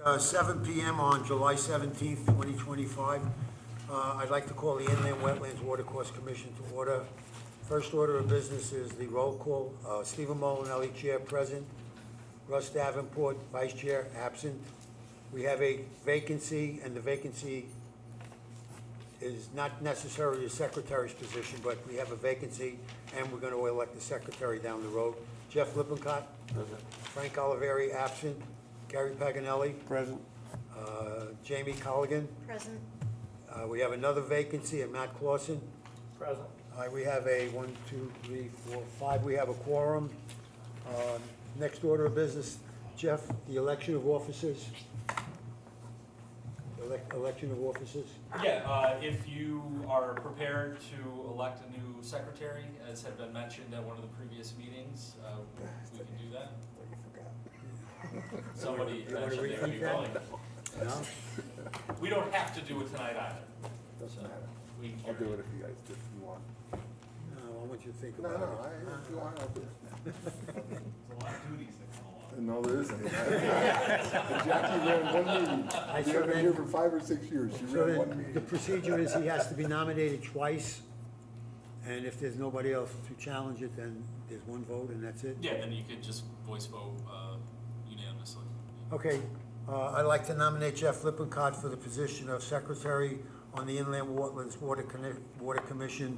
7 PM on July 17th, 2025. I'd like to call the Inland Wetlands Watercourse Commission to order. First order of business is the roll call. Stephen Molinelli, Chair, present. Russ Davenport, Vice Chair, absent. We have a vacancy, and the vacancy is not necessarily the Secretary's position, but we have a vacancy, and we're going to elect the Secretary down the road. Jeff Lippincott. Present. Frank Oliveri, absent. Gary Paganelli. Present. Jamie Colligan. Present. We have another vacancy, and Matt Clausen. Present. We have a 1, 2, 3, 4, 5. We have a quorum. Next order of business, Jeff, the election of officers. Election of officers. Yeah, if you are prepared to elect a new secretary, as had been mentioned at one of the previous meetings, we can do that. Somebody mentioned they would be willing. No? We don't have to do it tonight either. Doesn't matter. We can I'll carry do it. it if you guys, if you want. No, I want you to think No, about no, it. if you want, I'll do it. There's a lot of duties that come along. No, there isn't. Jackie ran one meeting. I've been here for 5 or 6 years. She So ran one then, the meeting. procedure is he has to be nominated twice, and if there's nobody else to challenge it, then there's one vote, and that's it? Yeah, then you could just voice vote unanimously. Okay, I'd like to nominate Jeff Lippincott for the position of Secretary on the Inland Wetlands Water Commission,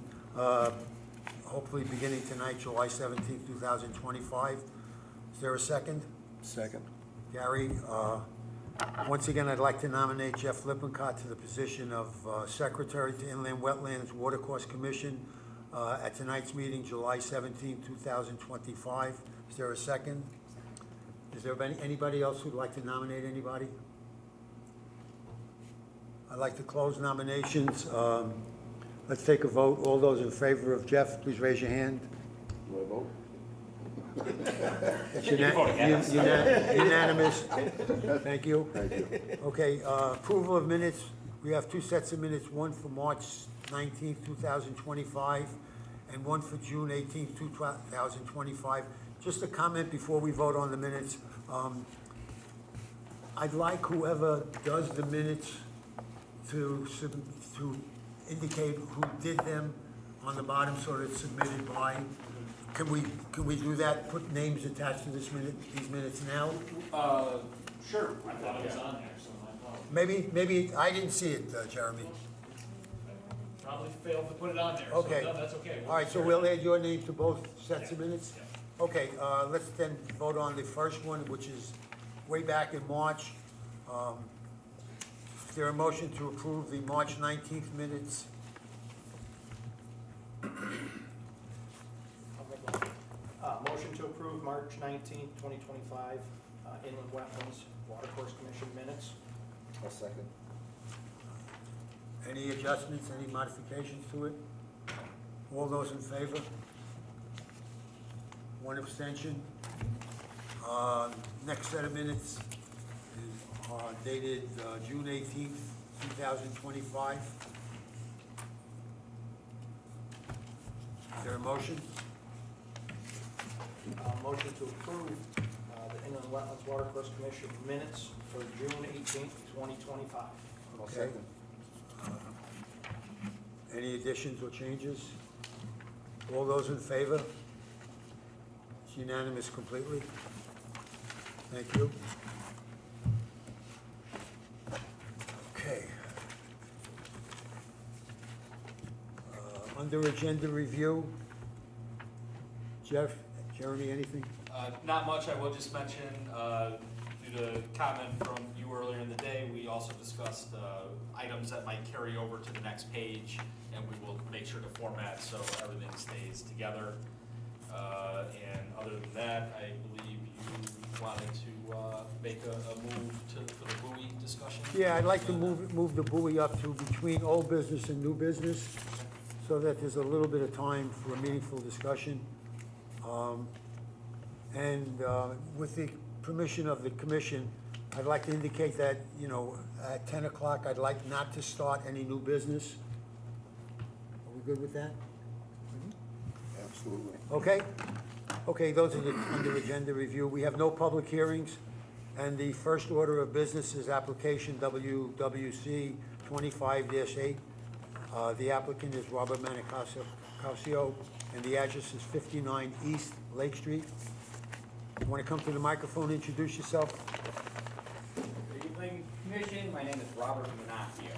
hopefully beginning tonight, July 17th, 2025. Is there a second? Second. Gary, once again, I'd like to nominate Jeff Lippincott to the position of Secretary to Inland Wetlands Watercourse Commission at tonight's meeting, July 17th, 2025. Is there a second? Is there anybody else who'd like to nominate anybody? I'd like to close nominations. Let's take a vote. All those in favor of Jeff, please raise your hand. Do I vote? It's You can vote against. unanimous. Thank you. Thank you. Okay, approval of minutes. We have 2 sets of minutes, one for March 19th, 2025, and one for June 18th, 2025. Just a comment before we vote on the minutes. I'd like whoever does the minutes to indicate who did them on the bottom so that it's submitted by. Can we do that? Put names attached to these minutes now? Sure. I thought it was on there, so my apologies. Maybe I didn't see it, Jeremy. Probably failed to put it on there, Okay. so no, that's okay. All right, so we'll add your name to both sets of minutes? Okay, let's then vote on the first one, which is way back in March. Is there a motion to approve the March 19th minutes? Motion to approve March 19th, 2025, Inland Wetlands Watercourse Commission minutes. I'll second. Any adjustments, any modifications to it? All those in favor? One abstention. Next set of minutes is dated June 18th, 2025. Is there a motion? Motion to approve the Inland Wetlands Watercourse Commission minutes for June 18th, 2025. I'll Okay. second. Any additions or changes? All those in favor? It's unanimous completely. Thank you. Okay. Under agenda review, Jeff, Jeremy, anything? Not much. I will just mention, due to comment from you earlier in the day, we also discussed items that might carry over to the next page, and we will make sure to format so everything stays together. And other than that, I believe you wanted to make a move for the buoy discussion. Yeah, I'd like to move the buoy up to between old business and new business, so that there's a little bit of time for a meaningful discussion. With the permission of the commission, I'd like to indicate that, at 10 o'clock, I'd like not to start any new business. Are we good with that? Absolutely. Okay? Okay, those are the under agenda review. We have no public hearings. And the first order of business is application WWC 25-8. The applicant is Robert Manicasio, and the address is 59 East Lake Street. You want to come to the microphone, introduce yourself? Good evening, Commission. My name is Robert Manacchio.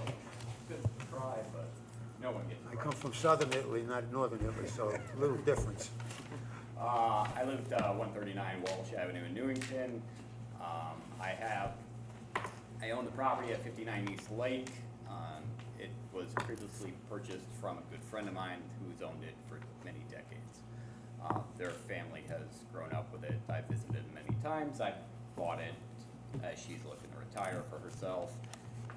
Good try, but no one gets I it come right. from southern Italy, not northern Italy, so a little difference. I lived 139 Walsh Avenue in Newington. I own the property at 59 East Lake. It was previously purchased from a good friend of mine who's owned it for many decades. Their family has grown up with it. I've visited many times. I bought it as she's looking to retire for herself,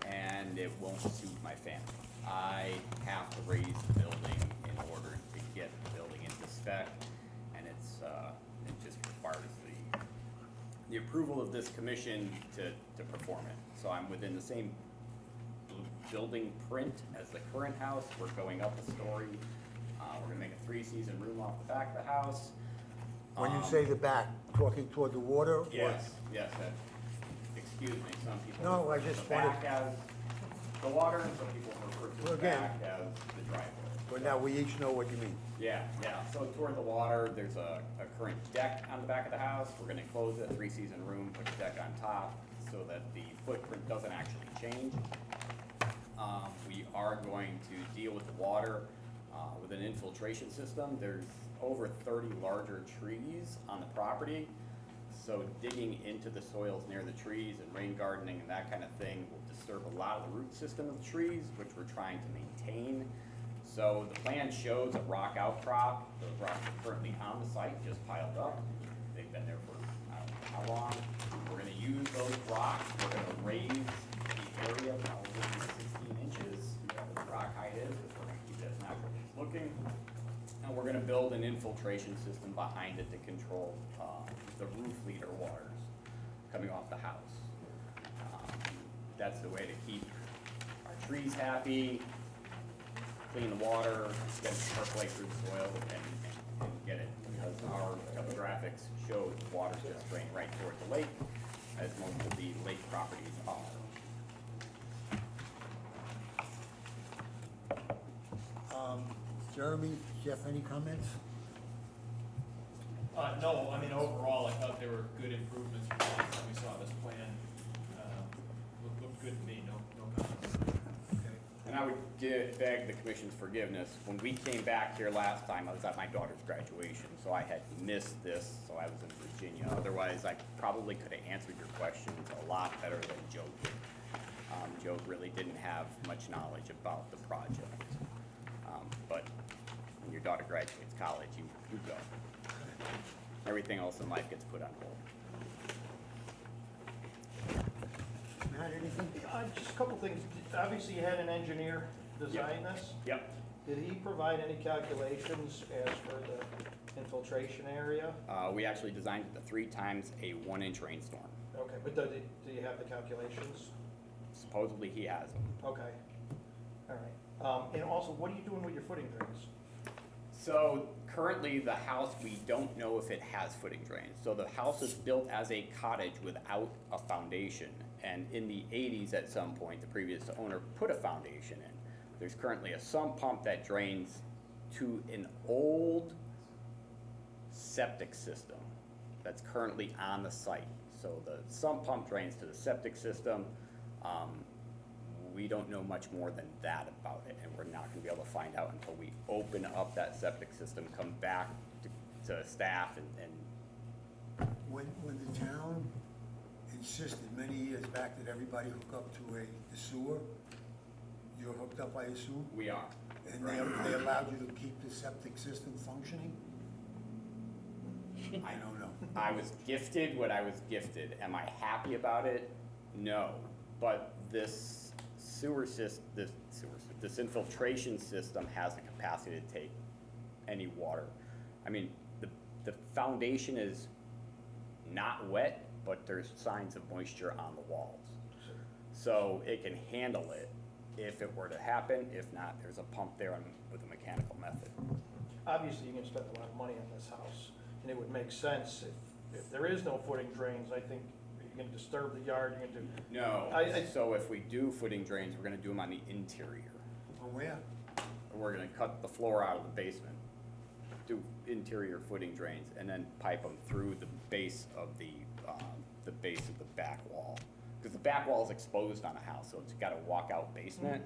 and it won't suit my family. I have to raise the building in order to get the building into spec, and it just requires the approval of this commission to perform it. So I'm within the same building print as the current house. We're going up a story. We're gonna make a 3-season room off the back of the house. When you say the back, talking toward the water? or- Yes, excuse me, some people. No, I refer to just the back as the water, and some people refer to Well, the again- back as the driveway. But now we each know what you mean. Yeah, so toward the water, there's a current deck on the back of the house. We're gonna close it, 3-season room, put a deck on top, so that the footprint doesn't actually change. We are going to deal with the water with an infiltration system. There's over 30 larger trees on the property, so digging into the soils near the trees and rain gardening and that kind of thing will disturb a lot of the root system of the trees, which we're trying to maintain. So the plan shows a rock outcrop. Those rocks are currently on the site, just piled up. They've been there for I don't know how long. We're gonna use those rocks. We're gonna raise the area probably 16 inches, whatever the rock height is, because we're gonna keep it as natural as it's looking. And we're gonna build an infiltration system behind it to control the roof leader waters coming off the house. That's the way to keep our trees happy, clean the water, get it to percolate through the soil, and get it, because our topographics show the water's just drain right toward the lake, as most of the lake properties are. Jeremy, Jeff, any comments? No, I mean, overall, I thought there were good improvements from the last time we saw this plan. Looked good to me, no comments. Okay. And I would beg the commission's forgiveness. When we came back here last time, I was at my daughter's graduation, so I had missed this, so I was in Virginia. Otherwise, I probably could have answered your questions a lot better than Joe did. Joe really didn't have much knowledge about the project. But when your daughter graduates college, you go. Everything else in life gets put on hold. Matt, anything? Just a couple things. Obviously, you had an engineer design this. Yep. Did he provide any calculations as for the infiltration area? We actually designed it to 3 times a 1-inch rainstorm. Okay, but do you have the calculations? Supposedly he has them. Okay, all right. And also, what are you doing with your footing drains? So currently the house, we don't know if it has footing drains. So the house is built as a cottage without a foundation. And in the 80s at some point, the previous owner put a foundation in. There's currently a sump pump that drains to an old septic system that's currently on the site. So the sump pump drains to the septic system. We don't know much more than that about it, and we're not gonna be able to find out until we open up that septic system, come back to staff and When the town insisted many years back that everybody hook up to the sewer, you're hooked up, I assume? we are. And they allowed you to keep the septic system functioning? I don't know. I was gifted what I was gifted. Am I happy about it? No. But this this infiltration system has the capacity to take any water. I mean, the foundation is not wet, but there's signs of moisture on the walls. So it can handle it if it were to happen. If not, there's a pump there with a mechanical method. Obviously, you're gonna spend a lot of money on this house, and it would make sense if there is no footing drains, I think you're gonna disturb the yard, you're gonna do, No, so if we do footing drains, we're gonna do them on the interior. Or where? We're gonna cut the floor out of the basement, do interior footing drains, and then pipe them through the base of the back wall. Because the back wall is exposed on a house, so it's got a walkout basement.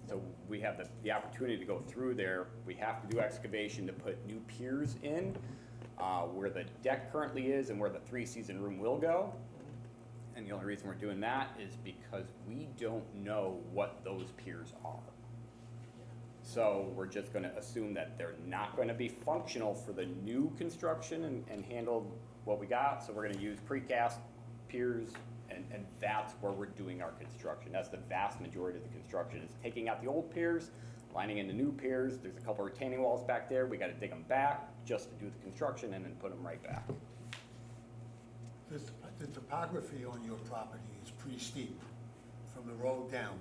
So we have the opportunity to go through there. We have to do excavation to put new piers in, where the deck currently is and where the three-season room will go. And the only reason we're doing that is because we don't know what those piers are. So we're just gonna assume that they're not gonna be functional for the new construction and handle what we got. So we're gonna use precast piers, and that's where we're doing our construction. That's the vast majority of the construction, is taking out the old piers, lining in the new piers. There's a couple retaining walls back there. We gotta dig them back just to do the construction and then put them right back. The topography on your property is pretty steep, from the road down.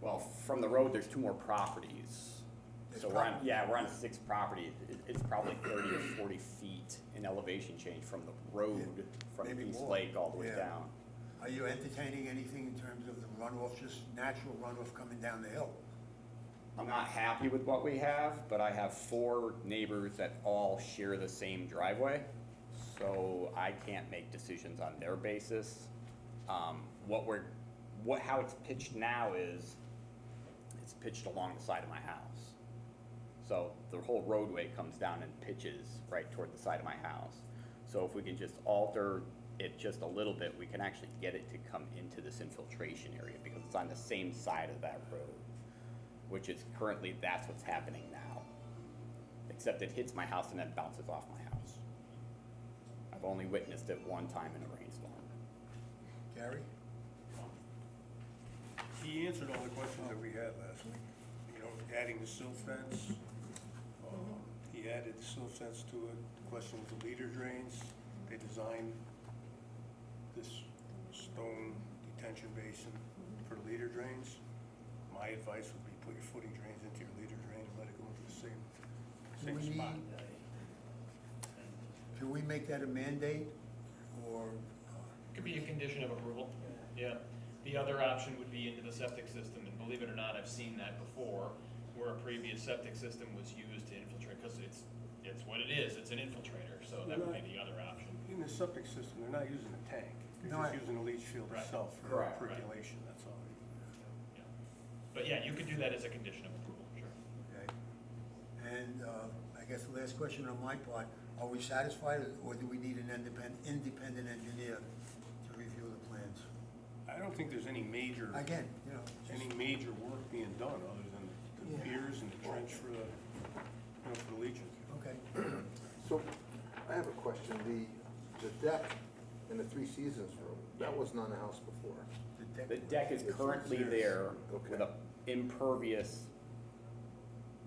Well, from the road, there's two more properties. There's So we're on, property. yeah, we're on 6th property. It's probably 30 or 40 feet in elevation change from the road, from Maybe East more. Lake all the way Yeah. down. Are you entertaining anything in terms of the runoff, just natural runoff coming down the hill? I'm not happy with what we have, but I have 4 neighbors that all share the same driveway, so I can't make decisions on their basis. How it's pitched now is, it's pitched along the side of my house. So the whole roadway comes down and pitches right toward the side of my house. So if we can just alter it just a little bit, we can actually get it to come into this infiltration area, because it's on the same side of that road, which is currently, that's what's happening now. Except it hits my house and then bounces off my house. I've only witnessed it one time in a rainstorm. Gary? He answered all the questions that we had last week. You know, adding the silt fence. He added the silt fence to it. The question was the leader drains. They designed this stone detention basin for the leader drains. My advice would be put your footing drains into your leader drain and let it go into the Do same we spot. Can we make that a mandate, or? Could be a condition of approval, yeah. The other option would be into the septic system, and believe it or not, I've seen that before, where a previous septic system was used to infiltrate, because it's what it is, it's an infiltrator, so that would be the other option. In the septic system, they're not using a tank. They're No, just using the leach field Right. itself for Correct. percolation, that's all. Yeah. But yeah, you could do that as a condition of approval, sure. Okay. And I guess the last question on my part, are we satisfied, or do we need an independent engineer to review the plans? I don't think there's any major. Again, you know, Any major work being done other than the piers and the trench for the, for the leaching. okay. So, I have a question, the deck in the Three Seasons room, that wasn't on the house before. The deck is currently there with a impervious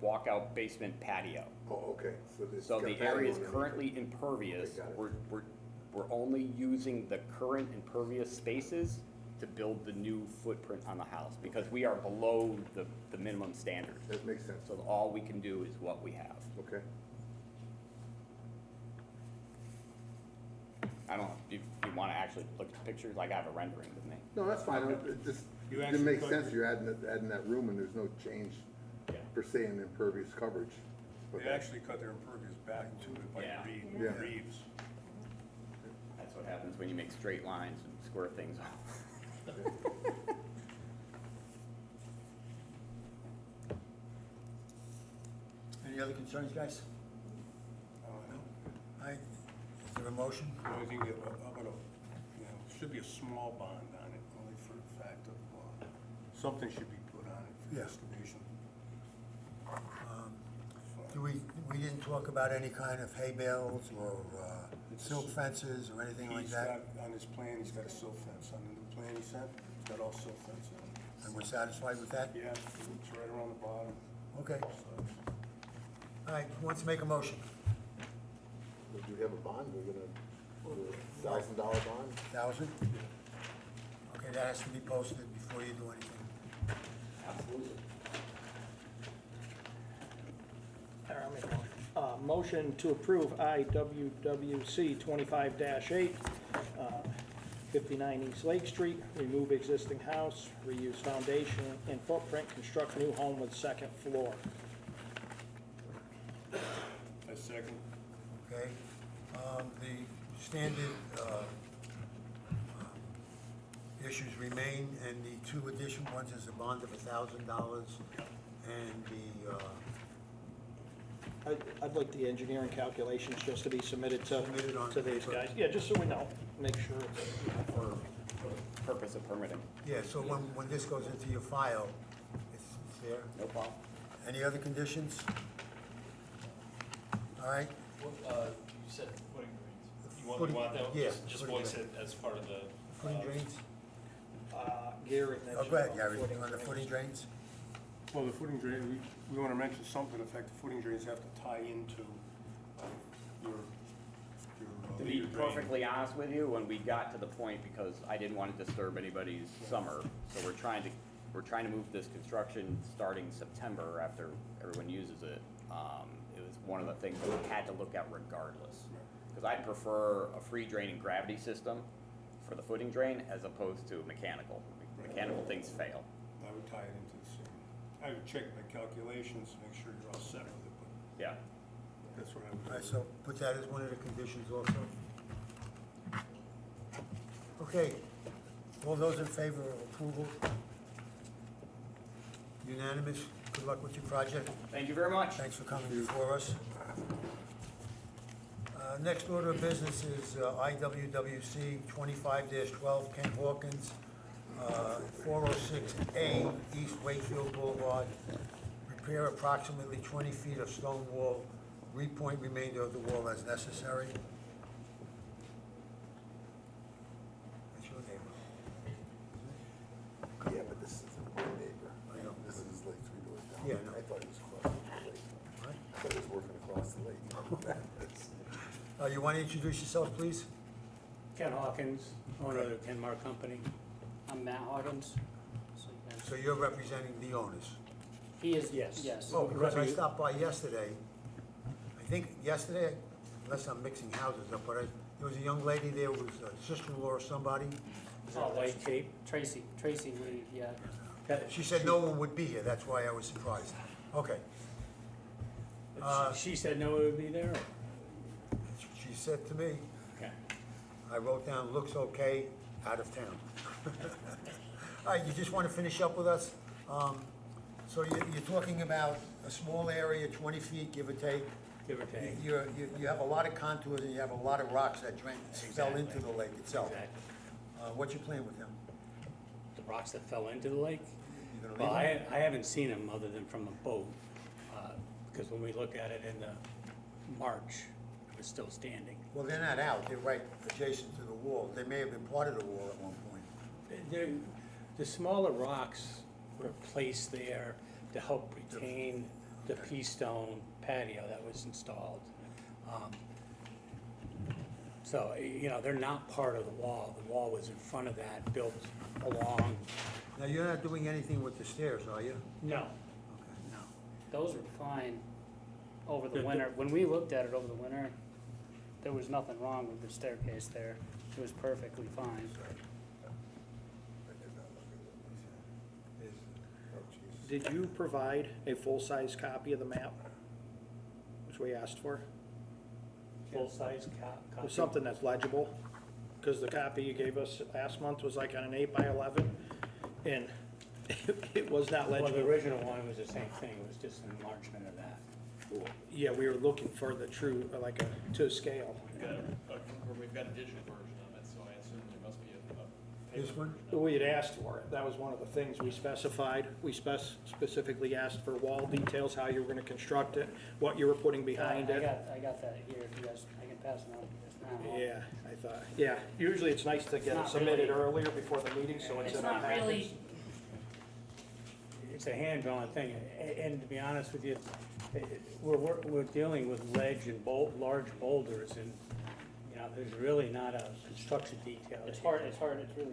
walkout basement patio. Oh, okay, so this. So got the a patio area is underneath. currently impervious. Okay, got it. We're only using the current impervious spaces to build the new footprint on the house, because we are below the minimum standard. That makes sense, So all we can do is what we have. okay. I don't know, if you wanna actually look at the pictures, like I have a rendering with me. No, that's fine, it just, You it actually makes put- sense, you're adding that room and there's no change Yeah. per se in impervious coverage. But They actually cut their impervious back to it by Yeah. Yeah. reeds. That's what happens when you make straight lines and square things off. Any other concerns, guys? I don't know. All right, is there a motion? The only thing that, I'm gonna, should be a small bond on it, only for the fact of, something should be put on it for Yeah. excavation. We didn't talk about any kind of hay bales or silk fences or anything like He's that? got, on his plan, he's got a silt fence, on the new plan he sent, he's got all silt fence on it. And we're satisfied with that? Yeah, it's right around the bottom, Okay, so. all right, who wants to make a motion? Do we have a bond, we're gonna, $1,000 bond? 1,000? Okay, that has to be posted before you do anything. Absolutely. All right, I'll make a motion to approve IWWC 25-8, 59 East Lake Street, remove existing house, reuse foundation and footprint, construct new home with second floor. A second. Okay? The standard issues remain, and the two additional ones is a bond of $1,000 and I'd like the engineering calculations just to be submitted Submitted on to these paper. guys. Yeah, just so we know, make sure it's, For purpose of permitting, yeah, so when this goes into your file, it's there. no problem. Any other conditions? All right, You said footing drains. You Footing- want that? yeah, Just footing voice it as part of the. footing drains? Gary Oh, mentioned go ahead, about Gary, footing on the drains. footing drains? Well, the footing drain, we want to mention something to the fact the footing drains have to tie into your To be leader drain. perfectly honest with you, when we got to the point, because I didn't want to disturb anybody's summer, so we're trying to move this construction starting September after everyone uses it. It was one of the things that we had to look at regardless. Because I prefer a free draining gravity system for the footing drain as opposed to mechanical. Mechanical things fail. I would tie it into the same. I would check my calculations, make sure you're all set with it, but Yeah. that's what I All right, would. so put that as one of the conditions also. Okay, all those in favor of approval? Unanimous, good luck with your project. Thank you very much. Thanks for coming before us. Next order of business is IWWC 25-12, Ken Hawkins, 406A East Wakefield Boulevard. Repair approximately 20 feet of stone wall, repoint remainder of the wall as necessary. That's your neighbor. Yeah, but this isn't my neighbor. I know. This is like 3 doors down. Yeah, I know. I thought he was crossing the lake. What? I thought he was working across the lake. You want to introduce yourself, please? Ken Hawkins, owner of the Kenmar Company. I'm Matt Hawkins. So you're representing the owners? He is, yes. Oh, because I stopped by yesterday, I think yesterday, unless I'm mixing houses up, but there was a young lady there, was a sister-in-law or somebody. Is that white tape? Tracy Lee, yeah. She said no one would be here, that's why I was surprised. Okay. She said no one would be there? She said to me, Okay. I wrote down, looks okay, out of town. All right, you just want to finish up with us? So you're talking about a small area, 20 feet, give or take? Give or take. You have a lot of contours and you have a lot of rocks that fell into Exactly. the lake itself. Exactly. What's your plan with them? The rocks that fell into the lake? You gonna Well, leave them? I haven't seen them other than from a boat, because when we looked at it in the March, it was still standing. Well, they're not out, they're right adjacent to the wall. They may have been part of the wall at one point. The smaller rocks were placed there to help retain the pea stone patio that was installed. So, they're not part of the wall. The wall was in front of that, built along. Now, you're not doing anything with the stairs, are you? No. Okay. No. Those were fine over the The- winter. When we looked at it over the winter, there was nothing wrong with the staircase there. It was perfectly fine. I did not look at it. Oh, Jesus. Did you provide a full-size copy of the map, which we asked for? Full-size copy? Or something that's legible? Because the copy you gave us last month was like on an 8x11, and it was not Well, the legible. original one was the same thing, it was just an enlargement of that. Yeah, we were looking for the true, like to scale. We've got a digital version of it, so I assume there must be a paper This one? version of it. We had asked for it, that was one of the things we specified. We specifically asked for wall details, how you were gonna construct it, what you were putting behind I it. got that here, if you guys, I can pass it on to you just now. Yeah, I thought, yeah, usually it's nice to get it not submitted really- earlier before the meeting, so it's It's in our not package. really, It's a hand-drawn thing, and to be honest with you, we're dealing with ledge and large boulders, and, there's really not a construction detail. it's really hard to.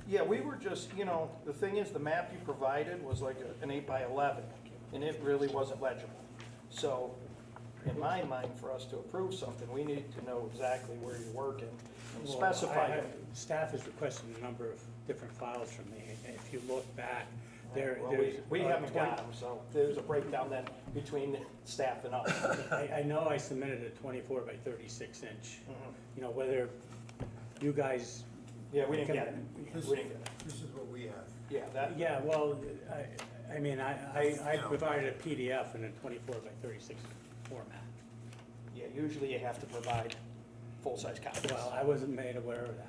Yeah, we were just, the thing is, the map you provided was like an 8x11, and it really wasn't legible. So, in my mind, for us to approve something, we need to know exactly where you're working and Well, specify it. Staff has requested a number of different files from me. If you look back, Well, there's. we haven't got them, so there's a breakdown then between staff and us. I know I submitted a 24 by 36 inch. Mhm. You know, whether you guys. Yeah, we didn't get it. We This didn't get it. this is what we have. Yeah, that, Yeah, well, I mean, I You know. provided a PDF in a 24 by 36 format. yeah, usually you have to provide full-size copies. Well, I wasn't made aware of that.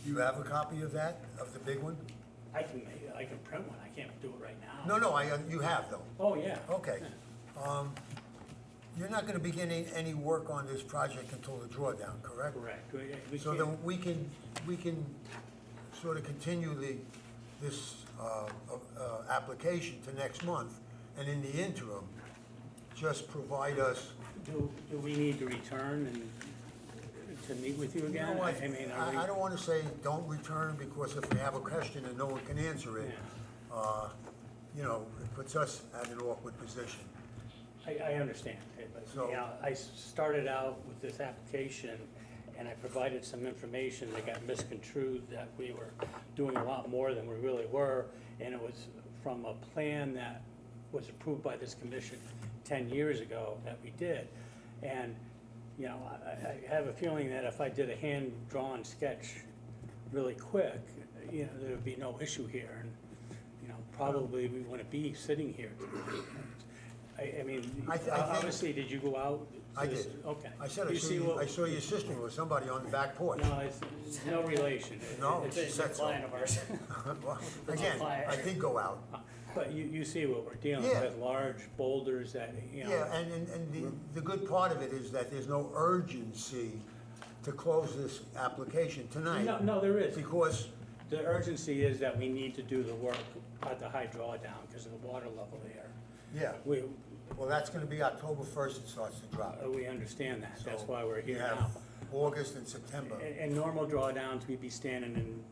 Do you have a copy of that, of the big one? I can print one, I can't do it right now. No, you have though. Oh, yeah. Okay. You're not gonna begin any work on this project until the drawdown, correct? Correct. We So can't- then we can sort of continue this application to next month, and in the interim, just provide us. Do we need to return and to meet with you You again? know what, I mean, are we? I don't wanna say don't return, because if we have a question and no one can answer it, you know, it puts us at an awkward position. I understand, but, So- you know, I started out with this application, and I provided some information that got misconstrued, that we were doing a lot more than we really were, and it was from a plan that was approved by this commission 10 years ago that we did. And, you know, I have a feeling that if I did a hand-drawn sketch really quick, you know, there'd be no issue here, and, you know, probably we wouldn't be sitting here tonight. I mean, I think- obviously, did you go out? to I this- did. Okay. I said You see what- I saw your sister with somebody on the back porch. No, it's no relation. No, It's- she It's a said so. client of ours. Well, again, I did go out. But you see what we're dealing Yeah. with, large boulders that, you know. Yeah, and the good part of it is that there's no urgency to close this application tonight. No, there is. Because, The urgency is that we need to do the work at the high drawdown because of the water level there. yeah, well, that's gonna be October 1st it starts to drop. We understand that, that's So why we're we here have now. August and September. And normal drawdowns, we'd be standing in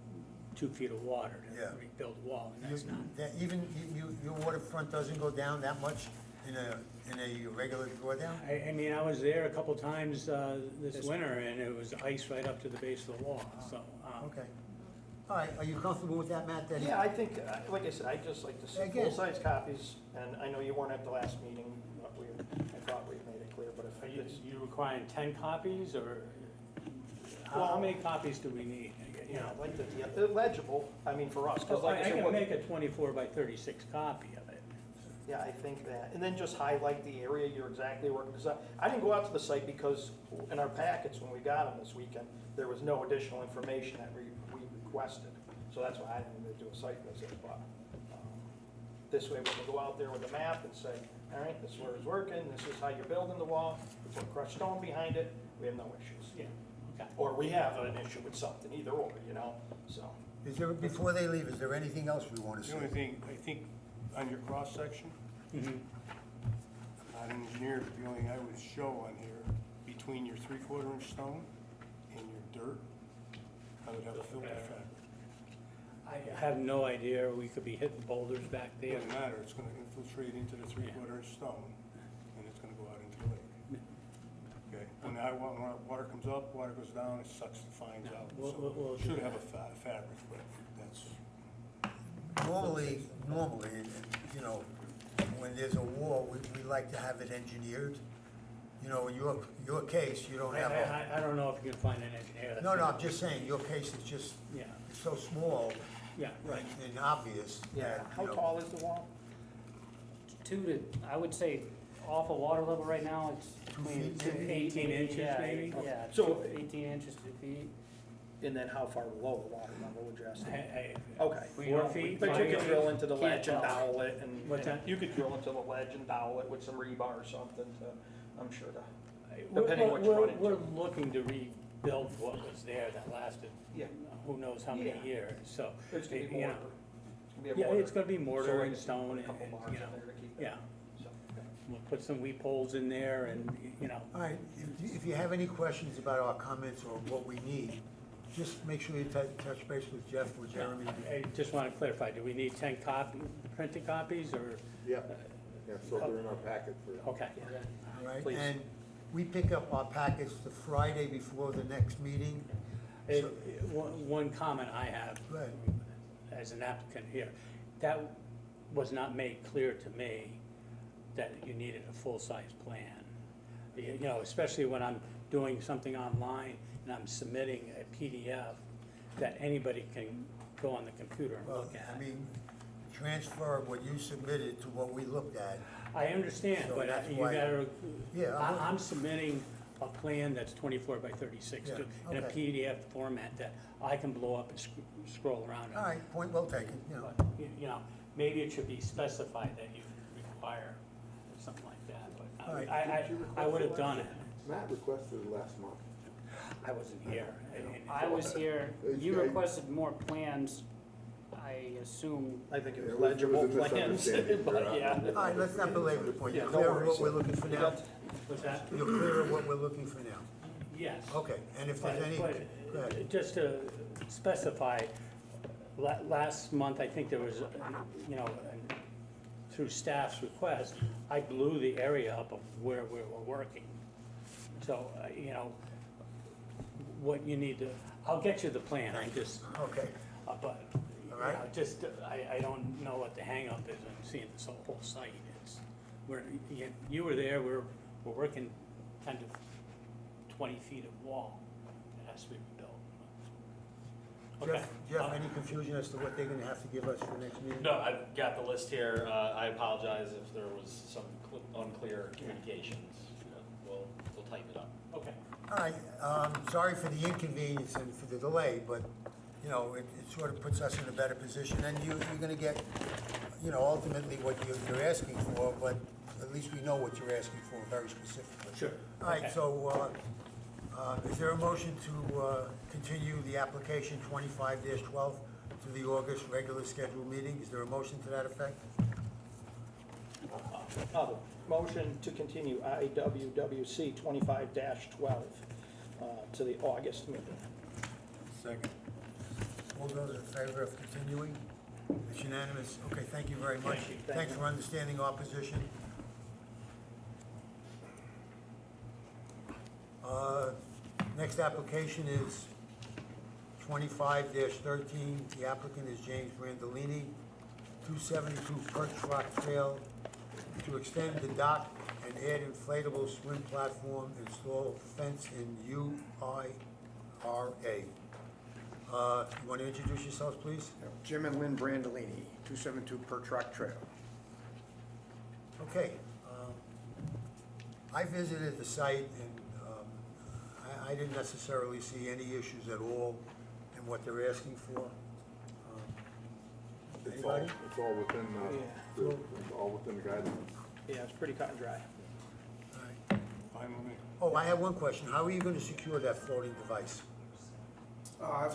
2 feet of water Yeah. to rebuild the wall, and You- that's not. that even, your waterfront doesn't go down that much in a regular drawdown? I mean, I was there a couple times this winter, and it was ice right up to the base of the wall, so. Okay. All right, are you comfortable with that, Matt? That he- Yeah, I think, like I said, I'd just like to see Again- full-size copies, and I know you weren't at the last meeting, but I thought we made it clear, but Are if you, it's, you requiring 10 copies, or how Well- many copies do we need? you know, I'd like to, yeah, legible, I mean, for us, because like I I said, can what- make a 24 by 36 copy of it. yeah, I think that, and then just highlight the area you're exactly working, because I didn't go out to the site because in our packets, when we got them this weekend, there was no additional information that we requested, so that's why I didn't even do a site visit, but this way we can go out there with a map and say, all right, this is where it's working, this is how you're building the wall, we put crushed stone behind it, we have no issues. Yeah, okay. Or we have an issue with something, either or, you know, so. Is there, before they leave, is there anything else we want to The see? only thing, I think, on your cross-section, Mhm. I'm not an engineer, but the only thing I would show on here, between your 3/4 inch stone and your dirt, I would have a filter Okay. fabric. I have no idea, we could be hitting boulders back It there. doesn't matter, it's gonna infiltrate into the 3/4 inch stone, and it's gonna go out into the lake. Okay, when water comes up, water goes down, it sucks the fines out, We'll so it do should have that. a fabric, but that's, Normally, you know, when there's a wall, we like to have it engineered. You know, in your case, you don't have a, I don't know if you can find an engineer that's. no, gonna- I'm just saying, your case is just Yeah, so small yeah, right. and obvious Yeah, that, how you know. tall is the wall? 2 to, I would say, off of water level right now, it's between feet, 2 feet. 18 inches yeah, maybe? Yeah, So- 18 inches, 2 feet. And then how far below the water level would you estimate? I- Okay. 4 feet? But you 5 could feet? drill into the Can't ledge and tell. dowel it, and What's and that? you could drill into the ledge and dowel it with some rebar or something to, I'm sure to, We're- depending what you run into. We're looking to rebuild what was there that lasted, Yeah. who knows how many Yeah. years, so. It's gonna be you know, mortar. It's gonna be a Yeah, mortar. it's gonna be mortar So and like stone put a and, couple bars you know, in there to keep it. yeah. So, We'll put some weep holes in there and, you know, All right, if you have any questions about our comments or what we need, just make sure you touch base with Jeff or Jeremy. I just wanna clarify, do we need 10 printed copies, or? Yeah. Yeah, so they're in our packet for. Okay. All right, Please. and we pick up our packets the Friday before the next meeting. So- One comment I have Go ahead. as an applicant here, that was not made clear to me that you needed a full-size plan. You know, especially when I'm doing something online and I'm submitting a PDF that anybody can go on the computer and Well, look at. I mean, transfer what you submitted to what we looked at. I understand, So but that's you why- gotta, Yeah, I'm submitting a plan that's 24 by 36 Yeah, in a okay. PDF format that I can blow up and scroll around. All right, point well taken, you know. But, you know, maybe it should be specified that you require something like that, but All right. I would have done it. Matt requested it last month. I wasn't here. I was here, you Yeah. requested more plans, I assume. I think it Yeah, was it was a legible plans, misunderstanding. but yeah. All right, let's not belabor the point. You're Yeah, no clear of worries. what we're looking for You now? got- What's that? You're clear of what we're looking for now? Yes. Okay, and if there's any, go ahead. Just to specify, last month, I think there was, you know, through staff's request, I blew the area up of where we were working. So, you know, what you need to, I'll get you the plan, I just, Okay, but, you All right. know, just, I don't know what the hangup is on seeing this whole site. It's, you were there, we're working 10 to 20 feet of wall that has to be rebuilt. Okay. Jeff, any confusion as to what they're gonna have to give us for next meeting? No, I've got the list here. I apologize if there was some unclear communications. We'll tighten it up. Okay. All right, sorry for the inconvenience and for the delay, but, you know, it sort of puts us in a better position, and you're gonna get, you know, ultimately what you're asking for, but at least we know what you're asking for very specifically. Sure. All right, Okay. so, is there a motion to continue the application 25-12 to the August regular scheduled meeting? Is there a motion to that effect? Motion to continue IWWC 25-12 to the August meeting. Second. All those in favor of continuing? It's unanimous. Okay, thank you very much. Thank you. Thank Thanks you. for understanding our position. Next application is 25-13. The applicant is James Brandolini, 272 Perch Rock Trail, to extend the dock and add inflatable swim platform, install fence in UIRA. You want to introduce yourselves, please? Jim and Lynn Brandolini, 272 Perch Rock Trail. Okay. I visited the site, and I didn't necessarily see any issues at all in what they're asking for. It's all, Anybody? it's all within, Yeah. it's all within the guidelines. Yeah, it's pretty cut and dry. All right. Fine with me. Oh, I have one question. How are you going to secure that floating device?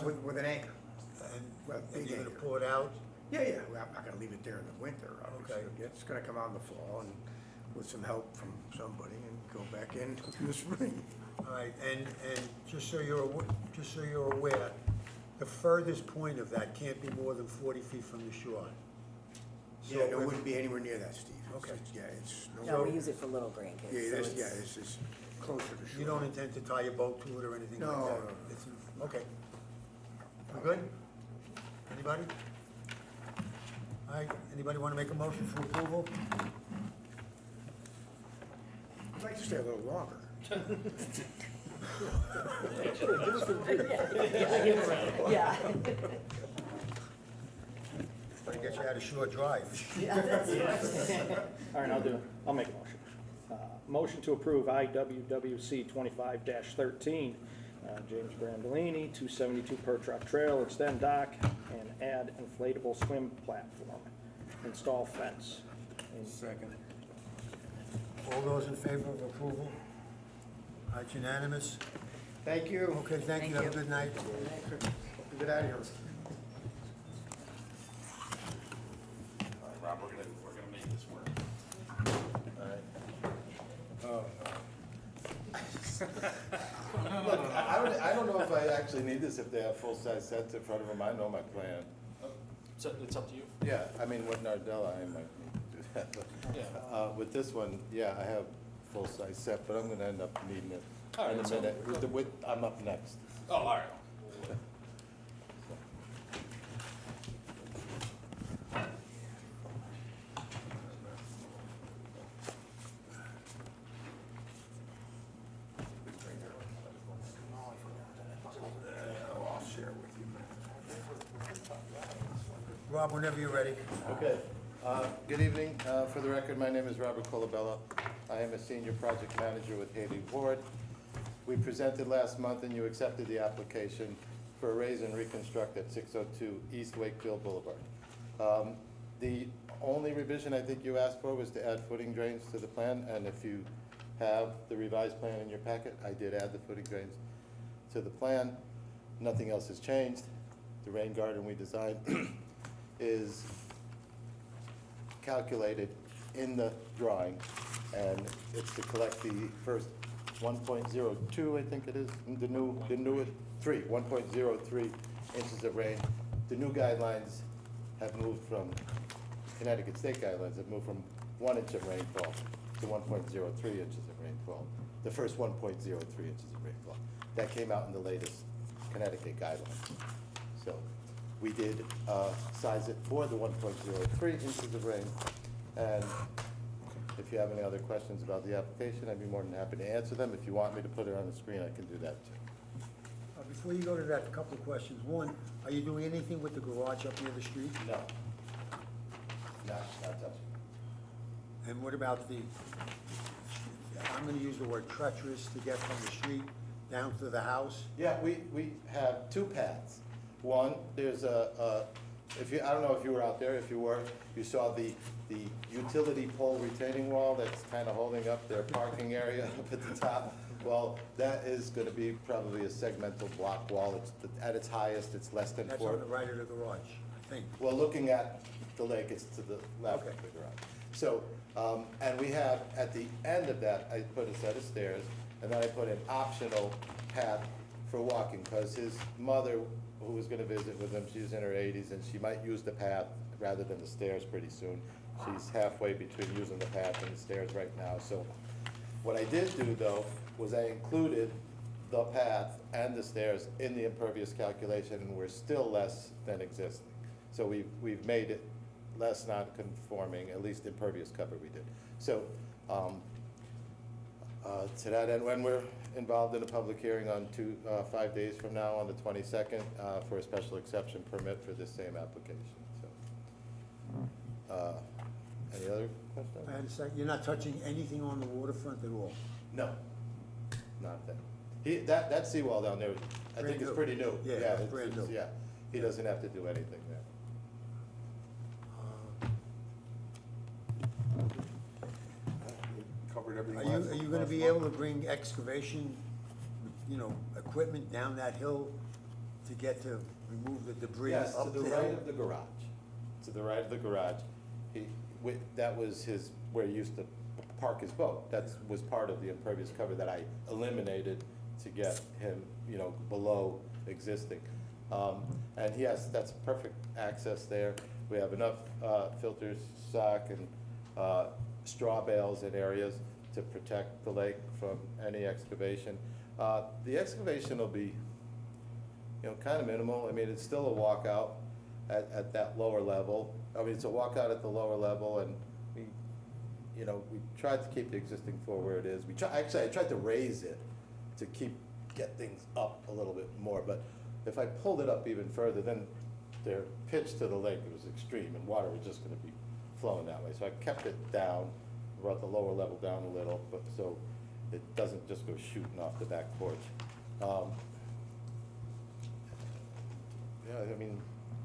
With an anchor. Well, And big you're going to anchor. pull it out? Yeah, yeah, well, I'm not gonna leave it there in the winter, obviously. Okay. It's gonna come out in the fall and with some help from somebody and go back in in the spring. All right, and just so you're aware, the furthest point of that can't be more than 40 feet from the shore. So Yeah, it if- wouldn't be anywhere near that, Steve. It's Okay. just- Yeah, it's. No, we use it for little grandkids. Yeah, so that's, it's- yeah, it's just closer to shore. You don't intend to tie your boat to it or anything like No, that? no, no. It's- Okay. We good? Anybody? All right, anybody want to make a motion for approval? I'd like to stay a little longer. Yeah. Try to get you out of Shore Drive. All right, I'll make a motion. Motion to approve IWWC 25-13, James Brandolini, 272 Perch Rock Trail, extend dock and add inflatable swim platform, install fence. Second. All those in favor of approval? All right, unanimous? Thank you. Okay, thank you, have a good night. Get out of here. All right, Rob, we're gonna make this work. Look, I don't know if I actually need this if they have full-size sets in front of them. I know my plan. So it's up to you. Yeah, I mean, with Nardella, I might need to. that. But, Yeah. with this one, yeah, I have full-size set, but I'm gonna end up needing it All right, in a so- minute. I'm up next. Oh, all right. I'll share with you. Rob, whenever you're ready. Okay. Good evening. For the record, my name is Robert Colabella. I am a senior project manager with Haley Ward. We presented last month and you accepted the application for a raise and reconstruct at 602 East Wakefield Boulevard. The only revision I think you asked for was to add footing drains to the plan, and if you have the revised plan in your packet, I did add the footing drains to the plan. Nothing else has changed. The rain garden we designed is calculated in the drawing, and it's to collect the first 1.02, I think it is, the new 1.03 inches of rain. The new guidelines have moved from, Connecticut state guidelines have moved from 1 inch of rainfall to 1.03 inches of rainfall, the first 1.03 inches of rainfall. That came out in the latest Connecticut guidelines. So we did size it for the 1.03 inches of rain, and if you have any other questions about the application, I'd be more than happy to answer them. If you want me to put it on the screen, I can do that too. Before you go to that, a couple of questions. One, are you doing anything with the garage up near the street? No. Not touching. And what about the, I'm gonna use the word treacherous to get from the street down to the house? Yeah, we have two paths. One, there's I don't know if you were out there. If you were, you saw the utility pole retaining wall that's kind of holding up their parking area up at the top. Well, that is gonna be probably a segmental block wall. It's, at its highest, it's less than That's 4. on the right of the garage, I think. Well, looking at the lake, it's to the left of Okay. the garage. So, and we have, at the end of that, I put a set of stairs, and then I put an optional path for walking, because his mother, who was gonna visit with him, she's in her 80s, and she might use the path rather than the stairs pretty soon. She's halfway between using the path and the stairs right now. So what I did do, though, was I included the path and the stairs in the impervious calculation, and we're still less than existing. So we've made it less non-conforming, at least impervious cover we did. So, to that end, when we're involved in a public hearing on 5 days from now, on the 22nd, for a special exception permit for this same application, so. Any other questions? I understand, you're not touching anything on the waterfront at all? No, not that. That seawall down there, I think Brand is new. pretty new. Yeah, it's- brand new. Yeah, he doesn't have to do anything there. Covered everything. Are last- you gonna last be month. able to bring excavation, equipment down that hill to get to remove the debris Yes, to up the the right hill? of the garage. To the right of the garage. That was where he used to park his boat. That was part of the impervious cover that I eliminated to get him, below existing. And yes, that's perfect access there. We have enough filters, sock, and straw bales in areas to protect the lake from any excavation. The excavation will be, kind of minimal. I mean, it's still a walkout at that lower level. I mean, it's a walkout at the lower level, and we tried to keep the existing floor where it is. Actually, I tried to raise it to get things up a little bit more, but if I pulled it up even further, then their pitch to the lake was extreme, and water was just gonna be flowing that way. So I kept it down, brought the lower level down a little, but so it doesn't just go shooting off the back porch. Yeah, I mean,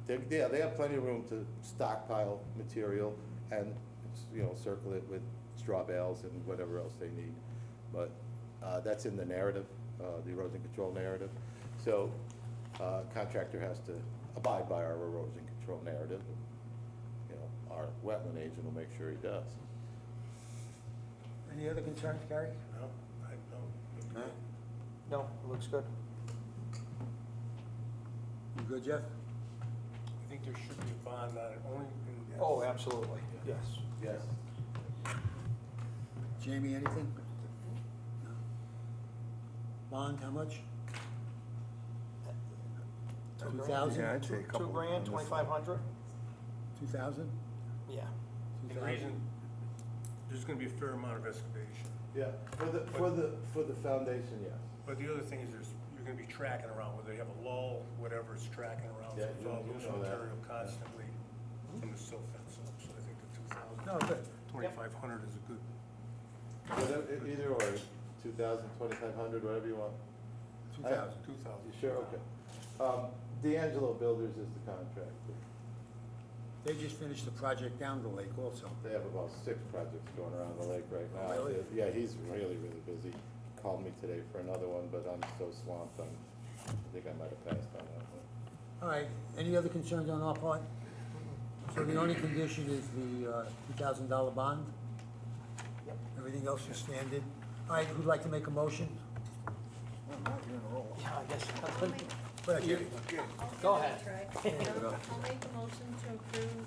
they have plenty of room to stockpile material and, circle it with straw bales and whatever else they need. But that's in the narrative, the erosion control narrative. So contractor has to abide by our erosion control narrative. Our wetland agent will make sure he does. Any other concerns, Gary? No, I don't. Huh? No, it looks good. You good, Jeff? I think there should be a bond on it, only Oh, absolutely, yes. Yes. Jamie, anything? No. Bond, how much? 2,000? Yeah, I'd say a couple. 2 grand, 2,500? 2,000? Yeah. And the reason, there's gonna be a fair amount of excavation. Yeah, for the foundation, yes. But the other thing is you're gonna be tracking around, whether you have a lull, whatever, it's tracking around, so Yeah, it's all you loose know that. material constantly from the silt fence up, so I think the 2,000. No, good. 2,500 is a good, Either or, 2,000, 2,500, whatever you want. 2,000. 2,000. You sure? Okay. D'Angelo Builders is the contractor. They just finished the project down the lake also. They have about 6 projects going around the lake right now. Oh, really? Yeah, he's really, really busy. Called me today for another one, but I'm so swamped, I think I might have passed on that one. All right, any other concerns on our part? So the only condition is the $2,000 bond? Yep. Everything else is standard? All right, who'd like to make a motion? Yeah, I guess. Go ahead, Jerry. Go ahead. I'll make a motion to approve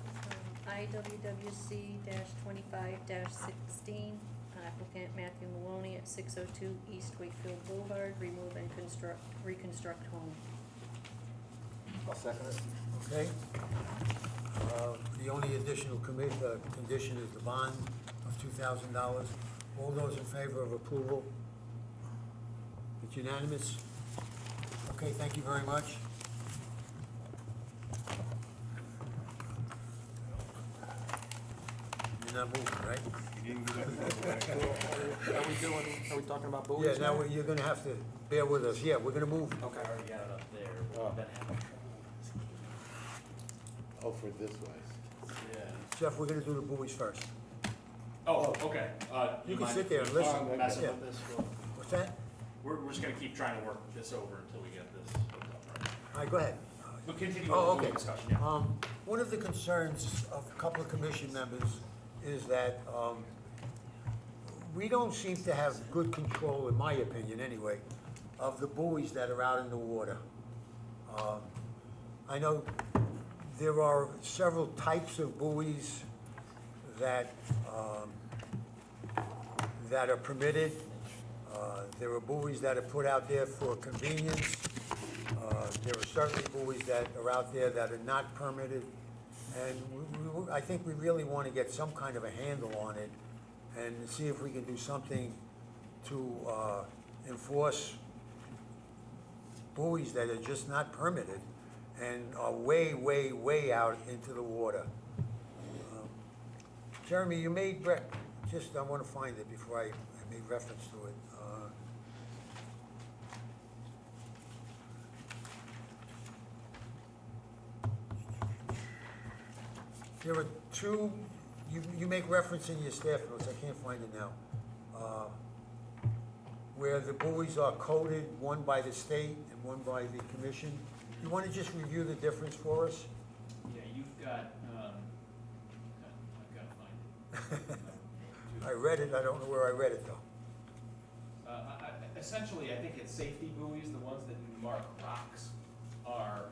IWWC twenty-five 16, applicant Matthew Maloney at 602 East Wakefield Boulevard, remove and reconstruct home. I'll second it. Okay. The only additional condition is the bond of $2,000. All those in favor of approval? It's unanimous? Okay, thank you very much. You're not moving, right? you didn't get that. Are we talking about buoys Yeah, now you're gonna have to bear with us. Yeah, we're gonna move. Okay. Oh, for this way. Jeff, we're gonna do the buoys first. Oh, okay. You can mind sit if there we and listen. keep Messing Yeah. with this. What's that? We're just gonna keep trying to work this over until we get this hooked up, right? All right, go ahead. We'll continue Oh, with the okay. discussion, yeah. One of the concerns of a couple of commission members is that, we don't seem to have good control, in my opinion anyway, of the buoys that are out in the water. I know there are several types of buoys that, that are permitted. There are buoys that are put out there for convenience. There are certainly buoys that are out there that are not permitted. And I think we really want to get some kind of a handle on it and see if we can do something to enforce buoys that are just not permitted and are way, way, way out into the water. Jeremy, you made, I want to find it before I made reference to it. There are two, you make reference in your staff notes, I can't find it now, where the buoys are coded, one by the state and one by the commission. You want to just review the difference for us? Yeah, you've got, I've gotta find it. I read it, I don't know where I read it though. Essentially, I think it's safety buoys, the ones that mark rocks are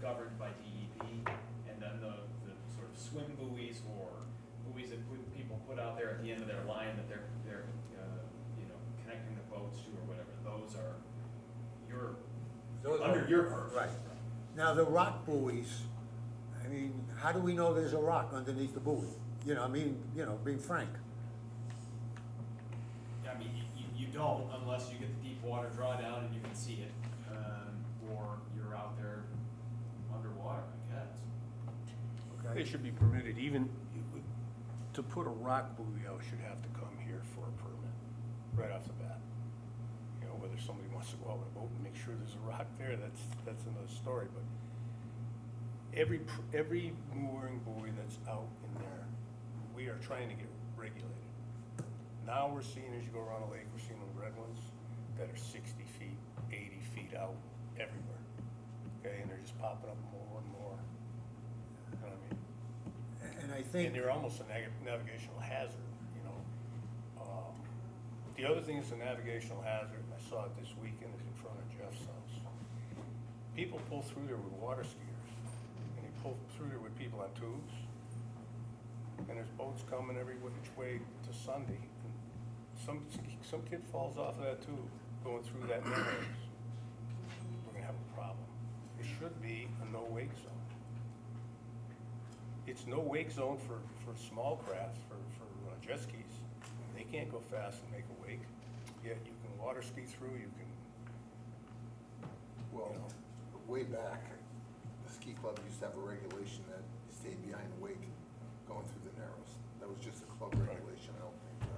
governed by DEP, and then the sort of swim buoys or buoys that people put out there at the end of their line that they're connecting the boats to or whatever, those are under your purview. Right. Now, the rock buoys, I mean, how do we know there's a rock underneath the buoy? Being frank. I mean, you don't unless you get the deep water drawdown and you can see it, or you're out there underwater, I guess. Okay. They should be permitted, even to put a rock buoy out should have to come here for a permit, right off the bat. Whether somebody wants to go out with a boat and make sure there's a rock there, that's another story, but every mooring buoy that's out in there, we are trying to get regulated. Now we're seeing, as you go around the lake, we're seeing the red ones that are 60 feet, 80 feet out everywhere, okay, and they're just popping up more and more. You know what I mean? And I think. And they're almost a navigational hazard, The other thing is a navigational hazard, and I saw it this weekend, is in front of Jeff's house. People pull through there with water skiers, and they pull through there with people on tubes, and there's boats coming every which way to Sunday. And some kid falls off of that tube going through that narrows. We're gonna have a problem. It should be a no-wake zone. It's no-wake zone for small crafts, for jet skis. They can't go fast and make a wake, yet you can water ski through, you can, Well, you know. way back, the ski club used to have a regulation that you stayed behind the wake going through the narrows. That was just a club Right. regulation, I don't think.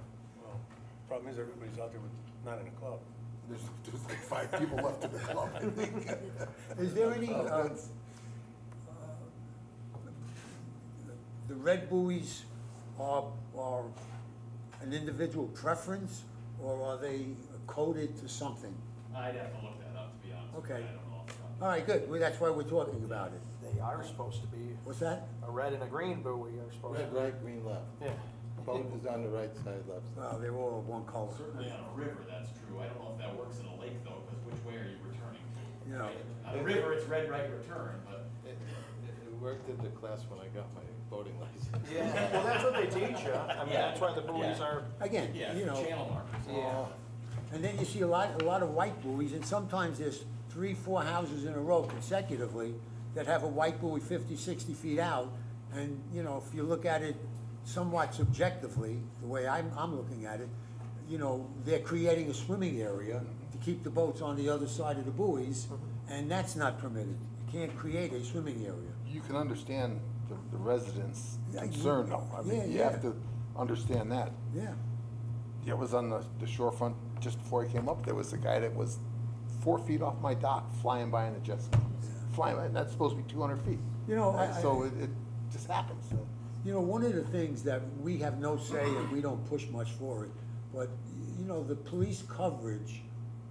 Well, problem is everybody's out there with, not in a club. There's like 5 people left in the club, I think. Is there any, the red buoys are an individual preference, or are they coded to something? I'd have to look that up, to be honest. Okay. I don't know off the top. All right, good, well, that's why we're talking about it. They are supposed to be, What's that? a red and a green buoy are supposed to Red be. right, green left. Yeah. Boat is on the right side, left side. Well, they're all one color. Certainly on a river, that's true. I don't know if that works in a lake though, because which way are you returning? You know, On a river, it's red right return, but It worked in the class when I got my boating license. Yeah, well, that's what they teach you. I mean, that's why the buoys Yeah. are, again, yeah, you for know, channel markers. yeah. and then you see a lot of white buoys, and sometimes there's 3, 4 houses in a row consecutively that have a white buoy 50, 60 feet out, and, you know, if you look at it somewhat subjectively, the way I'm looking at it, you know, they're creating a swimming area to keep the boats on the other side of the buoys, and that's not permitted. You can't create a swimming area. You can understand the residents' Yeah, concern though. I yeah, mean, you yeah. have to understand that. Yeah, It was on the shorefront, just before I came up, there was a guy that was 4 feet off my dock, flying by in a jet ski. Flying by, and that's supposed to be 200 feet. you know, So it just happens. You know, one of the things that we have no say and we don't push much for it, but, you know, the police coverage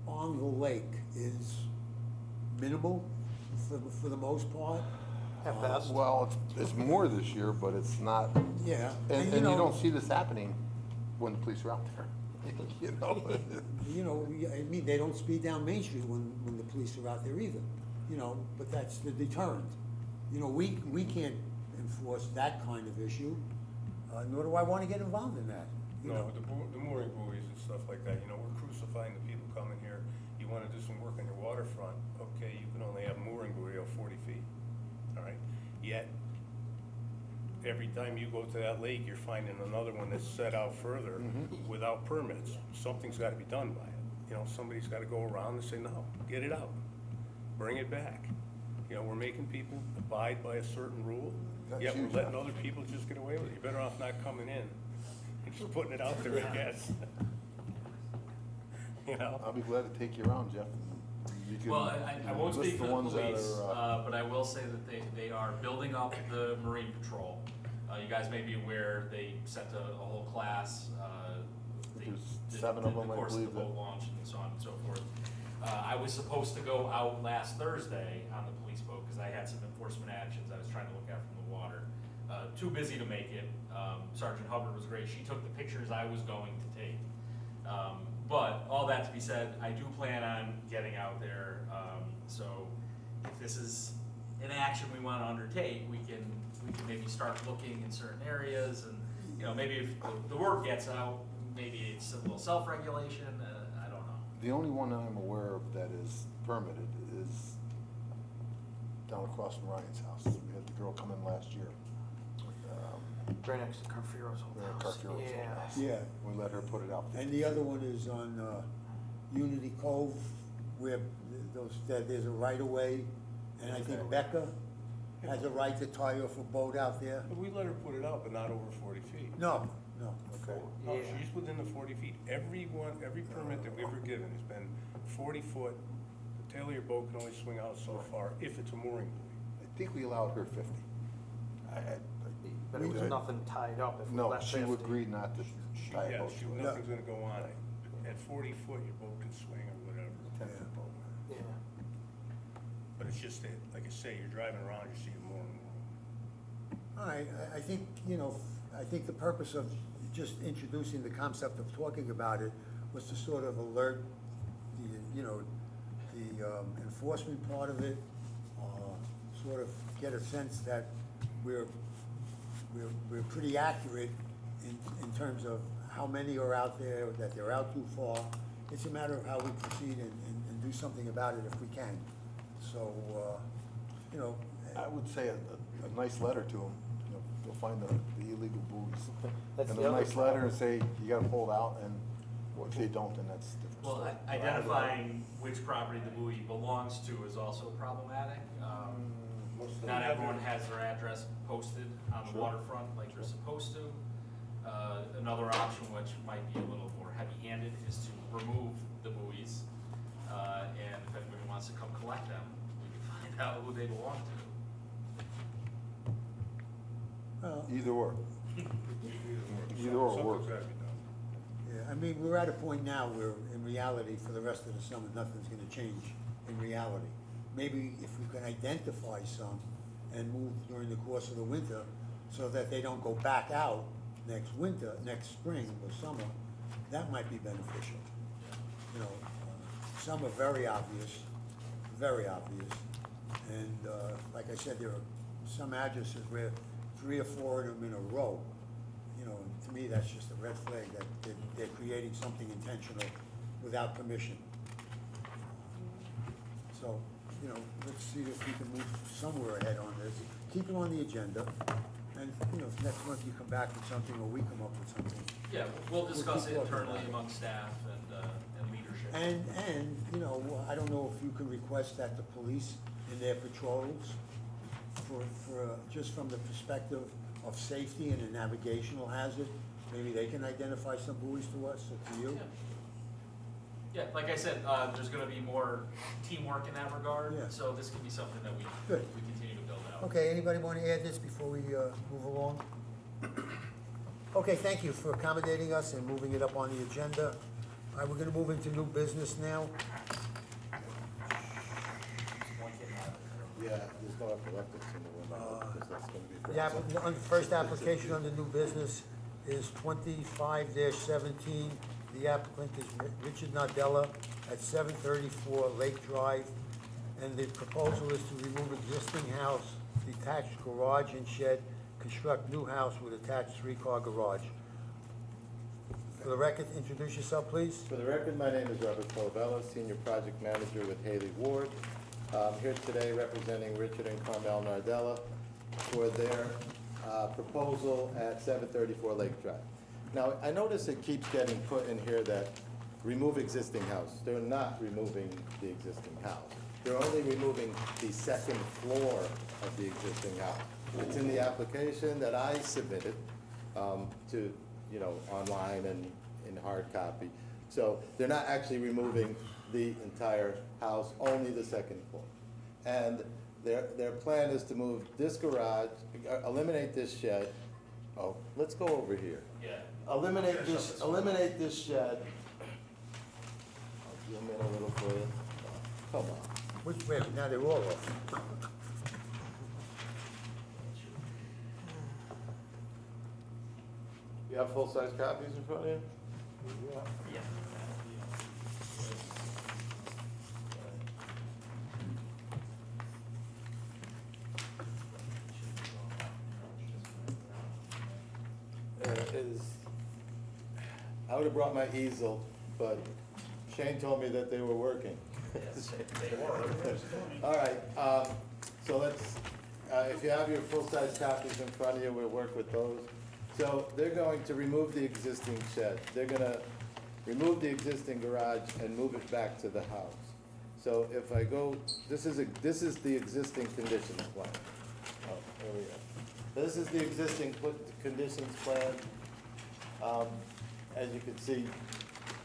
on the lake is minimal for the most part. At best. Well, it's more this year, but it's not, Yeah. and you don't see this happening when the police are out there, you know? You know, I mean, they don't speed down Main Street when the police are out there either, you know, but that's the deterrent. You know, we can't enforce that kind of issue, nor do I wanna get involved in that, you No, know. but the mooring buoys and stuff like that, you know, we're crucifying the people coming here. You wanna do some work on your waterfront, okay, you can only have a mooring buoy of 40 feet, all right? Yet, every time you go to that lake, you're finding another one that's set out further without permits. Something's gotta be done by it. You know, somebody's gotta go around and say, no, get it out, bring it back. You know, we're making people abide by a certain rule, That's yet we're huge. letting other people just get away with it. You're better off not coming in and just putting it out there, I guess. You know? I'll be glad to take you around, Jeff. You can Well, I won't list speak for the ones that police, are, but I will say that they are building up the Marine Patrol. You guys may be aware, they sent a whole class, they There's did 7 of the them, I course of the believe, that- boat launch and so on and so forth. I was supposed to go out last Thursday on the police boat, because I had some enforcement actions I was trying to look at from the water. Too busy to make it. Sergeant Hubbard was great, she took the pictures I was going to take. But all that to be said, I do plan on getting out there, so if this is an action we wanna undertake, we can maybe start looking in certain areas, and, you know, maybe if the word gets out, maybe it's a little self-regulation, I don't know. the only one I'm aware of that is permitted is down across from Ryan's house. We had the girl come in last year. Right next to Carfiero's old Yeah, house. Carfiero's old Yeah. house. Yeah, We let her put it out. and the other one is on, Unity Cove, where there's a right of way, and I think Becca has a right to tie off a boat out there. But we let her put it out, but not over 40 feet. No, no. Okay. No, Yeah. she's within the 40 feet. Every permit that we've ever given has been 40 foot. The tail of your boat can only swing out so far if it's a mooring buoy. I think we allowed her 50. But it was nothing tied up if we No, left she 50. agreed not to tie a Yeah, boat to it. nothing's gonna go on it. At 40 foot, your boat can swing or whatever. 10-foot boat. Yeah. But it's just that, like I say, you're driving around, you see more and more. All right, I think, you know, I think the purpose of just introducing the concept of talking about it was to sort of alert the, you know, the enforcement part of it, sort of get a sense that we're we're pretty accurate in terms of how many are out there, that they're out too far. It's a matter of how we proceed and do something about it if we can. So, you know, I would say a nice letter to them, you know, you'll find the illegal buoys. That's And the a other nice letter and problem. say, you gotta pull it out, and if they don't, then that's a different Well, story. identifying which property the buoy belongs to is also problematic. Not everyone has their address posted on the Sure. waterfront like they're supposed to. Another option, which might be a little more heavy-handed, is to remove the buoys. And if anybody wants to come collect them, we can find out who they belong to. well, Either or. Either or Something's works. gotta be done. yeah, I mean, we're at a point now where, in reality, for the rest of the summer, nothing's gonna change in reality. Maybe if we can identify some and move during the course of the winter so that they don't go back out next winter, next spring or summer, that might be beneficial. You know, some are very obvious, and, like I said, there are some addresses where 3 or 4 of them in a row. You know, and to me, that's just a red flag that they're creating something intentional without permission. So, you know, let's see if we can move somewhere ahead on this. Keep it on the agenda, and, you know, if next month you come back with something, or we come up with something. Yeah, we'll discuss keep it talking internally about it. among staff and leadership. And, you know, I don't know if you can request that the police in their patrols, just from the perspective of safety and a navigational hazard, maybe they can identify some buoys to us or to you? Yeah, like I said, there's gonna be more teamwork in that regard, Yeah. so this can be something that we Good. continue to build out. Okay, anybody want to add this before we move along? Okay, thank you for accommodating us and moving it up on the agenda. All right, we're gonna move into new business now. Yeah, there's no epileptics in the window, because that's gonna be. The on the first application under new business is 25-17. The applicant is Richard Nadella at 734 Lake Drive. And the proposal is to remove existing house, detached garage and shed, construct new house with attached 3-car garage. For the record, introduce yourself, please. For the record, my name is Robert Colabella, Senior Project Manager with Haley Ward. I'm here today representing Richard and Carmel Nardella for their proposal at 734 Lake Drive. Now, I notice it keeps getting put in here that remove existing house. They're not removing the existing house. They're only removing the second floor of the existing house. It's in the application that I submitted to, you know, online and in hard copy. So they're not actually removing the entire house, only the second floor. And their plan is to move this garage, eliminate this shed. Oh, let's go over here. Yeah. Eliminate this shed. I'll zoom in a little for you. Come on. Which way, now they're all off. You have full-size copies in front of you? Yeah. I would have brought my easel, but Shane told me that they were working. All right, so let's, if you have your full-size copies in front of you, we'll work with those. So they're going to remove the existing shed. They're gonna remove the existing garage and move it back to the house. So if I go, this is the existing conditions plan. Oh, there we go. This is the existing conditions plan. As you can see,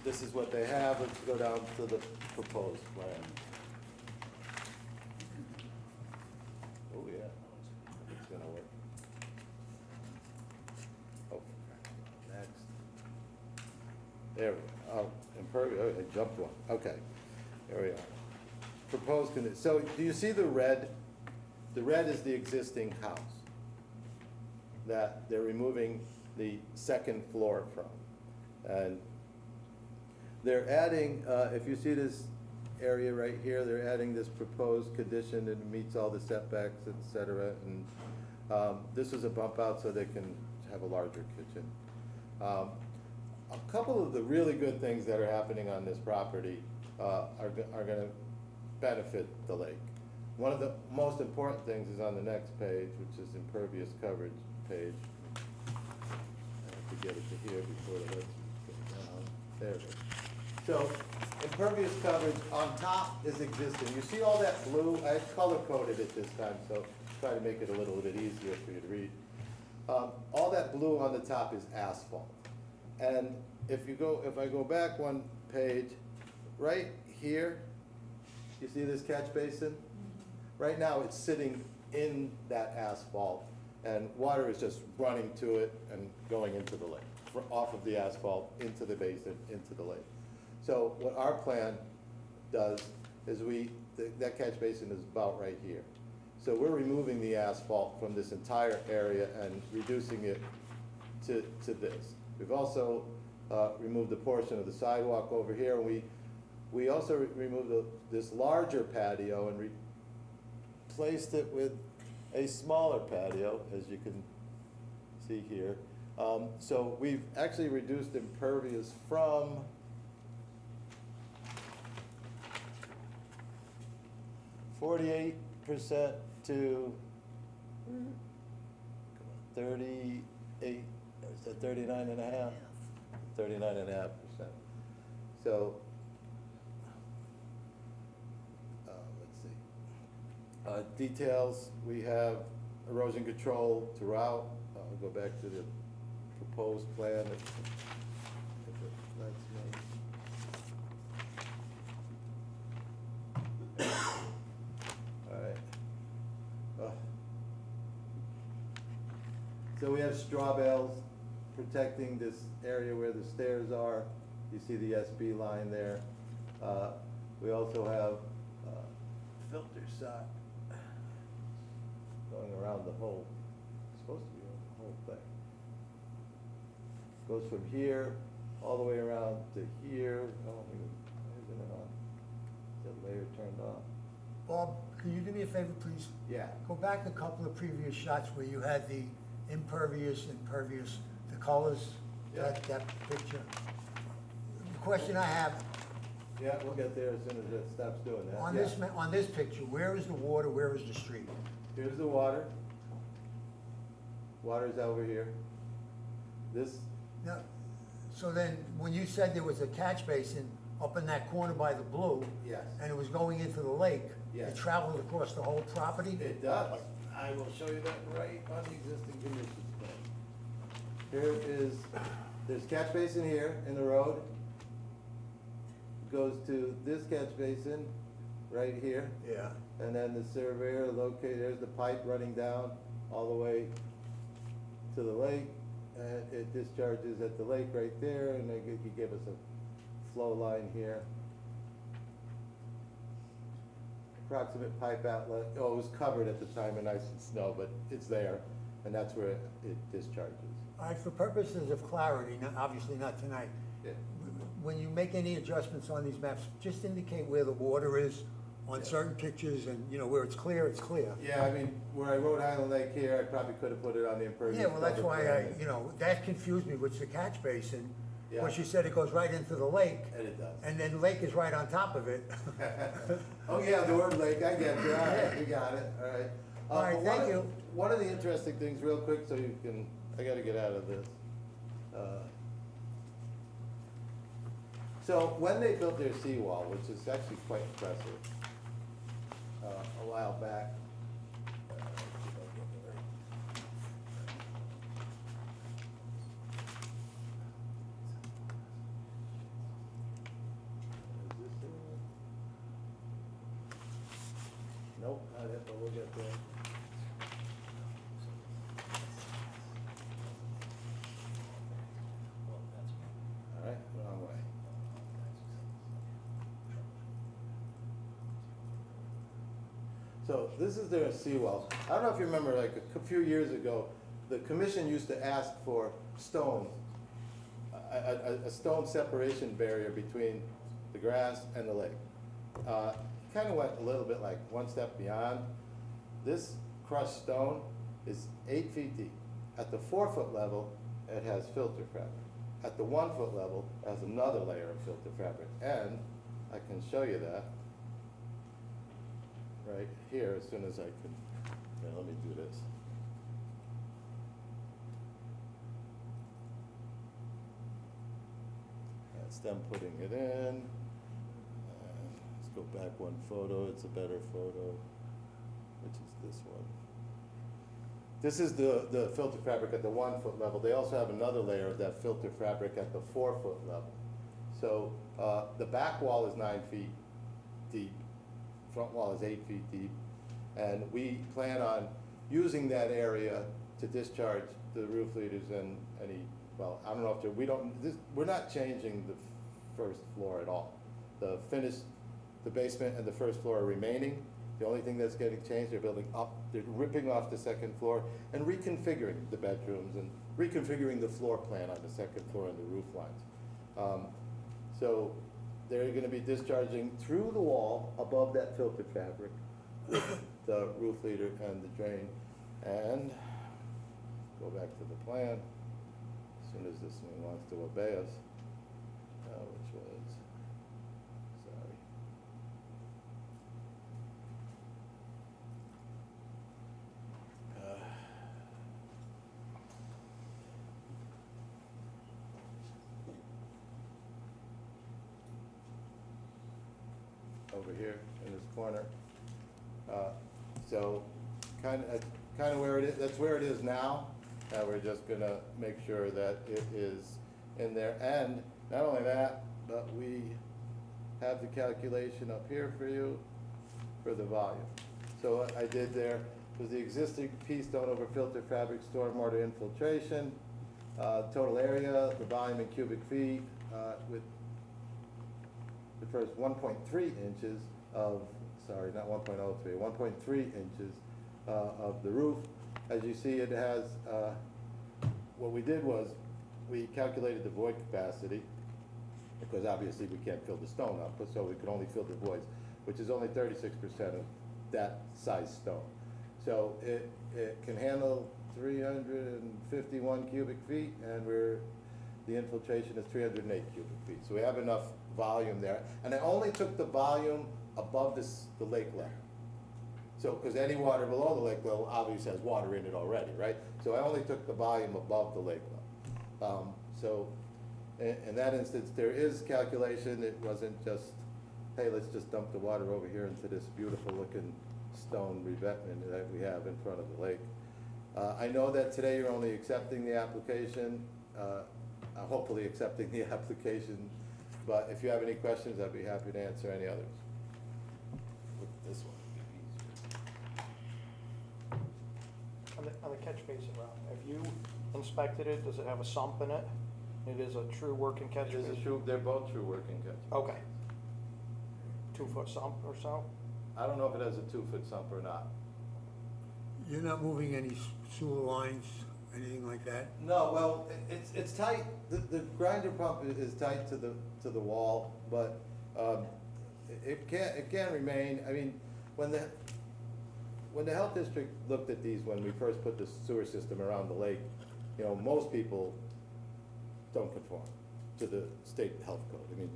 this is what they have. Let's go down to the proposed plan. Oh, yeah, it's gonna work. Oh, next. There we go. Oh, impervious, oh, I jumped one. Okay, there we are. Proposed condition. So do you see the red? The red is the existing house that they're removing the second floor from. And they're adding, if you see this area right here, they're adding this proposed condition and it meets all the setbacks, et cetera. And This is a bump out so they can have a larger kitchen. A couple of the really good things that are happening on this property are gonna benefit the lake. One of the most important things is on the next page, which is impervious coverage page. I have to get it to here before it lets me get down. There it is. So impervious coverage on top is existing. You see all that blue? I color coded it this time, so try to make it a little bit easier for you to read. All that blue on the top is asphalt. And if I go back one page, right here, you see this catch basin? Right now, it's sitting in that asphalt, and water is just running to it and going into the lake, off of the asphalt, into the basin, into the lake. So what our plan does is that catch basin is about right here. So we're removing the asphalt from this entire area and reducing it to this. We've also removed a portion of the sidewalk over here, and we also removed this larger patio and replaced it with a smaller patio, as you can see here. So we've actually reduced impervious from 48% to 38, is that 39.5? 39.5%. So, let's see. Details, we have erosion control throughout. I'll go back to the proposed plan if it lets me. All right. So we have straw bales protecting this area where the stairs are. You see the SB line there. We also have filter sock going around the whole, it's supposed to be around the whole thing. Goes from here all the way around to here. Oh, isn't it on? Is that layer turned on? Bob, can you do me a favor, please? Yeah. Go back a couple of previous shots where you had the impervious, the colors, that picture. The question I have, Yeah, we'll get there as soon as it stops doing that. on Yeah. on this picture, where is the water, where is the street? Here's the water. Water's over here. This, No, so then, when you said there was a catch basin up in that corner by the blue, yes, and it was going into the lake, Yes. it traveled across the whole property? it does. I will show you that right on the existing conditions plan. Here is, there's catch basin here in the road. Goes to this catch basin right here. Yeah. And then the surveyor located, there's the pipe running down all the way to the lake. And it discharges at the lake right there, and he gave us a flow line here. Approximate pipe outlet, oh, it was covered at the time in ice and snow, but it's there, and that's where it discharges. All right, for purposes of clarity, obviously not tonight, Yeah. when you make any adjustments on these maps, just indicate where the water is on Yeah. certain pictures, and, where it's clear, it's clear. Yeah, I mean, where I wrote Highland Lake here, I probably could have put it on the impervious. Yeah, well, that's cover why plan. that confused me, which the catch basin, Yeah. which you said it goes right into the lake, And it does. and then the lake is right on top of it. Oh, yeah, the word lake, I get you, all right, we got it, all right. All right, but thank you. One of the interesting things, real quick, so you can, I gotta get out of this. So when they built their seawall, which is actually quite impressive, a while back. Is this it? Nope, not it, but we'll get there. All right, wrong way. So this is their seawall. I don't know if you remember, like a few years ago, the commission used to ask for stone, a stone separation barrier between the grass and the lake. Kind of went a little bit like one step beyond. This crushed stone is 8 feet deep. At the 4-foot level, it has filter fabric. At the 1-foot level, it has another layer of filter fabric. And I can show you that right here as soon as I can. Yeah, let me do this. That's them putting it in. Let's go back one photo. It's a better photo, which is this one. This is the filter fabric at the 1-foot level. They also have another layer of that filter fabric at the 4-foot level. So the back wall is 9 feet deep, front wall is 8 feet deep, and we plan on using that area to discharge the roof leaders and any, well, I don't know if they're, we're not changing the first floor at all. The basement and the first floor are remaining. The only thing that's getting changed, they're building up, they're ripping off the second floor and reconfiguring the bedrooms and reconfiguring the floor plan on the second floor and the roof lines. So they're gonna be discharging through the wall above that filter fabric with the roof leader and the drain. And go back to the plan, as soon as this one wants to obey us, which was, sorry. Over here in this corner. So kind of where it is, that's where it is now. We're just gonna make sure that it is in there. And not only that, but we have the calculation up here for you for the volume. So what I did there was the existing pea stone over filter fabric stormwater infiltration, total area, the volume in cubic feet, with the first 1.3 inches of, sorry, not 1.03, 1.3 inches of the roof. As you see, it has, what we did was we calculated the void capacity, because obviously we can't fill the stone up, so we could only fill the voids, which is only 36% of that size stone. So it can handle 351 cubic feet, and the infiltration is 308 cubic feet. So we have enough volume there. And I only took the volume above the lake level. So, because any water below the lake level obviously has water in it already, right? So I only took the volume above the lake level. So in that instance, there is calculation. It wasn't just, hey, let's just dump the water over here into this beautiful looking stone revetment that we have in front of the lake. I know that today you're only accepting the application, hopefully accepting the application, but if you have any questions, I'd be happy to answer any others. With this one. On the catch basin route, have you inspected it? Does it have a sump in it? It is a true working catch It is basin? a true, they're both true working catch. Okay. 2-foot sump or so? I don't know if it has a 2-foot sump or not. You're not moving any sewer lines, anything like that? No, well, it's tight, the grinder pump is tight to the wall, but, it can remain, I mean, when the health district looked at these, when we first put the sewer system around the lake, you know, most people don't conform to the state health code. I mean,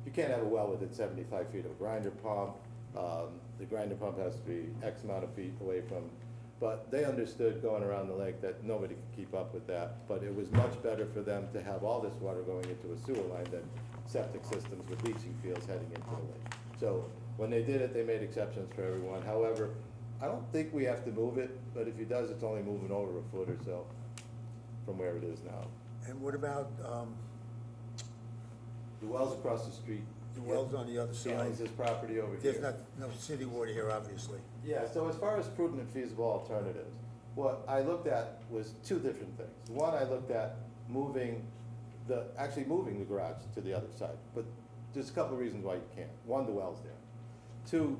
you can't have a well within 75 feet of a grinder pump. The grinder pump has to be X amount of feet away from, but they understood going around the lake that nobody could keep up with that. But it was much better for them to have all this water going into a sewer line than septic systems with leaching fields heading into the lake. So when they did it, they made exceptions for everyone. However, I don't think we have to move it, but if he does, it's only moving over a foot or so from where it is now. And what about, The well's across the street. the wells on the other He side? owns this property over here. There's no city water here, obviously. Yeah, so as far as prudent and feasible alternatives, what I looked at was two different things. One, I looked at actually moving the garage to the other side, but there's a couple of reasons why you can't. One, the well's there. Two,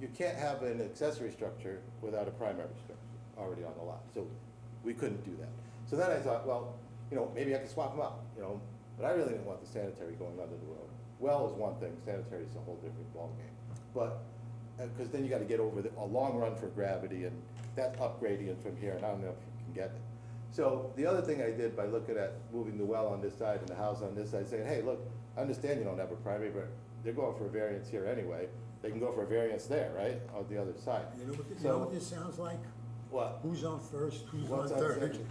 you can't have an accessory structure without a primary structure already on the lot, so we couldn't do that. So then I thought, well, you know, maybe I could swap them out, you know, but I really didn't want the sanitary going under the road. Well is one thing, sanitary is a whole different ballgame. But, because then you gotta get over a long run for gravity, and that's upgradient from here, and I don't know if you can get it. So the other thing I did by looking at moving the well on this side and the house on this side, saying, hey, look, I understand you don't have a primary, but they're going for a variance here anyway. They can go for a variance there, right, on the other side. You know what, So- this sounds like? What? Who's on first, who's on What's on third? second?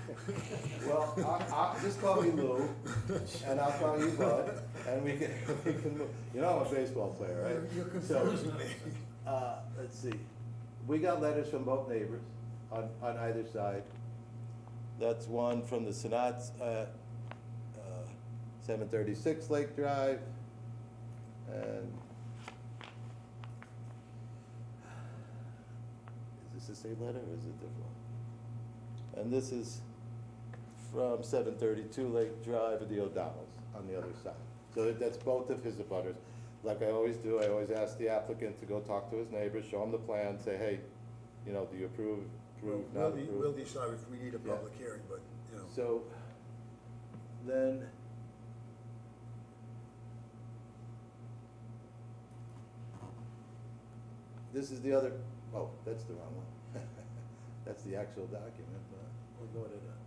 Well, just call me Lou, and I'll call you Bud, and we can move. You know I'm a baseball player, right? You're So, confusing me. let's see. We got letters from both neighbors on either side. That's one from the Sanats at 736 Lake Drive, and is this the same letter or is it a different one? And this is from 732 Lake Drive of the O'Donnells on the other side. So that's both of his abutters. Like I always do, I always ask the applicant to go talk to his neighbors, show him the plan, say, hey, you know, do you approve, not approve? We'll decide if we need a Yeah. public hearing, but, you know. So, then, this is the other, oh, that's the wrong one. That's the actual document, but we'll go to that.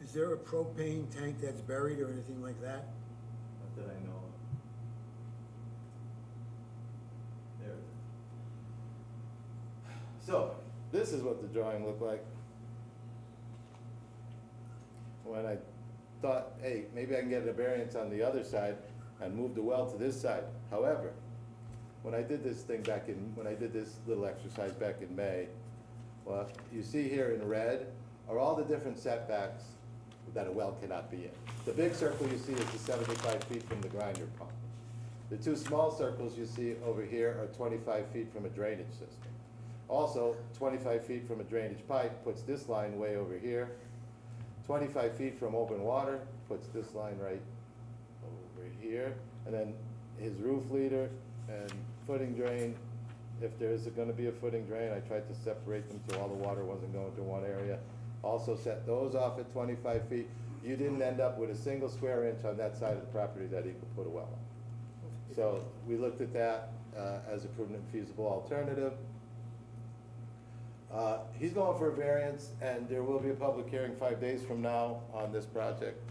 Is there a propane tank that's buried or anything like that? Not that I know of. There it is. So, this is what the drawing looked like. When I thought, hey, maybe I can get a variance on the other side and move the well to this side. However, when I did this thing when I did this little exercise back in May, well, you see here in red are all the different setbacks that a well cannot be in. The big circle you see is the 75 feet from the grinder pump. The two small circles you see over here are 25 feet from a drainage system. Also, 25 feet from a drainage pipe puts this line way over here. 25 feet from open water puts this line right over here. And then his roof leader and footing drain, if there's gonna be a footing drain, I tried to separate them so all the water wasn't going to one area. Also set those off at 25 feet. You didn't end up with a single square inch on that side of the property that he could put a well on. So we looked at that as a prudent and feasible alternative. He's going for a variance, and there will be a public hearing 5 days from now on this project.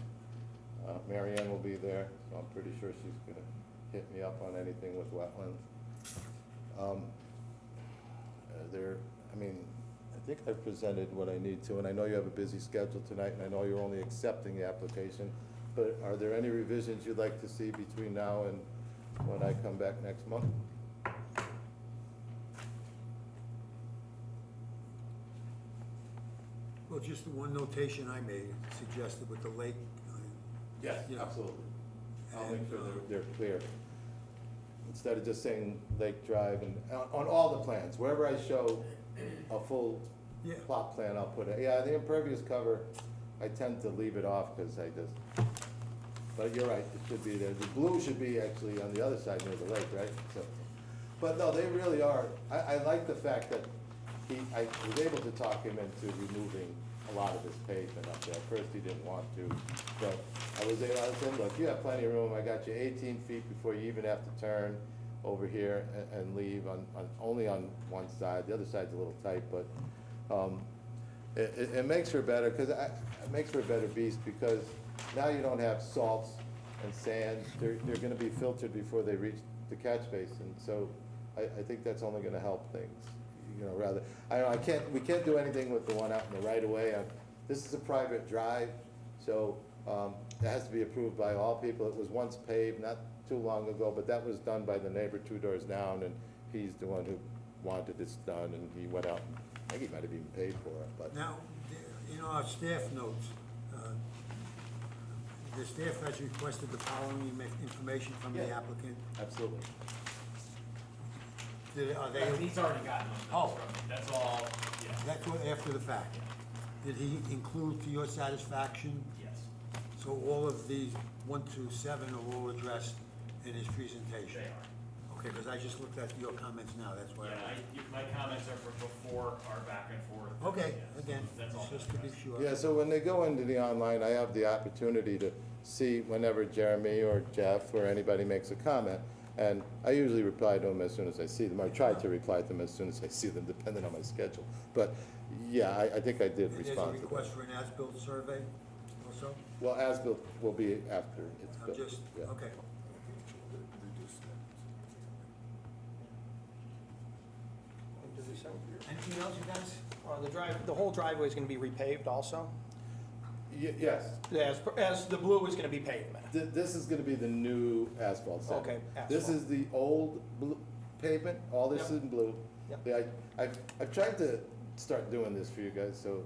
Mary Ann will be there, so I'm pretty sure she's gonna hit me up on anything with wetlands. I think I've presented what I need to, and I know you have a busy schedule tonight, and I know you're only accepting the application, but are there any revisions you'd like to see between now and when I come back next month? Well, just the one notation I made suggested with the lake. Yes, you know, absolutely. I'll make and, sure they're clear. Instead of just saying Lake Drive, and on all the plans, wherever I show a full Yeah. plot plan, I'll put it. Yeah, the impervious cover, I tend to leave it off because I just, but you're right, it should be there. The blue should be actually on the other side near the lake, right? So, but no, they really are. I like the fact that I was able to talk him into removing a lot of his pavement up there. At first, he didn't want to, but I was saying, look, you have plenty of room. I got you 18 feet before you even have to turn over here and leave only on one side. The other side's a little tight, but it makes for better, it makes for a better beast, because now you don't have salts and sand. They're gonna be filtered before they reach the catch basin, so I think that's only gonna help things, you know, rather. We can't do anything with the one out in the right of way. This is a private drive, so it has to be approved by all people. It was once paved, not too long ago, but that was done by the neighbor 2 doors down, and he's the one who wanted this done, and he went out, and I think he might have even paid for it, but. Now, in our staff notes, the staff has requested the following information from the Yeah. applicant. Absolutely. Are they, He's already gotten those Oh. notes from me, that's all, yeah, that's what, after the fact? Did he include to your satisfaction? yes, So all of these 1 to 7 are all addressed in his presentation? they are. Okay, because I just looked at your comments now, that's why. Yeah, my comments are from before our back and forth. Okay, Yeah, again, that's all. just to be sure. Yeah, so when they go into the online, I have the opportunity to see whenever Jeremy or Jeff or anybody makes a comment. And I usually reply to them as soon as I see them. I try to reply to them as soon as I see them, depending on my schedule. But, yeah, I think I did And there's a respond to request that. for an as-built survey also? Well, as-built will be after it's I'm built. just, Yeah. okay. Anything else, you guys? The whole driveway is gonna be repaved also? Yes, As the blue is gonna be pavement. this is gonna be the new asphalt center. Okay, This asphalt. is the old pavement, all this is Yep. in blue. Yep. Yeah, I've tried to start doing this for you guys, so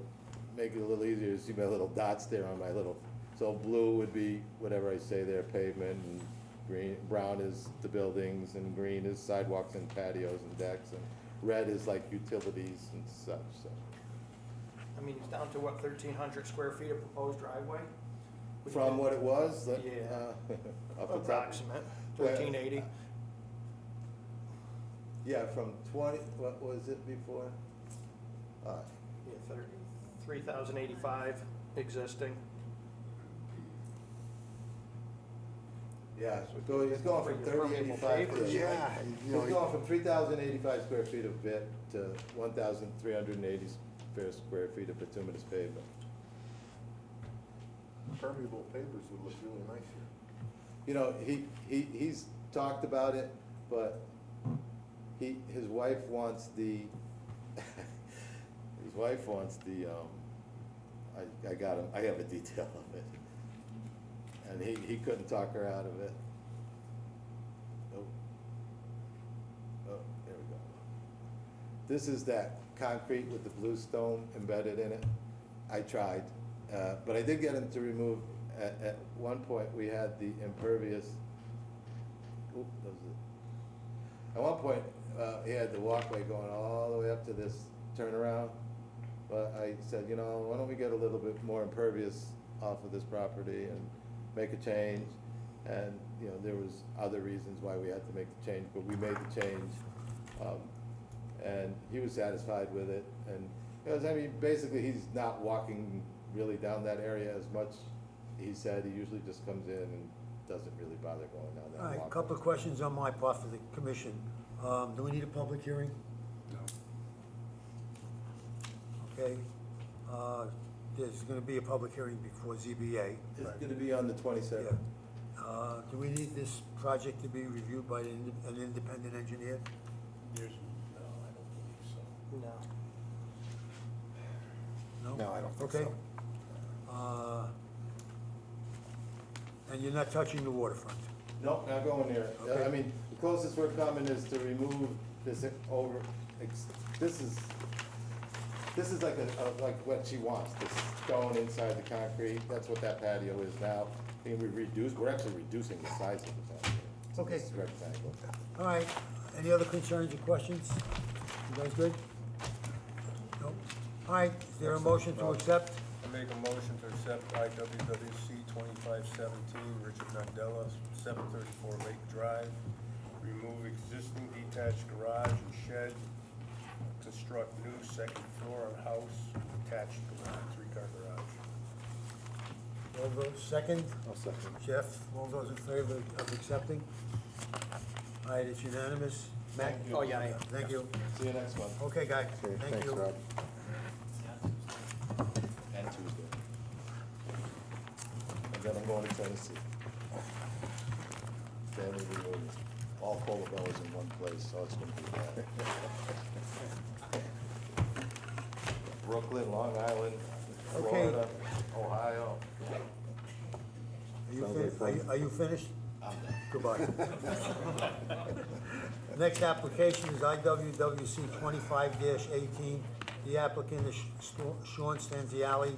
make it a little easier to see my little dots there on my little, so blue would be whatever I say there, pavement, and green, brown is the buildings, and green is sidewalks and patios and decks, and red is like utilities and such, so. I mean, it's down to what, 1,300 square feet of proposed driveway? From what it was, Yeah. off the top. Approximate, 1,380. Yeah, from 20, what was it before? Yeah, 3,085 existing. Yeah, so he's going from For your 3085 permeable to. Yeah, He's going from 3,085 square feet of bit to 1,380 square feet of bituminous pavement. Permeable pavers would look really nice here. You know, he's talked about it, but his wife wants the, his wife wants the, I got him, I have a detail of it. And he couldn't talk her out of it. Oh, there we go. This is that concrete with the blue stone embedded in it. I tried, but I did get him to remove, at one point, we had the impervious, oop, that was it. At one point, he had the walkway going all the way up to this turnaround. But I said, you know, why don't we get a little bit more impervious off of this property and make a change? And, you know, there was other reasons why we had to make the change, but we made the change. And he was satisfied with it. And, you know, I mean, basically, he's not walking really down that area as much. He said he usually just comes in and doesn't really bother going down that All right, a walkway. couple of questions on my part for the commission. Do we need a public hearing? No. Okay. There's gonna be a public hearing before ZBA. It's gonna be on the Yeah. 27th. Do we need this project to be reviewed by an independent engineer? There's, no, I don't believe so. No. No, I don't think Okay. so. And you're not touching the waterfront? No, not going there. Okay. I mean, the closest we're coming is to remove this this is like like what she wants, this stone inside the concrete. That's what that patio is now. And we're actually reducing the size of the patio. So Okay. this is rectangle. All right, any other concerns or questions? You guys good? Nope. All right, is there a motion to accept? I make a motion to accept IWWC 2517, Richard Mandela, 734 Lake Drive. Remove existing detached garage and shed. Construct new second floor on house, attached garage, three-car garage. All those, second? I'll second. Jeff, all those in favor of accepting? All right, it's unanimous. Mac? Thank you. Oh, yeah, yeah. Thank you. See you next month. Okay, guys, Okay, thank thanks, you. Rob. And Tuesday. And then I'm going to Tennessee. Family reunion, all Colabellas in one place, so it's gonna be bad. Brooklyn, Long Island, Okay. Florida, Ohio. Are you Sounds fin- like fun. are you finished? I'm done. Goodbye. Next application is IWWC 25-18. The applicant is Sean Stanziali,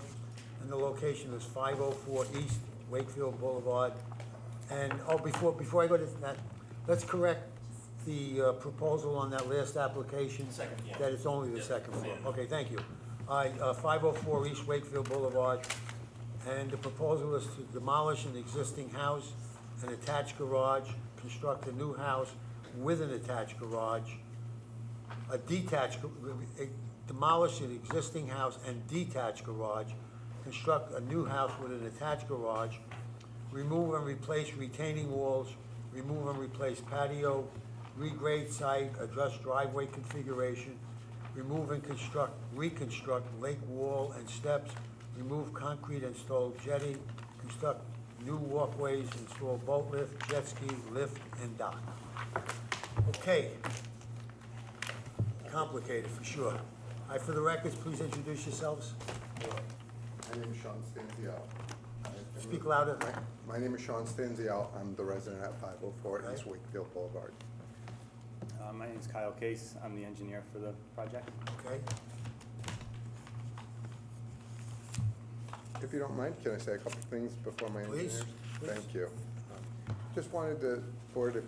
and the location is 504 East Wakefield Boulevard. And, before I go to that, let's correct the proposal on that last application. Second, yeah. That it's only the second floor. Okay, thank you. All right, 504 East Wakefield Boulevard. And the proposal is to demolish an existing house, an attached garage, construct a new house with an attached garage, demolish an existing house and detached garage, construct a new house with an attached garage, remove and replace retaining walls remove and replace patio, regrade site, adjust driveway configuration, remove and reconstruct lake wall and steps, remove concrete, install jetty, construct new walkways, install boat lift, jet ski, lift, and dock. Okay. Complicated, for sure. All right, for the records, please introduce yourselves. My name is Sean Stanziel. Speak louder. My name is Sean Stanziel. I'm the resident at 504 East Wakefield Boulevard. My name is Kyle Case. I'm the engineer for the project. Okay. If you don't mind, can I say a couple things before my Please, engineers? please. Thank you. Just wanted the board,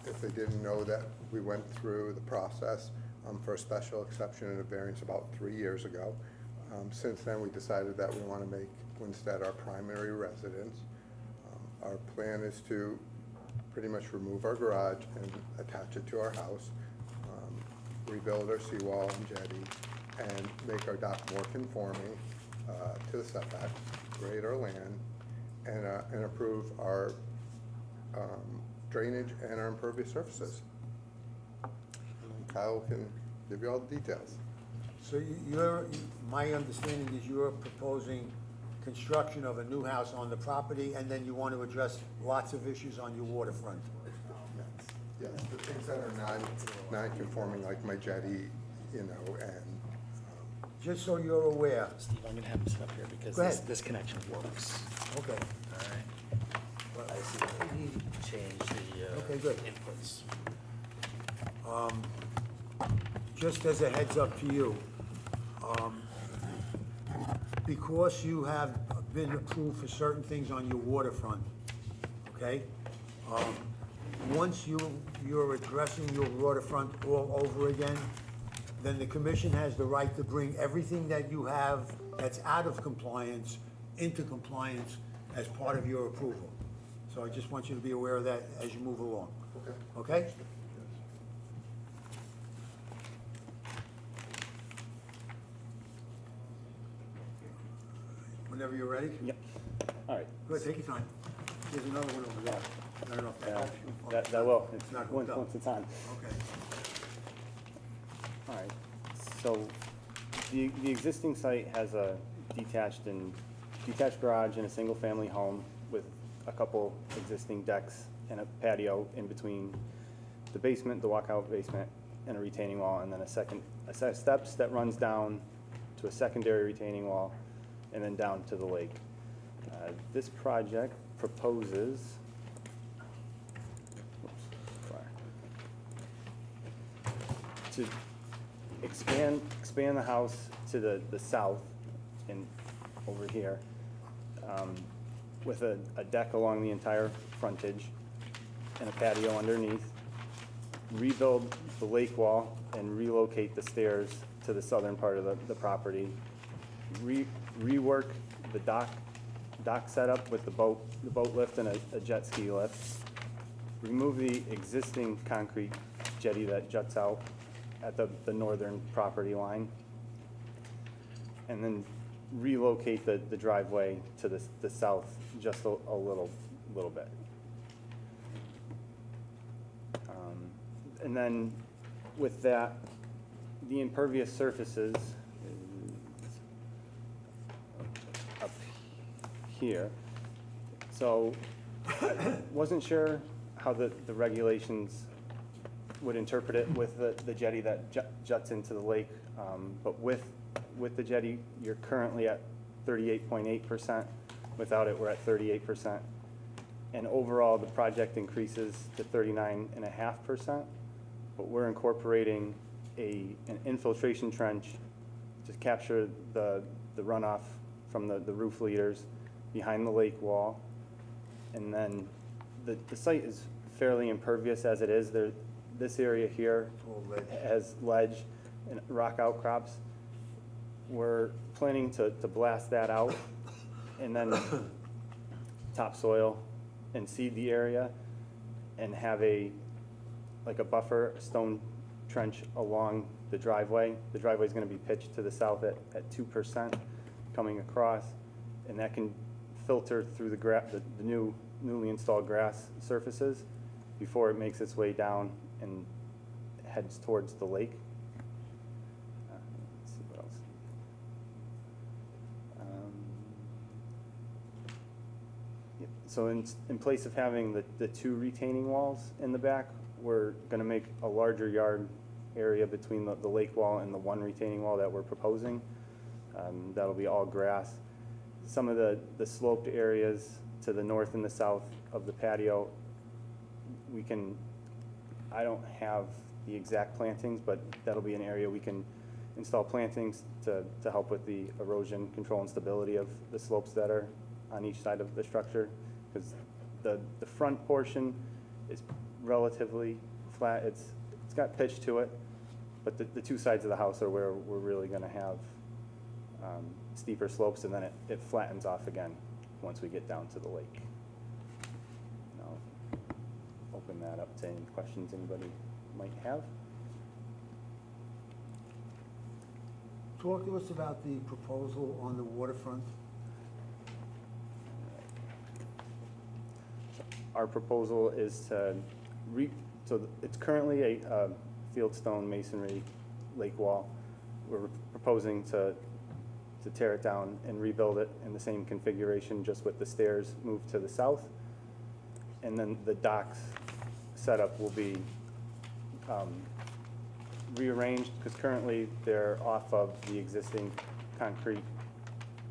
if they didn't know, that we went through the process for a special exception and a variance about 3 years ago. Since then, we decided that we want to make Winstead our primary residence. Our plan is to pretty much remove our garage and attach it to our house, rebuild our seawall and jetty, and make our dock more conforming to the setback, grade our land, and improve our drainage and our impervious surfaces. And Kyle can give you all the details. So my understanding is you're proposing construction of a new house on the property, and then you want to address lots of issues on your waterfront. Yes, the things that are non-conforming, like my jetty, and Just so you're aware. Steve, I'm gonna have him sit up here because Go ahead. this connection works. Okay. All right. I see that we need to change the Okay, good. inputs. Just as a heads up to you, because you have been approved for certain things on your waterfront, okay? Once you're addressing your waterfront all over again, then the commission has the right to bring everything that you have that's out of compliance into compliance as part of your approval. So I just want you to be aware of that as you move along. Okay. Okay? Whenever you're ready. Yep. All right. Go ahead, take your time. There's another one over there. I don't know if that helps you. That will. It's not Once hooked up. it's on. Okay. All right. So the existing site has a detached garage and a single-family home with a couple existing decks and a patio in between the basement, the walkout basement, and a retaining wall, and then a set of steps that runs down to a secondary retaining wall, and then down to the lake. This project proposes, to expand the house to the south and over here, with a deck along the entire frontage and a patio underneath, rebuild the lake wall and relocate the stairs to the southern part of the property, rework the dock setup with the boat lift and a jet ski lift, remove the existing concrete jetty that juts out at the northern property line, and then relocate the driveway to the south just a little bit. And then with that, the impervious surfaces up here. So I wasn't sure how the regulations would interpret it with the jetty that juts into the lake. But with the jetty, you're currently at 38.8%. Without it, we're at 38%. And overall, the project increases to 39.5%. But we're incorporating an infiltration trench to capture the runoff from the roof leaders behind the lake wall. And then the site is fairly impervious as it is. This area here has ledge and rock outcrops. We're planning to blast that out and then topsoil and seed the area and have a buffer stone trench along the driveway. The driveway is going to be pitched to the south at 2% coming across, and that can filter through the new newly installed grass surfaces before it makes its way down and heads towards the lake. Let's see what else. Yep, so in place of having the two retaining walls in the back, we're gonna make a larger yard area between the lake wall and the one retaining wall that we're proposing. That'll be all grass. Some of the sloped areas to the north and the south of the patio, I don't have the exact plantings, but that'll be an area we can install plantings to help with the erosion control and stability of the slopes that are on each side of the structure. Because the front portion is relatively flat. It's got pitch to it, but the two sides of the house are where we're really gonna have steeper slopes, and then it flattens off again once we get down to the lake. And I'll open that up to any questions anybody might have. Talk to us about the proposal on the waterfront. Our proposal is to so it's currently a fieldstone masonry lake wall. We're proposing to tear it down and rebuild it in the same configuration, just with the stairs moved to the south. And then the docks setup will be rearranged, because currently they're off of the existing concrete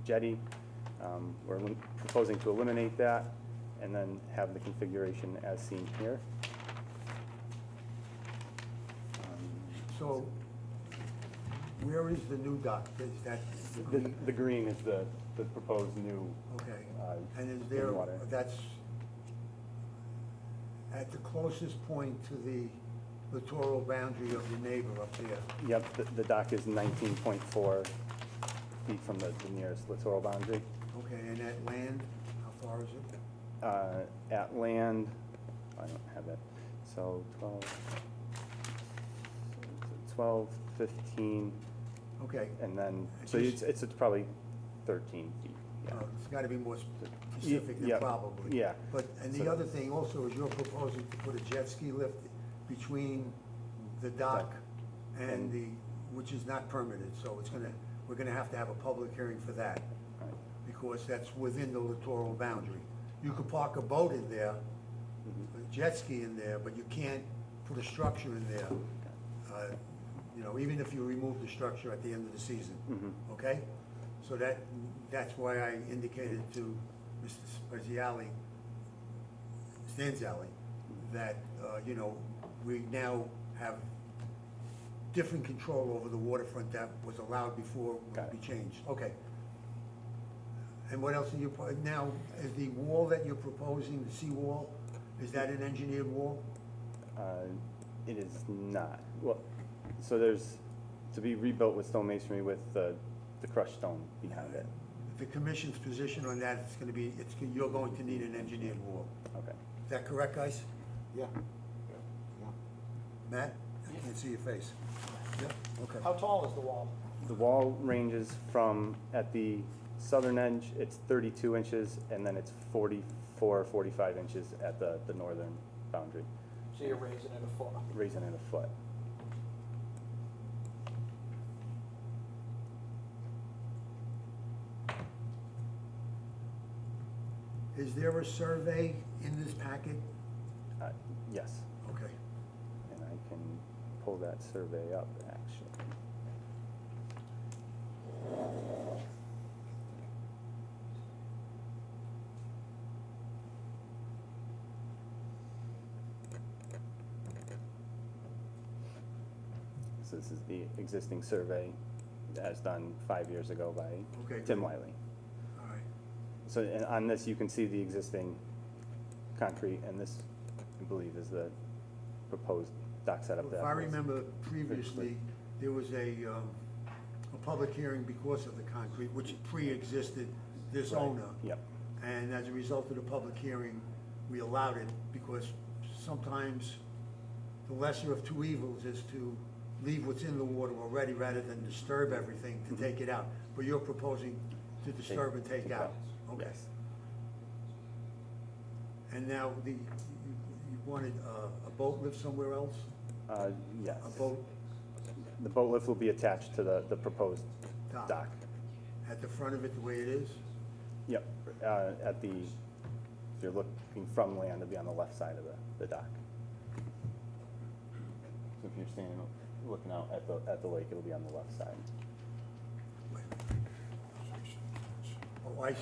jetty. We're proposing to eliminate that and then have the configuration as seen here. So, where is the new dock? Is that The green is the proposed new. Okay, and is in there, water. that's at the closest point to the littoral boundary of your neighbor up there? Yep, the dock is 19.4 feet from the nearest littoral boundary. Okay, and at land, how far is it? At land, I don't have that, so 12, 15, Okay. and then, It's so just- it's probably 13 feet, yeah. It's gotta be more specific than Yeah, probably. yeah. But, and the So- other thing also is you're proposing to put a jet ski lift between the dock and the, which is not permitted, so we're gonna have to have a public hearing for that, Right. because that's within the littoral boundary. You could park a boat in there, a jet ski in there, but you can't put a structure in there, even if you remove the structure at the end of the season, okay? So that's why I indicated to Mr. Stanziali, that, we now have different control over the waterfront that was allowed before would be changed. Okay. And what else are you, now, is the wall that you're proposing, the seawall, is that an engineered wall? It is not. Well, so there's, to be rebuilt with stone masonry with the crushed stone behind it. The commission's position on that is gonna be, you're going to need an engineered wall. Okay. Is that correct, guys? Yeah. Matt? I can't see your face. Yeah, okay. How tall is the wall? The wall ranges from, at the southern edge, it's 32 inches, and then it's 44, 45 inches at the northern boundary, So you're raising it a foot. raising it a foot. Is there a survey in this packet? Yes, Okay. and I can pull that survey up, actually. So this is the existing survey as done 5 years ago by Okay, Tim good. Wiley. All right. So and on this, you can see the existing concrete, and this, I believe, is the proposed dock setup. If I remember previously, there was a public hearing because of the concrete, which pre-existed this Right. owner. Yep. And as a result of the public hearing, we allowed it because sometimes the lesser of two evils is to leave what's in the water already rather than disturb everything to take it out. But you're proposing to disturb and take out? Okay. Yes. And now you wanted a boat lift somewhere else? Yes. A boat The boat lift will be attached to the proposed dock. at the front of it the way it is? Yep, if you're looking from land, it'll be on the left side of the dock. So if you're standing, looking out at the lake, it'll be on the left side. Oh, I see.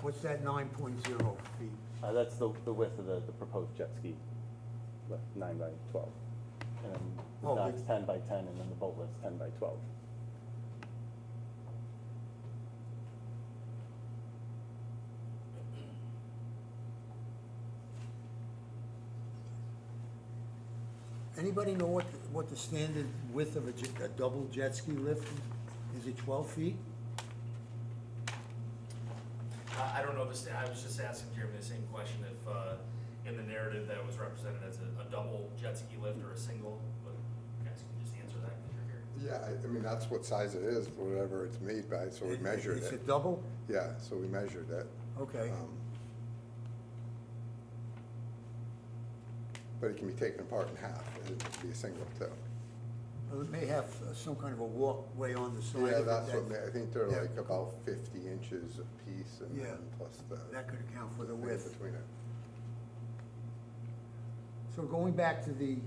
What's that 9.0 feet? That's the width of the proposed jet ski lift, 9 by 12. And then the Oh, dock's the- 10 by 10, and then the boat lift's 10 by 12. Anybody know what the standard width of a double jet ski lift is? Is it 12 feet? I don't know this, I was just asking Jeremy the same question, if, in the narrative that was represented as a double jet ski lift or a single, but you guys can just answer that because you're here. Yeah, I mean, that's what size it is, whatever it's made by, so we measured It's a it. double? Yeah, so we measured it. Okay. But it can be taken apart in half, it could be a single too. Well, it may have some kind of a walkway on the side of it. Yeah, that's what, I think they're Yeah. like about 50 inches a piece and Yeah. then plus the. That could account for the thing width. Between it. So going back to the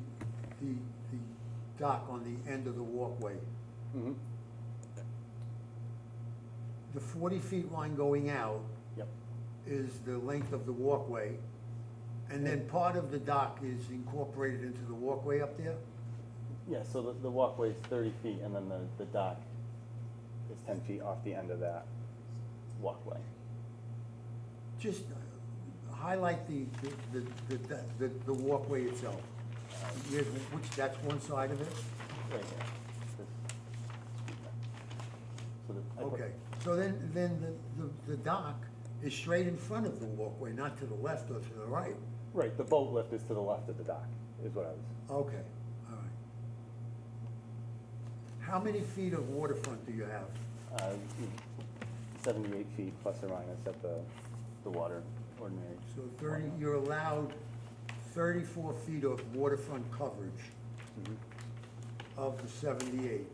dock on the end of the walkway, Mm-hmm. the 40 feet line going out Yep. is the length of the walkway, and then part of the dock is incorporated into the walkway up there? Yeah, so the walkway is 30 feet, and then the dock is 10 feet off the end of that walkway. Just highlight the walkway itself. That's one side of it? Right here. So I put- Okay, so then the dock is straight in front of the walkway, not to the left or to the right? Right, the boat lift is to the left of the dock, is what I was. Okay, all right. How many feet of waterfront do you have? 78 feet plus or minus at the water ordinary. So 30, you're allowed 34 feet of waterfront coverage of the 78.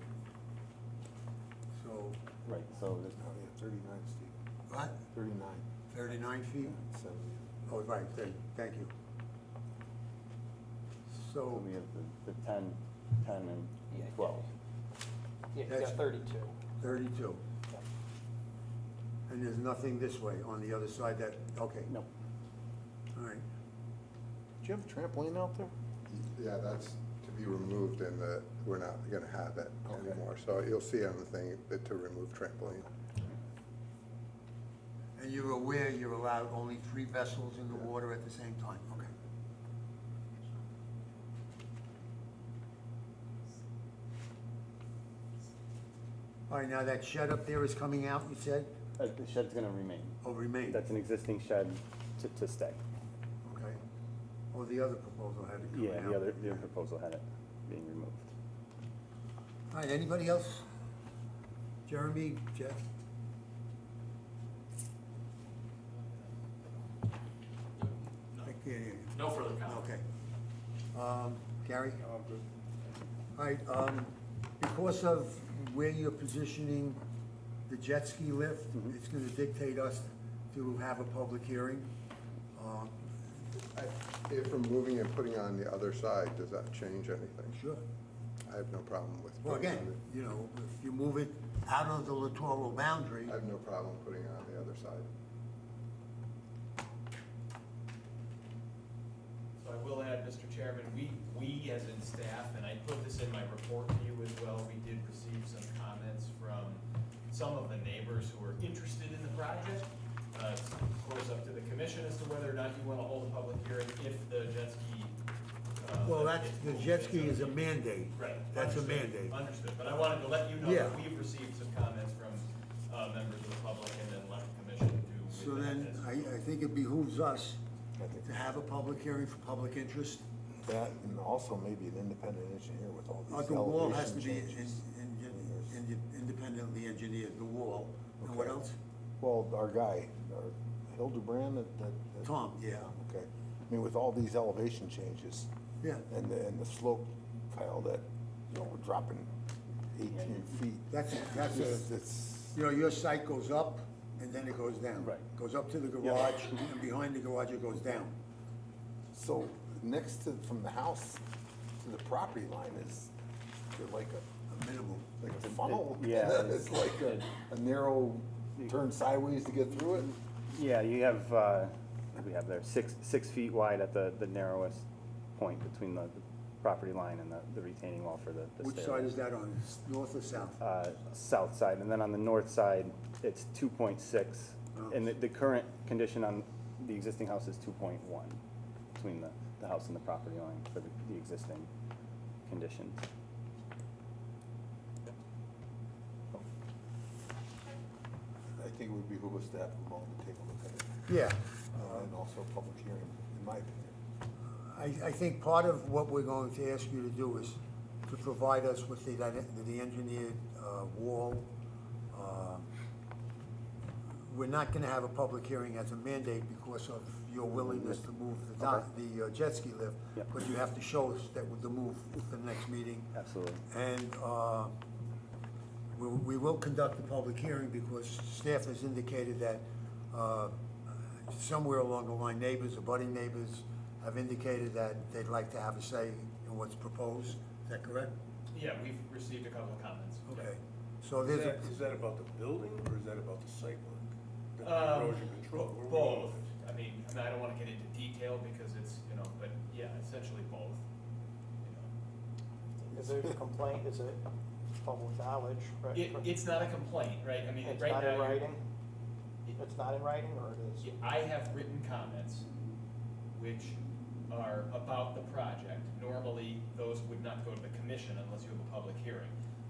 So, Right, so there's 39, Steve. what? 39. 39 feet? 70. Oh, right, thank you. so So, we have the 10, 10, and 12. Yeah, you That's- got 32. 32. And there's nothing this way on the other side that, okay, Nope. all right. Do you have a trampoline out there? Yeah, that's to be removed and we're not gonna have it Okay. anymore. So you'll see on the thing that to remove trampoline. And you're aware you're allowed only 3 vessels in the water at the same time? Okay. All right, now that shed up there is coming out, you said? The shed's gonna remain. Oh, remain? That's an existing shed to stay. Okay. Oh, the other proposal had it coming Yeah, out. the other proposal had it being removed. All right, anybody else? Jeremy, Jeff? I can't hear you. No further comment. Okay. Gary? All right, because of where you're positioning the jet ski lift, it's gonna dictate us to have a public hearing. If we're moving and putting on the other side, does that change anything? Sure. I have no problem with. Well, putting again, on you know, if you move it out of the littoral boundary, I have no problem putting it on the other side. So I will add, Mr. Chairman, we as in staff, and I put this in my report to you as well, we did receive some comments from some of the neighbors who are interested in the project. It's of course up to the commission as to whether or not you want to hold a public hearing if the jet ski. well, that's, the jet ski is a mandate. Right. That's a understood, mandate. Understood, but I wanted to let you know Yeah. that we've received some comments from members of the public and then let the commission do. with So that then, as- I think it behooves us to have a public hearing for public interest. That, and also maybe an independent engineer with all these The wall has to elevation be changes. in independently engineered the wall. And what Okay. else? Well, our guy, Hildebrand, Tom, yeah. Okay. I mean, with all these elevation changes. Yeah. And the slope, Kyle, that, you know, we're dropping 18 feet. That's It's, you know, your site goes up and then it goes down. Right. Goes up to the garage and behind the garage it goes down. so next to, from the house to the property line is like A minimum. like a funnel. Yeah. It's like a narrow turn sideways to get through it. Yeah, you have, what do we have there, 6 feet wide at the narrowest point between the property line and the retaining wall for the Which stairway. side is that on, north or south? South side, and then on the north side, it's 2.6. Oh. And the current condition on the existing house is 2.1 between the house and the property line for the existing conditions. I think it would behoove us to have them all to take a look at it. Yeah. And also a public hearing, in my opinion. I think part of what we're going to ask you to do is to provide us with the engineered wall. We're not gonna have a public hearing as a mandate because of your willingness to move the jet ski lift. Yep. But you have to show us that with the move for the next meeting. Absolutely. And we will conduct a public hearing because staff has indicated that somewhere along the line, abutting neighbors have indicated that they'd like to have a say in what's proposed. Is that correct? Yeah, we've received a couple of comments. Okay. So there's a, Is that about the building or is that about the site work? The erosion control? Where we Both. going? I mean, I don't wanna get into detail because it's, but yeah, essentially both. If there's a complaint, is it public knowledge? Right? It's not a complaint, right? I mean, It's right not now. in you're- writing? It's not in writing, or it is? I have written comments which are about the project. Normally, those would not go to the commission unless you have a public hearing.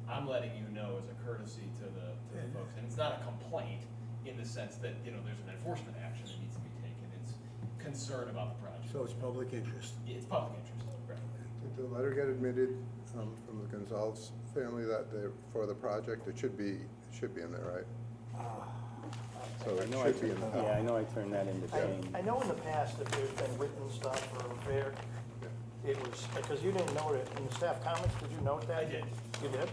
I'm letting you know as a courtesy to the folks, and it's not a complaint in the sense that, there's an enforcement action that needs to be taken. It's concern about the project. so it's public interest. It's public interest, right? Did the letter get admitted from the Gonzalez family that they're for the project? It should be in there, right? So it should be in the Yeah, I know I turned that into Jane. I know in the past that there's been written stuff or fair, it was, because you didn't note it in the staff comments, did you note that? I did. You did?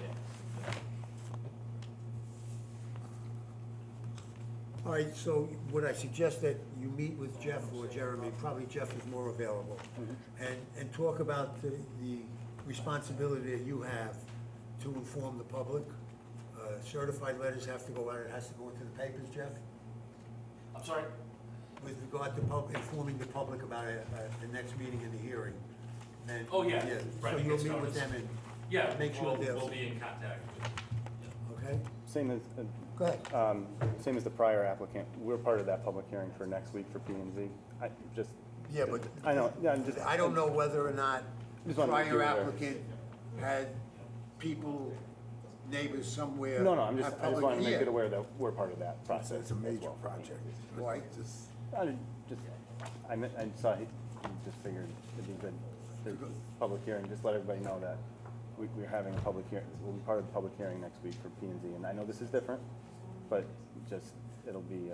All right, so would I suggest that you meet with Jeff or Jeremy, probably Jeff is more available, and talk about the responsibility that you have to inform the public? Certified letters have to go out, it has to go into the papers, Jeff? I'm sorry? With regard to informing the public about the next meeting and the hearing. And- Oh, yeah, right, So it you'll gets meet with noticed. them and Yeah, make sure they're. we'll be in contact with, Okay, Same as, go ahead. same as the prior applicant, we're part of that public hearing for next week for P and Z. Yeah, but I know, yeah, I'm just. I don't know whether or not the Just wanted to prior be aware. applicant had people, neighbors somewhere. No, I have just public- wanted to make yeah. it aware that we're part of that process. It's a as major well. project. Why? I saw he just figured it'd be good, the public hearing, just let everybody know that we're having a public hearing, we'll be part of the public hearing next week for P and Z, and I know this is different, but it'll be,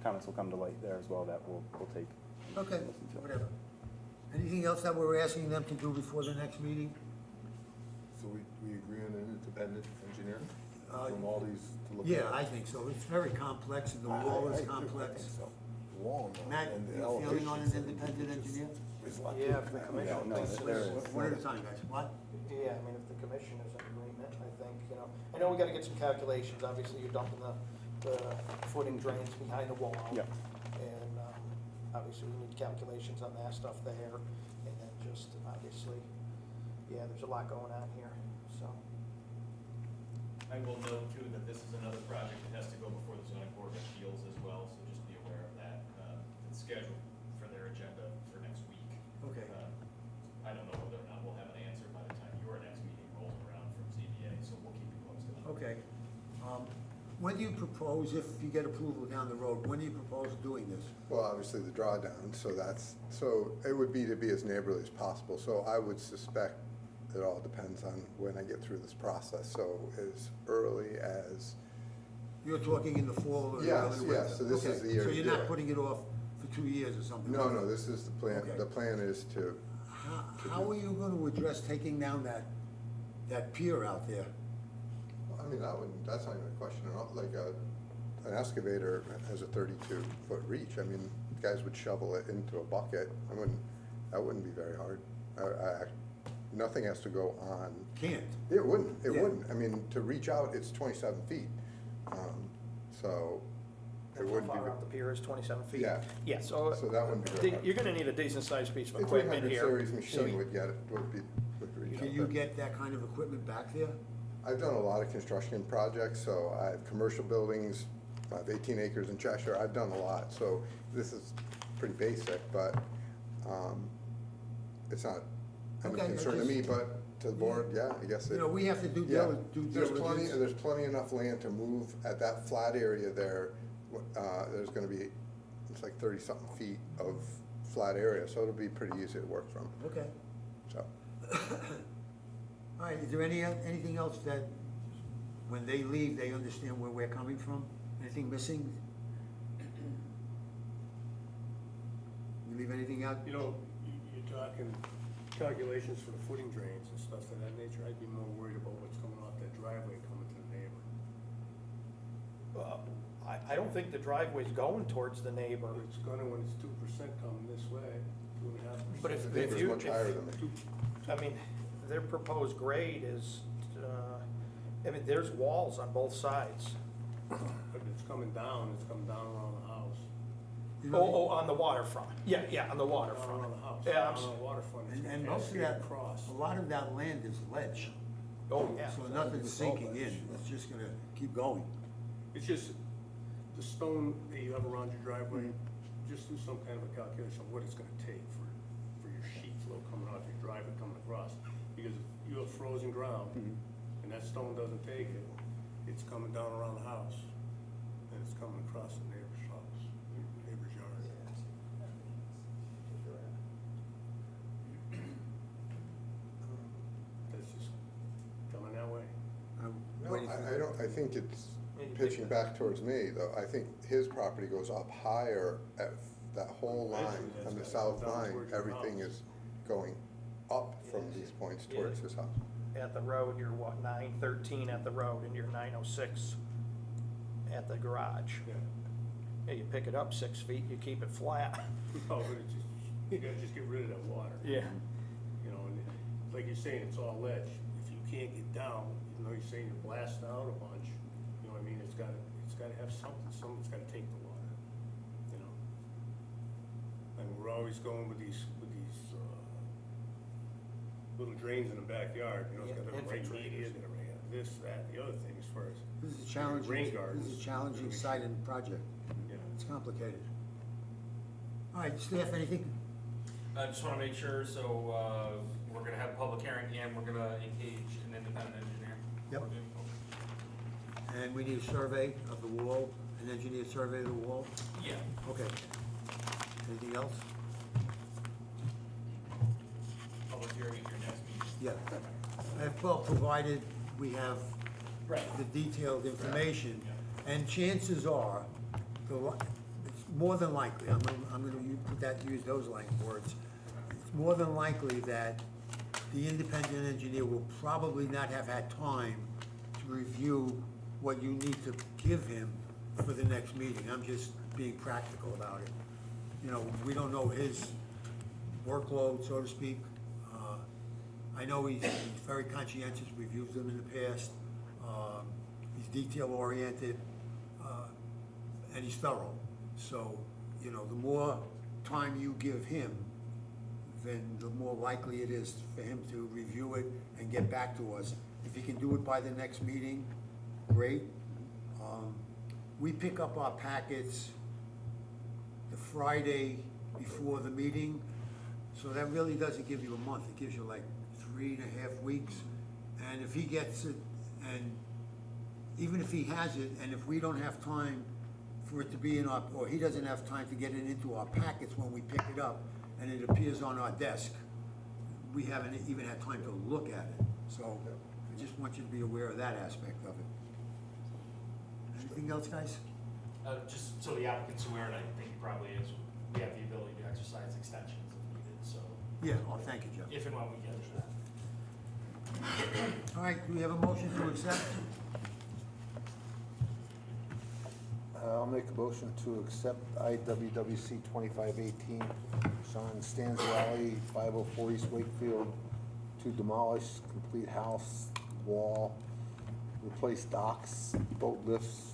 comments will come to light there as well that we'll take. and Okay, listen to. whatever. Anything else that we're asking them to do before the next meeting? So we agree on an independent engineer Uh, from all these to look at? Yeah, I think so. It's very complex and the wall is complex. The wall and Matt, and the you feeling on an elevations, independent engineer? there's a lot to Yeah, it. if the Yeah, commission no, thinks there it's, is. One at a time, guys. What? yeah, I mean, if the commission is in agreement, I think, I know we gotta get some calculations, obviously you're dumping the footing drains behind the wall. Yep. And, obviously we need calculations on that stuff there, and then just, obviously, yeah, there's a lot going on here, so. I will note too that this is another project that has to go before the zoning board of appeals as well, so just be aware of that. It's scheduled for their agenda for next week. Okay. I don't know whether or not we'll have an answer by the time your next meeting rolls around from ZBA, so we'll keep you posted. Okay. When do you propose, if you get approval down the road, when do you propose doing this? Well, obviously the drawdown, so it would be to be as neighborly as possible. So I would suspect it all depends on when I get through this process, so as early as, You're talking in the fall or the Yes, early winter? yes, so this is Okay, the year, So you're yeah. not putting it off for 2 years or something? no, like no, that? this is the plan. Okay. The plan is to, How are you gonna address taking down that pier out there? I mean, that's not even a question at all, like an excavator has a 32-foot reach. I mean, guys would shovel it into a bucket. That wouldn't be very hard. Nothing has to go on. Can't. It wouldn't, Yeah. I mean, to reach out, it's 27 feet. So it How wouldn't be. far out the pier is 27 feet? Yeah. Yeah, so. So that wouldn't be very hard. You're gonna need a decent sized piece of A equipment 300 here. series So machine you- would reach Can out you there. get that kind of equipment back there? I've done a lot of construction projects, so I have commercial buildings, I have 18 acres in Cheshire, I've done a lot, so this is pretty basic, but, it's not any Okay, I concern to just- me, but to the board, yeah, I guess it. You know, we have to do Yeah, diligence. there's plenty enough land to move at that flat area there, there's gonna be, it's like 30-something feet of flat area, so it'll be pretty easy to work from, Okay. so. All right, is there anything else that, when they leave, they understand where we're coming from? Anything missing? You leave anything out? You know, you're talking calculations for the footing drains and stuff of that nature. I'd be more worried about what's coming off that driveway coming to the neighbor. I don't think the driveway's going towards the neighbor. It's gonna when it's 2% coming this way, 2.5%. But if Neighbor's you, much higher than me. I mean, their proposed grade is, I mean, there's walls on both sides. But it's coming down around the house. You know, Oh, on the waterfront. Yeah, on the Down waterfront. around the house, Yeah, down on the waterfront. It's And gonna most of cascade that, across. a lot of that land is ledge, Oh, yeah. so nothing's sinking in, it's just gonna keep going. It's just the stone that you have around your driveway, just do some kind of a calculation of what it's gonna take for your sheet flow coming off your driveway coming across. Because if you have frozen ground and that stone doesn't take it, it's coming down around the house and it's coming across the neighbor's house, neighbor's yard. That's just coming that way. No, I think it's pitching back towards me, though. I think his property goes up higher at that whole line, Eventually, on the that's gotta south go down line, towards your everything house. is going up from these points towards his house. At the road, you're what, 913 at the road, and you're 906 at the garage. Yeah. Yeah, you pick it up 6 feet, you keep it flat. No, but it's just, you gotta just get rid of that water. Yeah. You know, and like you're saying, it's all ledge. If you can't get down, even though you're saying you're blasting out a bunch, you know what I mean, it's gotta have something, someone's gotta take the water, you know? And we're always going with these, little drains in the backyard, you know, it's got the right media, it's got the right this, that, the other thing as far as. This is a rain challenging, gardens. this is a challenging site and project, Yeah. it's complicated. All right, staff, anything? I just wanna make sure, so, we're gonna have a public hearing and we're gonna engage an independent engineer. Yep. And we need a survey of the wall, an engineered survey of the wall? Yeah. Okay. Anything else? Public hearing at your next meeting. Yeah. Well, provided we have the detailed information, and chances are, it's more than likely, I'm gonna use those words. It's more than likely that the independent engineer will probably not have had time to review what you need to give him for the next meeting. I'm just being practical about it. You know, we don't know his workload, so to speak. I know he's very conscientious, we've used him in the past. He's detail-oriented, and he's thorough. So, you know, the more time you give him, then the more likely it is for him to review it and get back to us. If he can do it by the next meeting, great. We pick up our packets the Friday before the meeting, so that really doesn't give you a month, it gives you like 3.5 weeks. And if he gets it, and even if he has it, and if we don't have time for it to be in our, or he doesn't have time to get it into our packets when we pick it up, and it appears on our desk, we haven't even had time to look at it. So I just want you to be aware of that aspect of it. Anything else, guys? Just so the applicant's aware, and I think he probably is, we have the ability to exercise extensions if needed, so. Yeah, oh, thank you, Jeff. If and when we get to that. All right, do we have a motion to accept? I'll make a motion to accept IWWC 2518, Sean Stanziali, 504 East Wakefield, to demolish complete house, wall, replace docks, boat lifts,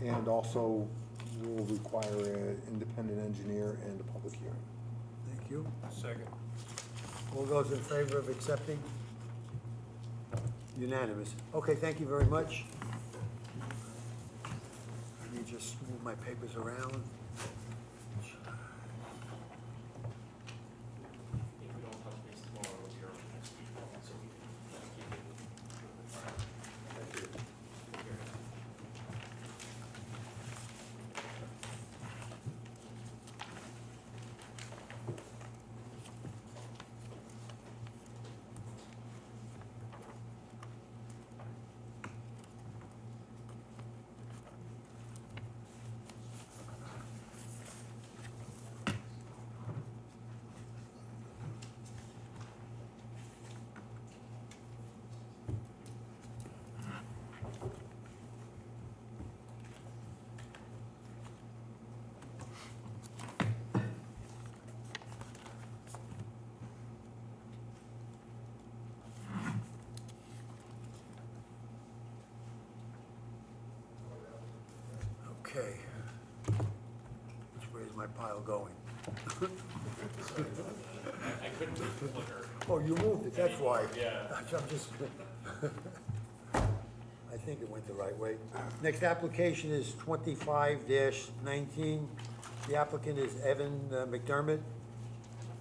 and also will require an independent engineer and a public hearing. Thank you. Second. All those in favor of accepting? Unanimous. Okay, thank you very much. Let me just move my papers around. If we don't touch base tomorrow, we'll be early next week, so we can keep it. Thank you. Okay. Which way is my pile going? I couldn't move the clicker. Oh, you moved it, that's why. Yeah. I'm just, I think it went the right way. Next application is 25-19. The applicant is Evan McDermott,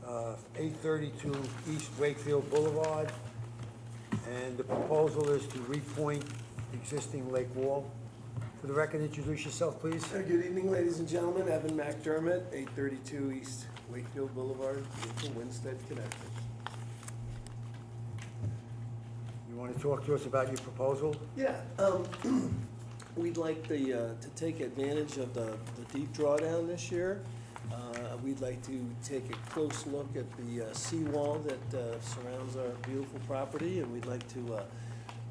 832 East Wakefield Boulevard. And the proposal is to repoint existing lake wall. For the record, introduce yourself, please. Good evening, ladies and gentlemen. Evan McDermott, 832 East Wakefield Boulevard, beautiful Winstead, Connecticut. You want to talk to us about your proposal? Yeah, we'd like to take advantage of the deep drawdown this year. We'd like to take a close look at the seawall that surrounds our beautiful property, and we'd like to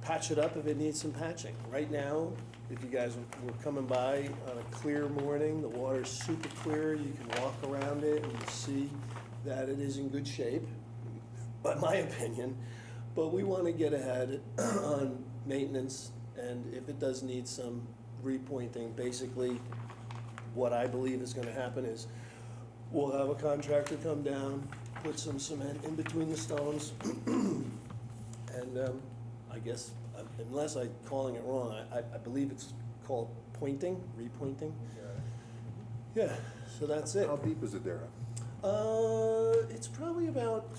patch it up if it needs some patching. Right now, if you guys were coming by on a clear morning, the water's super clear, you can walk around it and see that it is in good shape, by my opinion. But we want to get ahead on maintenance, and if it does need some repointing, basically what I believe is going to happen is we'll have a contractor come down, put some cement in between the stones, and I guess, unless I'm calling it wrong, I believe it's called pointing, repointing. Yeah, so that's it. How deep is it there? It's probably about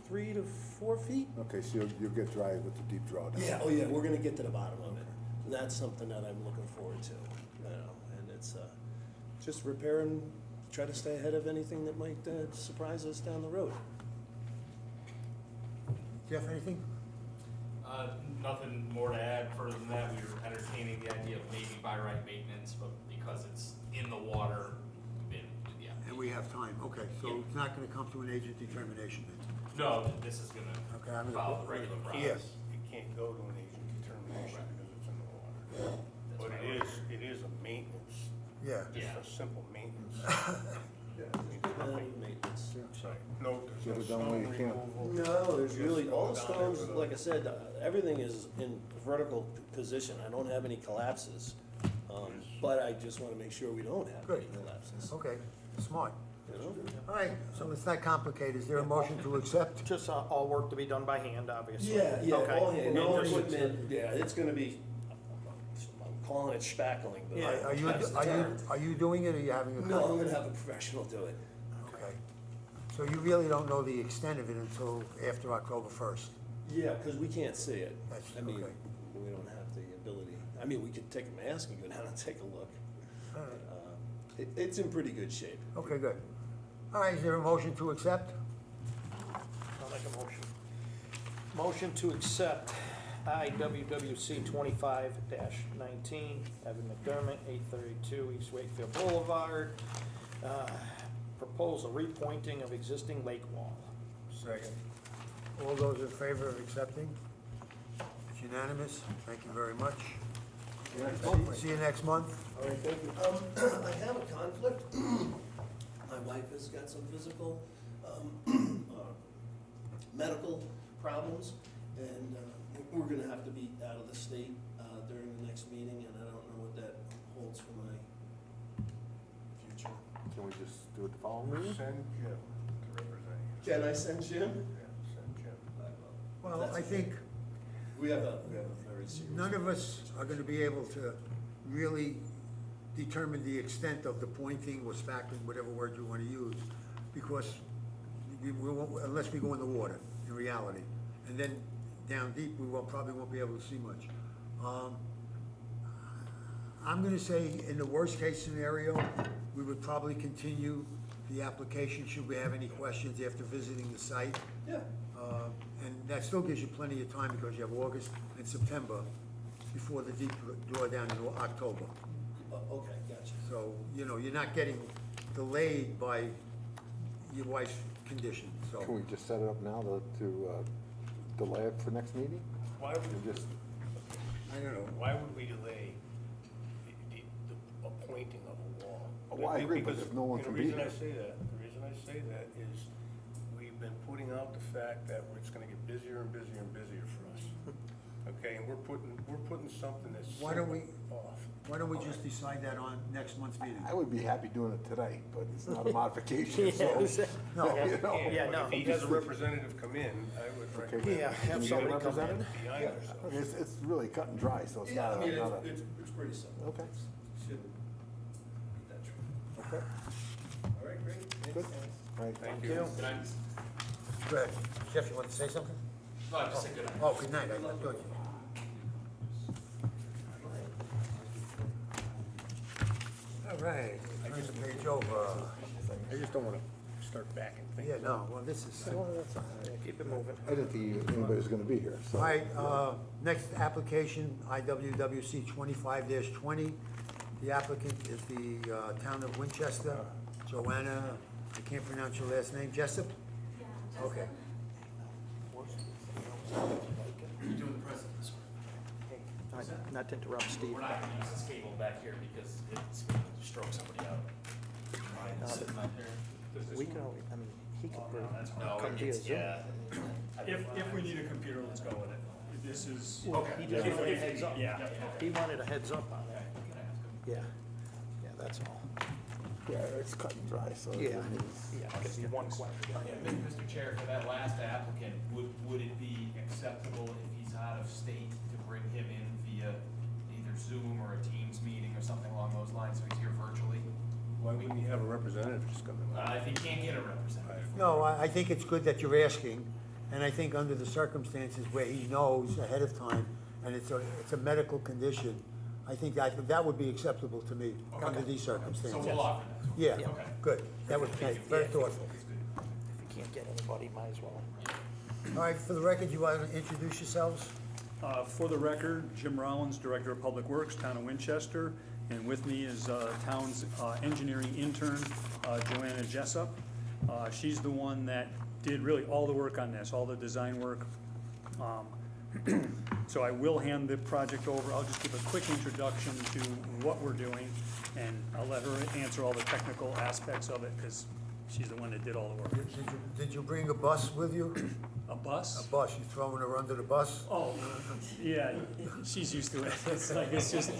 3 to 4 feet. Okay, so you'll get dry with the deep drawdown. Yeah, oh yeah, we're gonna get to the bottom of it. And that's something that I'm looking forward to, you know, and it's, just repair and try to stay ahead of anything that might, surprise us down the road. Jeff, anything? Nothing more to add further than that. We were entertaining the idea of maybe by right maintenance, but because it's in the water, yeah. And we have time, okay, so Yeah. it's not gonna come to an agent determination then? No, this is gonna Okay, I'm gonna follow put- the regular Yes, process. it can't go to an agent determination because it's in the water. But right. it is a maintenance, Yeah. Yeah. just a simple maintenance. Maintenance. Sorry, no, Get there's it no done stone when you can. removal. No, there's Just really, all go the down there stones, with a- like I said, everything is in vertical position. I don't have any collapses. But I just wanna make sure we don't have any Good. collapses. Okay, smart. You know? All right, so it's not complicated. Is there a motion to accept? Just all work to be done by hand, obviously. Yeah, yeah, Okay. all hand, no And just- equipment, yeah, it's gonna be, I'm calling it spackling, but Yeah. Are you, that's the are you, term. are you doing it, or are you having a? No, I'm gonna have a professional do it. Okay. So you really don't know the extent of it until after October 1st? Yeah, because we can't see it. That's- I mean, okay. we don't have the ability. I mean, we could take a mask and go down and take a look. All right. It's in pretty good shape. Okay, good. All right, is there a motion to accept? I'll make a motion. Motion to accept IWWC 25-19, Evan McDermott, 832 East Wakefield Boulevard. Proposal repointing of existing lake wall. Second. All those in favor of accepting? It's unanimous. Thank you very much. See you next month. All right, thank you. I have a conflict. My wife has got some physical, medical problems, and we're gonna have to be out of the state during the next meeting, and I don't know what that holds for my future. Can we just do it the following meeting? Send Jim to represent you. Can I send Jim? Yeah, send Jim. Well, That's I okay. think We have a very serious. none of us are gonna be able to really determine the extent of the pointing or spackling, whatever word you wanna use, because we won't, unless we go in the water, in reality. And then down deep, probably won't be able to see much. I'm gonna say, in the worst-case scenario, we would probably continue the application should we have any questions after visiting the site. Yeah. And that still gives you plenty of time because you have August and September before the deep drawdown in October. Okay, gotcha. So, you're not getting delayed by your wife's condition, so. Can we just set it up now to delay it for next meeting? Why would, And just, I don't know, why would we delay the appointing of a wall? Well, I agree, but Because if no one can be The there. reason I say that is we've been putting out the fact that it's gonna get busier and busier and busier for us. Okay, and we're putting something that's Why don't we- off. Why don't we just decide that on next month's meeting? I would be happy doing it today, but it's not a modification, so. No. you know. Yeah, no. But if he has a representative come in, I would recommend. Yeah, have Can you get a somebody come in. representative? Behind Yeah, ourselves. I mean, it's really cut and dry, so it's Yeah, not I mean, not a. it's pretty simple. Okay. Shouldn't be that true. Okay, All right, great. good. All right. Thank you. you. Good night. Go ahead. Jeff, you want to say something? No, just say good night. Oh, good night, I thought you. All right, turn the page over. I just don't wanna start backing things. Yeah, no, well, this is. Yeah, keep it moving. I didn't think anybody was gonna be here, so. All right, next application, IWWC 25-20. The applicant is the town of Winchester, Joanna, I can't pronounce your last name, Jessup? Yeah. Okay. Doing the president's. Not to interrupt Steve. We're not gonna use this cable back here because it's gonna stroke somebody out. Mine sitting up here. We can always, I mean, he could No, come via it's, Zoom. yeah. If we need a computer, let's go with it. This is. Okay. He just wanted a heads up. Yeah. He wanted a heads up on that. Yeah, yeah, that's all. Yeah, it's cut and dry, so. it Yeah, is- yeah, because he one question. Yeah, Mr. Chair, for that last applicant, would it be acceptable if he's out of state to bring him in via either Zoom or a Teams meeting or something along those lines, so he's here virtually? Why wouldn't you have a representative just come in? If he can't get a representative. No, I think it's good that you're asking, and I think under the circumstances where he knows ahead of time, and it's a medical condition, I think that would be acceptable to me under these circumstances. So we'll offer that. Yeah, Okay. good, that was nice, very thoughtful. If you can't get anybody, might as well. All right, for the record, you want to introduce yourselves? For the record, Jim Rollins, Director of Public Works, Town of Winchester, and with me is town's engineering intern, Joanna Jessup. She's the one that did really all the work on this, all the design work. So I will hand the project over. I'll just give a quick introduction to what we're doing, and I'll let her answer all the technical aspects of it, because she's the one that did all the work. Did you bring a bus with you? A bus? A bus, you throwing her under the bus? Oh, yeah, she's used to it. It's like, it's just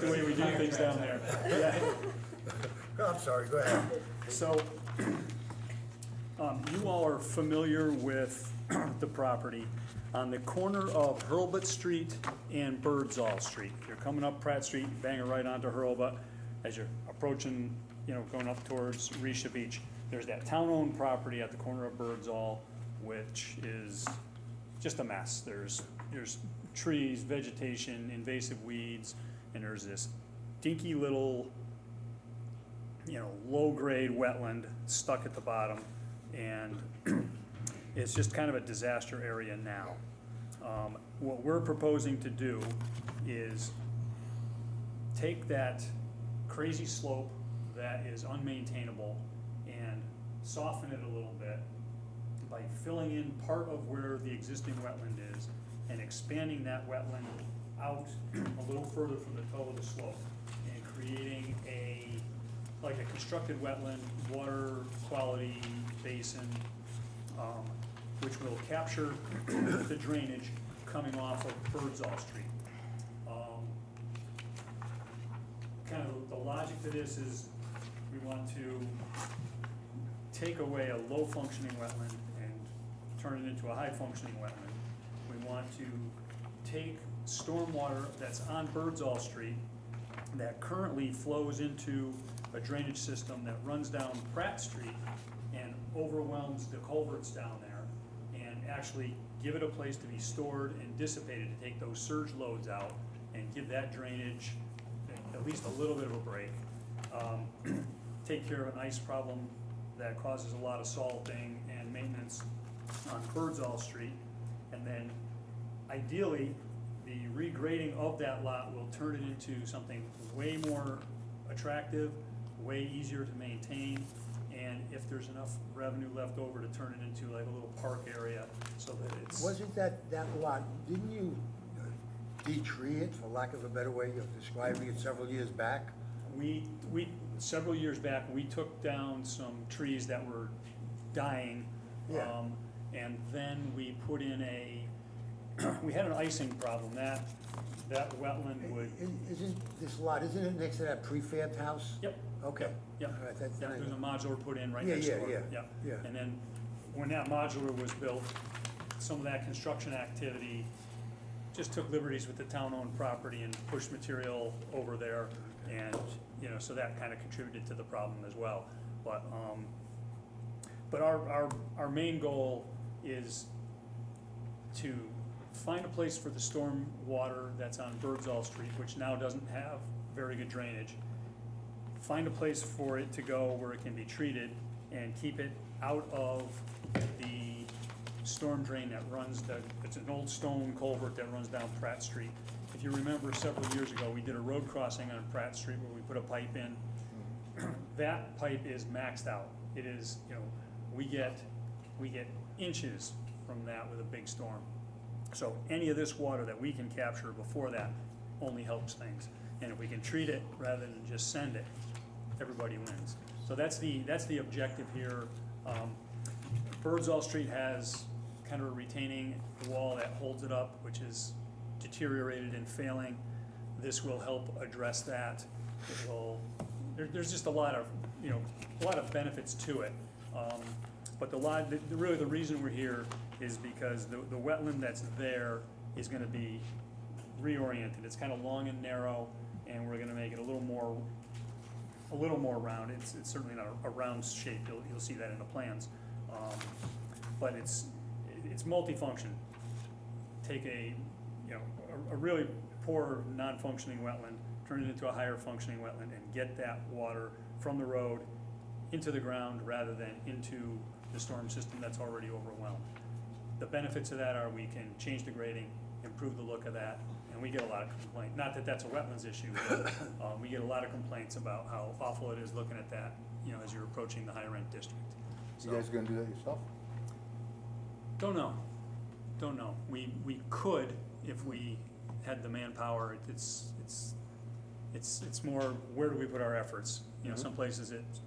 the way we do things down there. Yeah. I'm sorry, go ahead. So, you all are familiar with the property on the corner of Hurlbut Street and Birdsall Street. If you're coming up Pratt Street, bang it right onto Hurlbut. As you're approaching, going up towards Risha Beach, there's that town-owned property at the corner of Birdsall, which is just a mess. There's trees, vegetation, invasive weeds, and there's this dinky little low-grade wetland stuck at the bottom, and it's just kind of a disaster area now. What we're proposing to do is take that crazy slope that is unmaintainable and soften it a little bit by filling in part of where the existing wetland is and expanding that wetland out a little further from the toe of the slope and creating like a constructed wetland water quality basin, which will capture the drainage coming off of Birdsall Street. Kind of the logic to this is we want to take away a low functioning wetland and turn it into a high functioning wetland. We want to take stormwater that's on Birdsall Street that currently flows into a drainage system that runs down Pratt Street and overwhelms the culverts down there, and actually give it a place to be stored and dissipated to take those surge loads out and give that drainage at least a little bit of a break. Take care of an ice problem that causes a lot of salting and maintenance on Birdsall Street, and then ideally the regrading of that lot will turn it into something way more attractive, way easier to maintain, and if there's enough revenue left over to turn it into like a little park area so that it's. Wasn't that lot, didn't you de-tree it, for lack of a better way of describing it, several years back? Several years back, we took down some trees that were dying. Yeah. And then we put in we had an icing problem, that wetland would. Isn't this lot, isn't it next to that prefabbed house? Yep. Okay. Yep. All right, that's. Yeah, there's a modular put in right Yeah, next yeah, door. yeah. And then when that modular was built, some of that construction activity just took liberties with the town-owned property and pushed material over there, and, so that kind of contributed to the problem as well. But our main goal is to find a place for the storm water that's on Birdsall Street, which now doesn't have very good drainage. Find a place for it to go where it can be treated and keep it out of the storm drain that runs it's an old stone culvert that runs down Pratt Street. If you remember, several years ago, we did a road crossing on Pratt Street where we put a pipe in. That pipe is maxed out. It is, we get inches from that with a big storm. So any of this water that we can capture before that only helps things. And if we can treat it rather than just send it, everybody wins. So that's the objective here. Birdsall Street has kind of a retaining wall that holds it up, which is deteriorated and failing. This will help address that. There's just a lot of benefits to it. But really the reason we're here is because the wetland that's there is gonna be reoriented. It's kind of long and narrow, and we're gonna make it a little more round. It's certainly not a round shape. You'll see that in the plans. But it's multifunction. Take a really poor non-functioning wetland, turn it into a higher functioning wetland, and get that water from the road into the ground rather than into the storm system that's already overwhelmed. The benefits of that are we can change the grading, improve the look of that, and we get a lot of complaints. Not that that's a wetlands issue, but we get a lot of complaints about how awful it is looking at that, as you're approaching the high rent district. You guys gonna do that yourself? Don't know. We could if we had the manpower. It's more, where do we put our efforts? Some places it's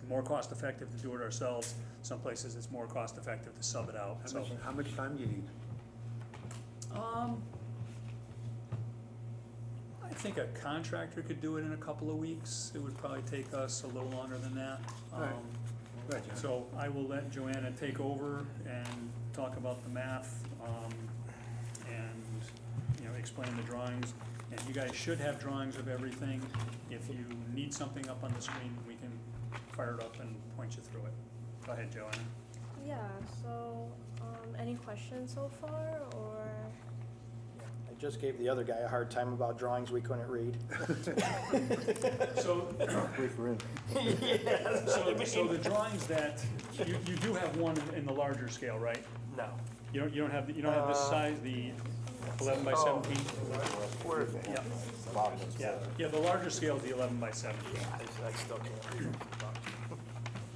more cost effective to do it ourselves. Some places it's more cost effective to sub it out. How much time do you need? I think a contractor could do it in a couple of weeks. It would probably take us a little longer than that. Right. So I will let Joanna take over and talk about the math, and explain the drawings. And you guys should have drawings of everything. If you need something up on the screen, we can fire it up and point you through it. Go ahead, Joanna. Yeah, so, any questions so far, or? I just gave the other guy a hard time about drawings we couldn't read. So, Yeah, so the drawings that, you do have one in the larger scale, right? No. You don't have, you don't have this size, the 11 by 17? Where is it? Yeah, yeah, the larger scale is the 11 by 17. I still can't read it.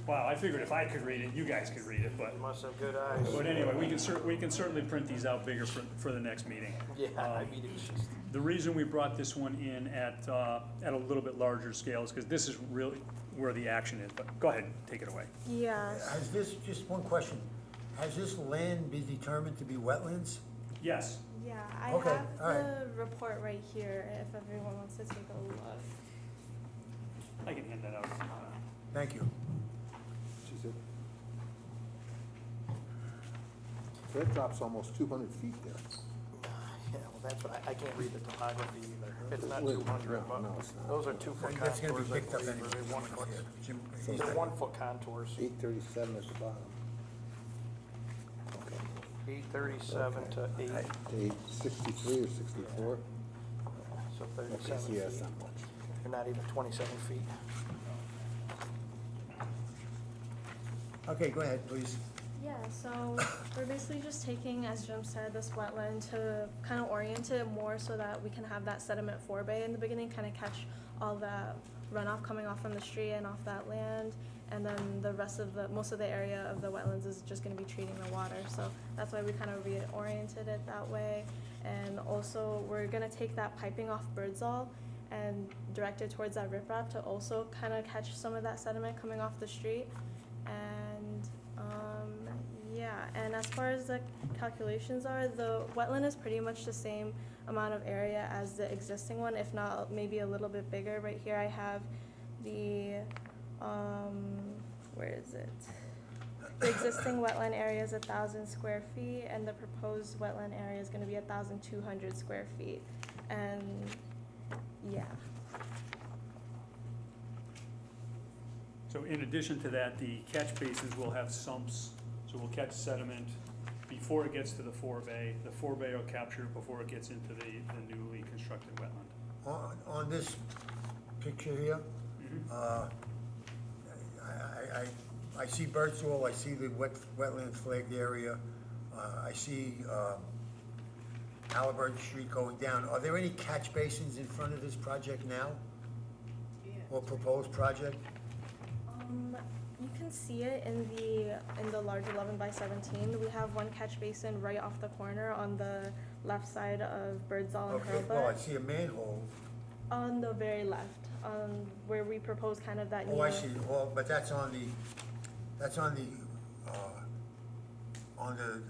Wow, I figured if I could read it, you guys could read it, but, You must have good eyes. but anyway, we can certainly print these out bigger for the next meeting. Yeah, I mean, it's just, The reason we brought this one in at a little bit larger scale is because this is really where the action is, but go ahead, take it away. Yeah. Has this, just one question, has this land been determined to be wetlands? Yes, Yeah, I Okay, have all right. the report right here if everyone wants to take a look. I can hand that out. Thank you. So that drops almost 200 feet there. yeah, well, that's what, I can't read the topography either. It's not Wait, 200, but no, it's not. those are 2-foot That's gonna be contours, I picked up believe, anyway. or they're 1 foot. Jim, These are 1-foot contours, 837 at the bottom. Okay. 837 to 8, 863 or 64? so Okay, 37 so yeah, it's feet. not much. They're not even 27 feet. Okay, go ahead, please. Yeah, so we're basically just taking, as Jim said, this wetland to kind of orient it more so that we can have that sediment forebay in the beginning, kind of catch all that runoff coming off from the street and off that land. And then the rest of most of the area of the wetlands is just gonna be treating the water. So that's why we kind of reoriented it that way. And also, we're gonna take that piping off Birdsall and direct it towards that riprap to also kind of catch some of that sediment coming off the street. And yeah, and as far as the calculations are, the wetland is pretty much the same amount of area as the existing one, if not maybe a little bit bigger. Right here I have the, where is it? The existing wetland area is 1,000 square feet, and the proposed wetland area is gonna be 1,200 square feet. And yeah. So in addition to that, the catch basins will have sumps, so we'll catch sediment before it gets to the forebay. The forebay will capture it before it gets into the newly constructed wetland. On this picture here, I see Birdsall, I see the wetland flagged area, I see Halliburton Street going down. Are there any catch basins in front of this project now? Or proposed project? You can see it in the large 11 by 17. We have one catch basin right off the corner on the left side of Birdsall and Okay, well, I Hurlbut. see a manhole. On the very left, where we propose kind of that. Oh, I see, well, but that's on the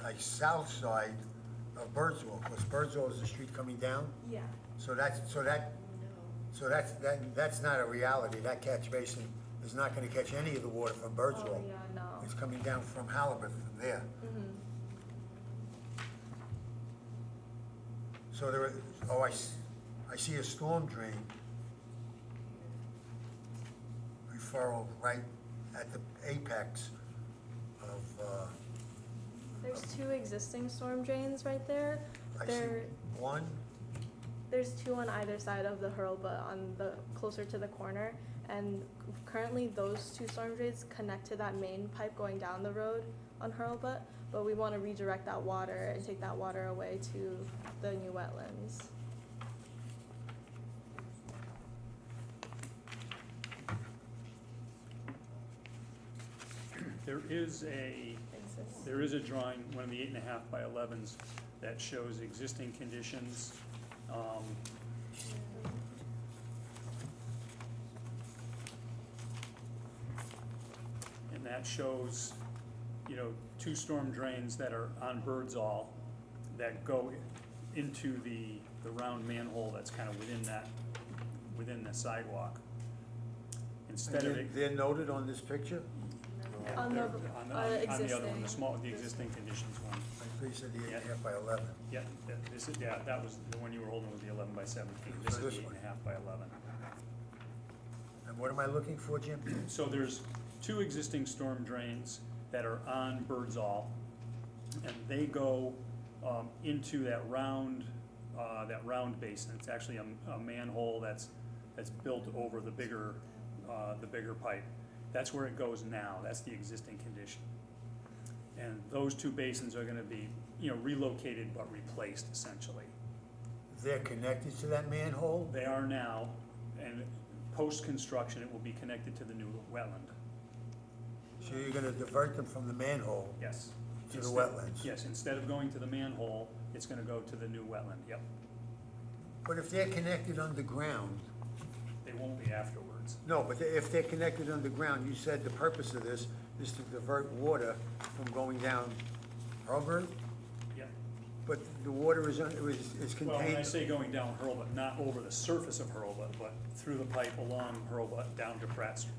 like south side of Birdsall, because Birdsall is the street coming down. Yeah. So that's not a reality. That catch basin is not gonna catch any of the water from Birdsall. Oh, yeah, no. It's coming down from Halliburton from there. So there, I see a storm drain referral right at the apex of, There's two existing storm drains right there. I see one. There's two on either side of the Hurlbut, on the closer to the corner, and currently those two storm drains connect to that main pipe going down the road on Hurlbut, but we want to redirect that water and take that water away to the new wetlands. There is a drawing, one of the 8.5 by 11s, that shows existing conditions. And that shows, you know, two storm drains that are on Birdsall that go into the round manhole that's kind of within the sidewalk. Instead of it. They're noted on this picture? On the On the other one, existing. the existing conditions one. I thought you said the 8.5 by 11. Yeah, that was, the one you were holding was the 11 by 17. This So is this the one. 8.5 by 11. And what am I looking for, Jim? So there's two existing storm drains that are on Birdsall, and they go into that round that round basin. It's actually a manhole that's built over the bigger pipe. That's where it goes now. That's the existing condition. And those two basins are gonna be, relocated but replaced essentially. They're connected to that manhole? They are now, and post-construction, it will be connected to the new wetland. So you're gonna divert them from the manhole? Yes. To the Instead- wetlands? Yes, instead of going to the manhole, it's gonna go to the new wetland, yep. But if they're connected underground, They won't be afterwards. no, but if they're connected underground, you said the purpose of this is to divert water from going down Hurlburt? Yep. But the water is Well, when I contained, say going down Hurlbut, not over the surface of Hurlbut, but through the pipe along Hurlbut down to Pratt Street.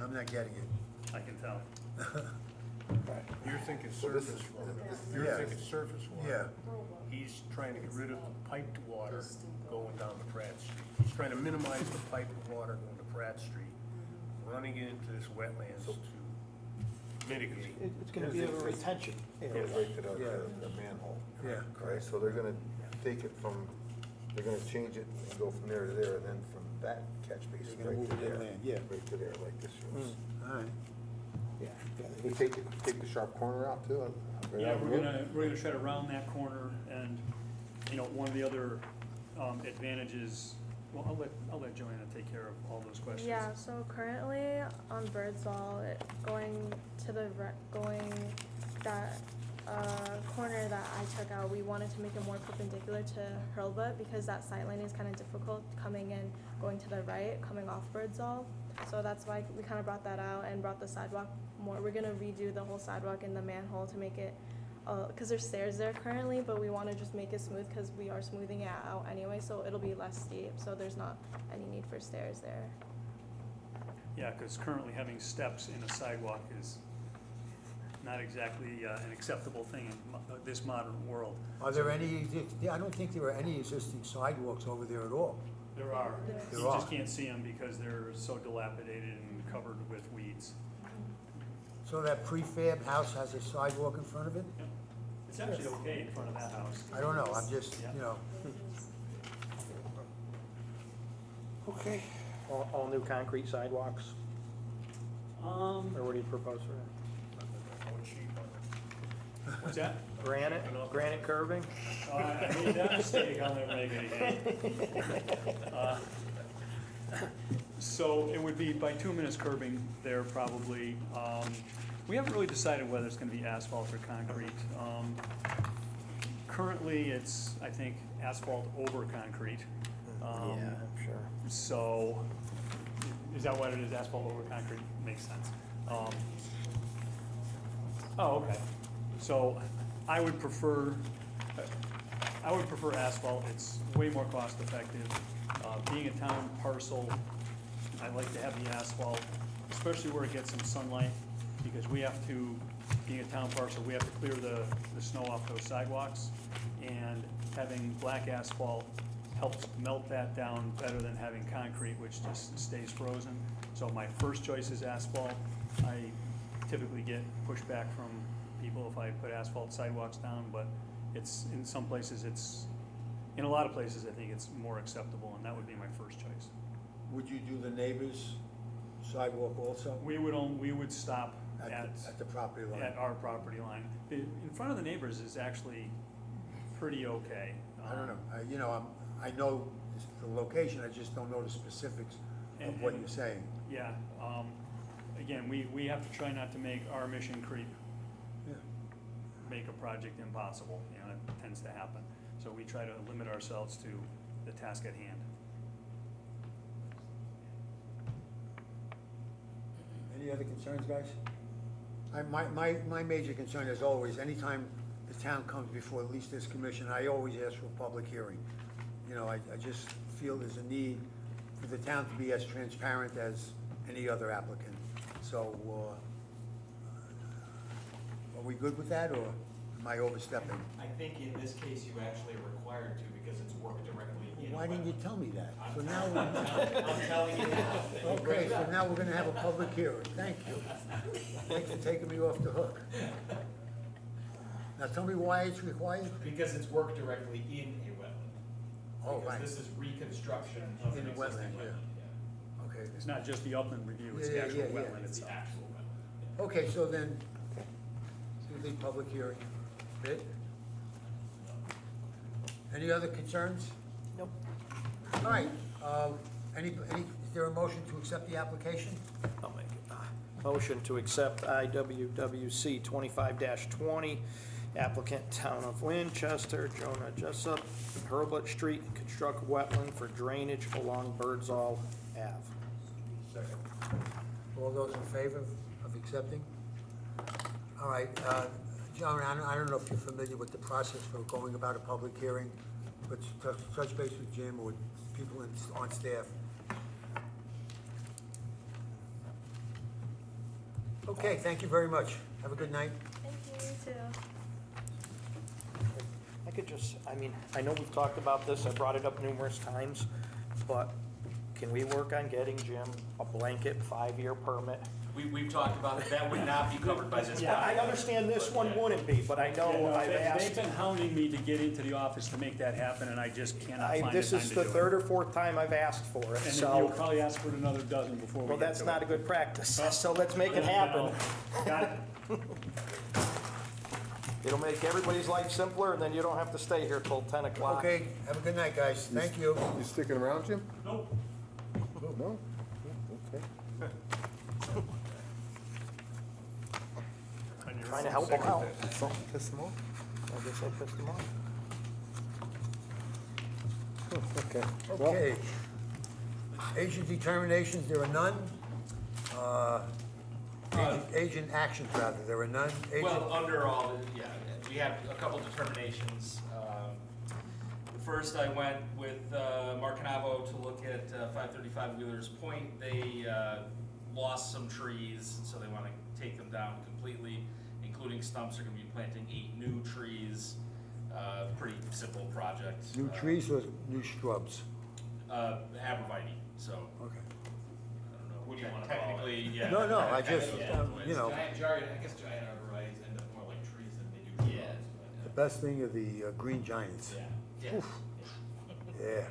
I'm not getting it. I can tell. You're thinking So this surface is- water. Yeah. You're thinking surface water. Yeah. He's trying to get rid of the piped water going down to Pratt Street. He's trying to minimize the piped water going to Pratt Street, running into this wetlands to mitigate. It's gonna be a retention Goes area. right to Yeah. the manhole. Yeah. Right, so they're gonna take it from, they're gonna change it and go from there to there, and then from that catch basin They're gonna right to move it there. inland, yeah. Right to there, like this shows. All right. Yeah. We take the sharp corner out too? right Yeah, out the we're road? gonna try to round that corner, and, one of the other advantages, well, I'll let Joanna take care of all those questions. Yeah, so currently on Birdsall, going to the, that, corner that I took out, we wanted to make it more perpendicular to Hurlbut because that sight line is kind of difficult coming in, going to the right, coming off Birdsall. So that's why we kind of brought that out and brought the sidewalk more. We're gonna redo the whole sidewalk in the manhole to make it, cause there's stairs there currently, but we wanna just make it smooth cause we are smoothing it out anyway, so it'll be less steep, so there's not any need for stairs there. Yeah, because currently having steps in a sidewalk is not exactly an acceptable thing in this modern world. Are there any, I don't think there are any existing sidewalks over there at all. There are. There You just are. can't see them because they're so dilapidated and covered with weeds. So that prefab house has a sidewalk in front of it? Yep. It's actually okay in front of that house. I don't know, I'm just, Yeah. Okay. All new concrete sidewalks, or what do you propose for What's that? that? Granite curving? I made that mistake, I'll never make it again. So it would be bituminous curbing there probably. We haven't really decided whether it's gonna be asphalt or concrete. Currently, it's, I think, asphalt over concrete. I'm sure. So, is that what it is, asphalt over concrete? Makes sense. Oh, okay. So, I would prefer asphalt, it's way more cost effective. Being a town parcel, I like to have the asphalt, especially where it gets some sunlight, because we have to, being a town parcel, we have to clear the snow off those sidewalks, and having black asphalt helps melt that down better than having concrete, which just stays frozen. So my first choice is asphalt. I typically get pushback from people if I put asphalt sidewalks down, but it's, in some places, in a lot of places, I think it's more acceptable, and that would be my first choice. Would you do the neighbor's sidewalk also? We would stop At the property line? at our property line. In front of the neighbors is actually pretty okay. I don't know, I know the location, I just don't know the specifics of what you're saying. Yeah, again, we have to try not to make our mission creep Yeah. make a project impossible, it tends to happen. So we try to limit ourselves to the task at hand. Any other concerns, guys? My major concern is always, anytime the town comes before at least this commission, I always ask for a public hearing. I just feel there's a need for the town to be as transparent as any other applicant. So, are we good with that, or am am I overstepping? I think in this case, you actually are required to because it's work directly in. Why didn't you tell me that? So now, I'm telling you now. okay, so now we're gonna have a public hearing. Thank you. Thanks for taking me off the hook. Now tell me why it's required? Because it's work directly in a wetland. Oh, right. Because this is reconstruction of In an a existing wetland, wetland. yeah. Okay. It's not just the upland review, it's the Yeah, actual yeah, yeah. wetland It's the itself. actual wetland. Okay, so then, do the public hearing bit. Any other concerns? Nope. All right, is there a motion to accept the application? I'll make it. Motion to accept IWWC 25-20, applicant Town of Winchester, Jonah Jessup, Hurlbut Street, construct wetland for drainage along Birdsall Ave. Second. All those in favor of accepting? All right, John, I don't know if you're familiar with the process for going about a public hearing, but touch base with Jim or with people on staff. Okay, thank you very much. Have a good night. Thank you, you too. I could just, I mean, I know we've talked about this, I brought it up numerous times, but can we work on getting Jim a blanket 5-year permit? We've talked about it, that would not be covered by this. Yeah, I understand this one wouldn't be, but I know I've They've asked. been hounding me to get into the office to make that happen, and I just cannot find the time to do it. This is the third or fourth time I've asked for it, And then so. you'll probably ask for another dozen before we Well, get that's to not it. a good practice, so let's make it happen. Got it? It'll make everybody's life simpler, and then you don't have to stay here till 10 o'clock. Okay, have a good night, guys. Thank you. You sticking around, Jim? Nope. No? Okay. Trying to help them out. Something piss them off? I guess I pissed them off. Okay. Well, Okay. Agent determinations, there are none. Agent actions, rather, there are none. Well, under all, yeah, we have a couple determinations. First, I went with Mark Canavo to look at 535 Wheeler's Point. They lost some trees, so they want to take them down completely, including stumps. They're going to be planting 8 new trees. Pretty simple project. New trees or new shrubs? Arborvitae, so. Okay. I don't know, what do you want to call it? Technically, yeah. No, I just, you know, I guess giant arborvitaes end up more like trees than they do shrubs. the best thing are the green giants. Yeah. Oof. Yeah.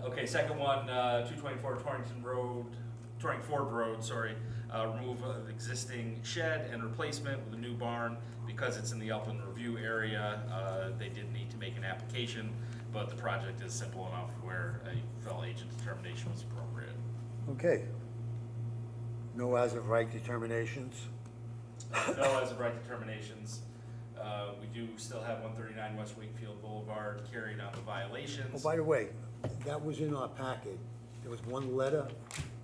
Okay, second one, 224 Torrington Ford Road, sorry. Remove of existing shed and replacement with a new barn. Because it's in the upland review area, they did need to make an application, but the project is simple enough where a fellow agent determination was appropriate. Okay. No as of right determinations? No as of right determinations. We do still have 139 West Wakefield Boulevard carried on the violations. Oh, by the way, that was in our packet. There was one letter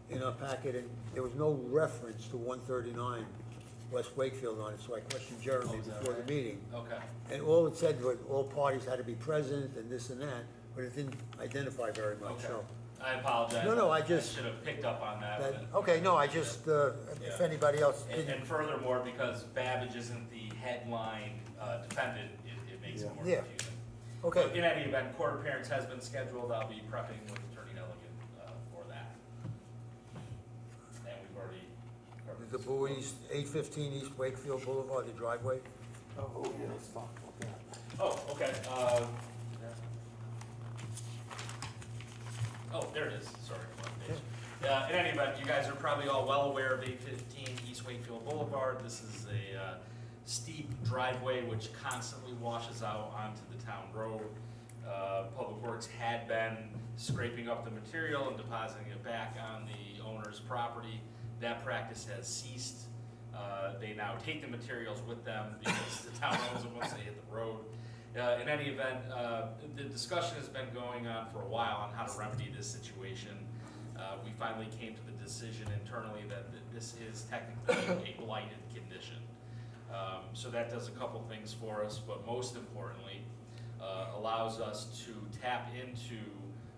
in our packet, and there was no reference to 139 West Wakefield on it, so I questioned Jeremy before the meeting. Okay. And all it said was all parties had to be present and this and that, but it didn't identify very much, Okay. so. I apologize. No, I just- should have picked up on that. Okay, no, I just, if anybody else And didn't. furthermore, because Babbage isn't the headline defendant, it makes it more Yeah. confusing. Okay. But in any event, court appearance has been scheduled. I'll be prepping with Attorney Nelligan for that. And we've already covered The this. Bowie's, 815 East Wakefield Boulevard, the driveway. Oh, yes, fuck, okay. Oh, okay. Oh, there it is, sorry. Wrong page. In any event, you guys are probably all well aware of 815 East Wakefield Boulevard. This is a steep driveway which constantly washes out onto the town road. Public Works had been scraping up the material and depositing it back on the owner's property. That practice has ceased. They now take the materials with them because the town owns them once they hit the road. In any event, the discussion has been going on for a while on how to remedy this situation. We finally came to the decision internally that this is technically a blighted condition. So that does a couple things for us, but most importantly, allows us to tap into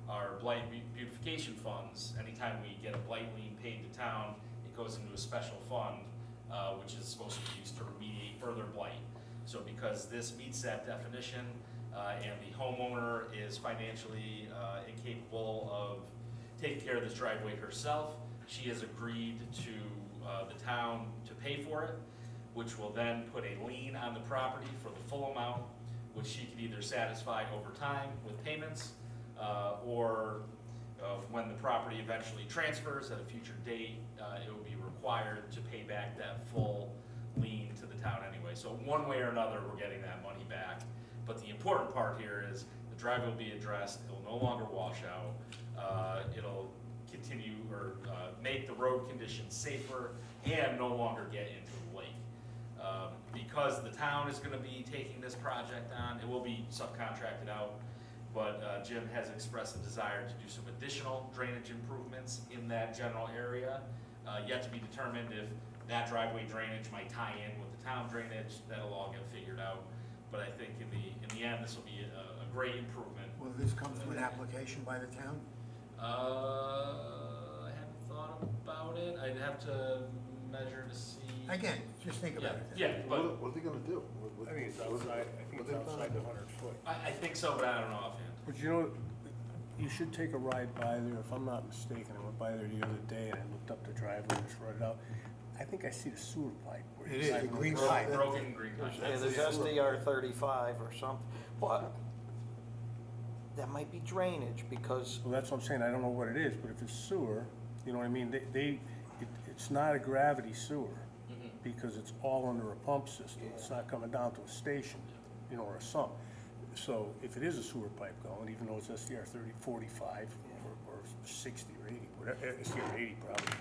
our blight beautification funds. Anytime we get a blight lien paid to town, it goes into a special fund, which is supposed to be used to remediate further blight. So So because this meets that definition, and the homeowner is financially incapable of taking care of this driveway herself, she has agreed to the town to pay for it, which will then put a lien on the property for the full amount, which she can either satisfy over time with payments, or when the property eventually transfers at a future date, it will be required to pay back that full lien to the town anyway. So one way or another, we're getting that money back. But the important part here is the driveway will be addressed, it will no longer wash out, it'll continue or make the road conditions safer and no longer get into the lake. Because the town is gonna be taking this project on, it will be subcontracted out, but Jim has expressed a desire to do some additional drainage improvements in that general area. Yet to be determined if that driveway drainage might tie in with the town drainage, that'll all get figured out. But I think in the end, this will be a great improvement. Will this come through an application by the town? I haven't thought about it. I'd have to measure to see. Again, just think about it. Yeah, but What are they gonna do? I think it's outside, I think it's outside the 100-foot. I think so, but I don't know offhand. But you know, you should take a ride by there, if I'm not mistaken, I went by there the other day and I looked up the driveway and just wrote it out. I think I see the sewer pipe. where It it's is, like a green broken. pipe. Broken green pipe. Yeah, there's SDR 35 or something, but that might be drainage, because Well, that's what I'm saying, I don't know what it is, but if it's sewer, you know what I mean, it's not a gravity sewer, because it's all under a pump system, it's not coming down to a station, you know, or a sump. So if it is a sewer pipe going, even though it's SDR 45 or 60 or 80, whatever, SDR 80 probably,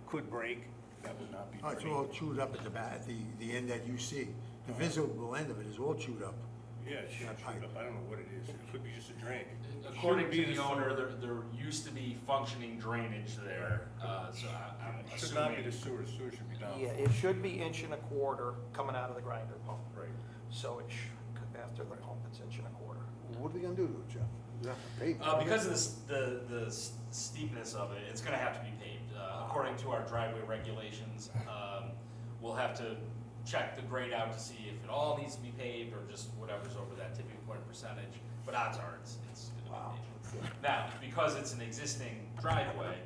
could break, that would not be Oh, it's great. all chewed up at the back, the end that you see. The visible end of it is all chewed up. Yeah, it's chewed up, I don't know what it is, it could be just a drain. According to the owner, there used to be functioning drainage there, so I'm It should not be assuming. the sewer should be down. yeah, it should be 1.25 inches coming out of the grinder pump. Right. So it after the pump, it's 1.25 inches. What are they gonna do to it, Jeff? They're not gonna pave it. Because of the steepness of it, it's gonna have to be paved. According to our driveway regulations, we'll have to check the grade out to see if it all needs to be paved or just whatever's over that tipping point percentage, but odds are it's gonna be paved. Now, because it's an existing driveway,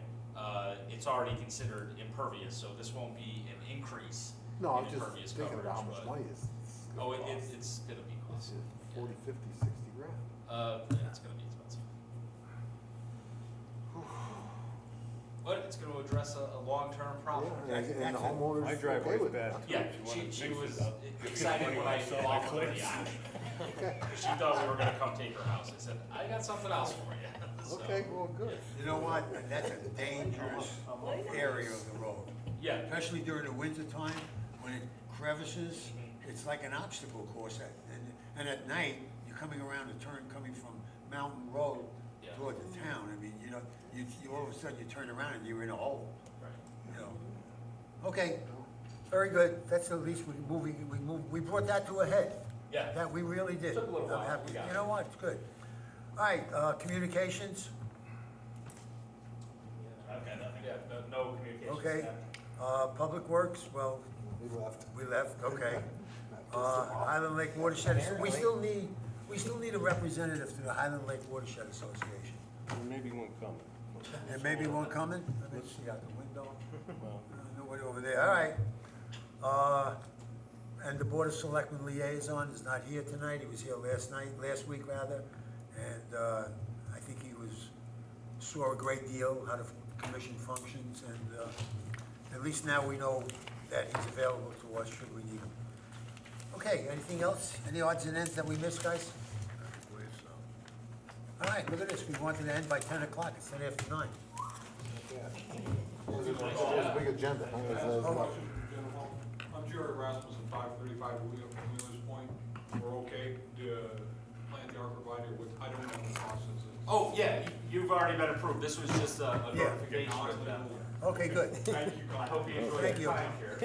it's already considered impervious, so this won't be an increase No, I'm in just impervious thinking coverage, about how much but- money it's Oh, gonna cost. it's gonna be costly. 40, 50, 60 grand. Yeah, it's gonna be expensive. But it's gonna address a long-term problem. Yeah, and the homeowners My okay driveway's with bad. it. Yeah, she was excited when I offered her the option. She thought we were gonna come take her house. I said, I got something else for you. So, Okay, well, good. You know what? That's a dangerous area of the road. Yeah, Especially during the winter time, when it crevices, it's like an obstacle course. And at night, you're coming around a turn coming from Mountain Road Yeah. toward the town. I mean, you know, you all of a sudden you turn around and you're in a hole, right. you know. Okay, very good. That's the least we brought that to a head. Yeah. That we really did. Took a little while. I'm happy. We got You it. know what? It's good. All right, communications, Okay, nothing. Yeah, no communication. okay. Public Works, well, we left, okay. Highland Lake Watershed, we still need a representative to the Highland Lake Watershed Association. There may be one coming. There may be one coming, let me see out the window. Nobody over there, all right. And the Board of Selectmen liaison is not here tonight, he was here last week rather, and I think he saw a great deal how the commission functions, and at least now we know that he's available to us should we need him. Okay, anything else? Any odds and ends that we missed, guys? All right, look at this, we wanted to end by 10 o'clock, it's 10 after 9. It was a big agenda. I'm Jerry Rasmussen, 535 Wheelers Point. We're okay to plant the arborvitae, which I don't know the process is. Oh, yeah, you've already been approved. This was just a Yeah. notification of them. Okay, good. Thank you, I hope you enjoy Thank your you. time here.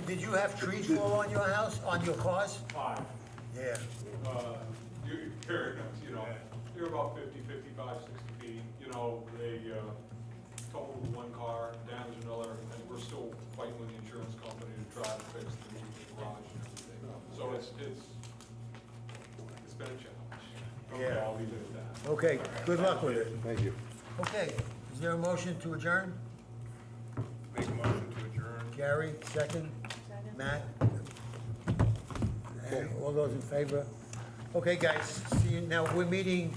Did you have trees fall on your house, on your cars? 5. Yeah. They're about 50, 55, 60 feet. You know, they totaled one car, damaged another, and we're still fighting with the insurance company to try to fix the garage. it's been a challenge. Yeah. I'll leave it at that. Okay, good luck with it. Thank you. Okay, is there a motion to adjourn? Make a motion to adjourn. Gary, second? Second. Matt? And all those in favor? Okay, guys, see you, now, we're meeting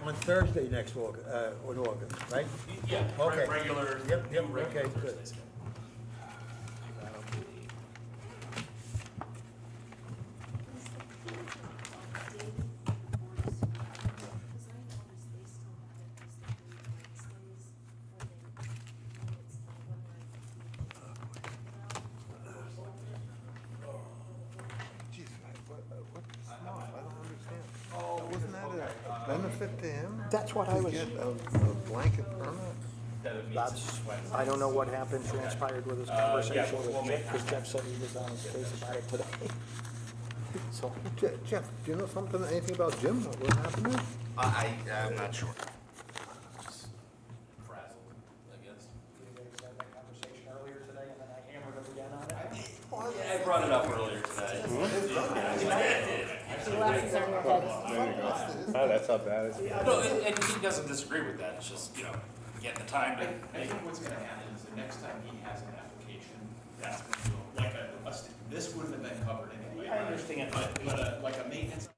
on Thursday next August, in August, right? Yeah, Okay. regular, Yep, new yep, regular okay, good. Thursday schedule. Geez, I don't understand. Oh, wasn't that a benefit to him? That's what I was- To get a blanket permit? That it meets That's, its Wednesday. I don't know what happened, transpired with his Yeah, conversation we'll with make Jeff, because Jeff said he was on his case about it today. So, Jeff, do you know something, anything about Jim? What happened there? I'm not sure. Just frazzled, I guess. you guys had that conversation earlier today, and then I hammered him again on it. Yeah, I brought it up earlier today. Oh, that's not bad. No, and he doesn't disagree with that, it's just, you know, getting the time to. I think what's gonna happen is the next time he has an application, that's gonna go, like this wouldn't have been covered anyway. I understand. But like a maintenance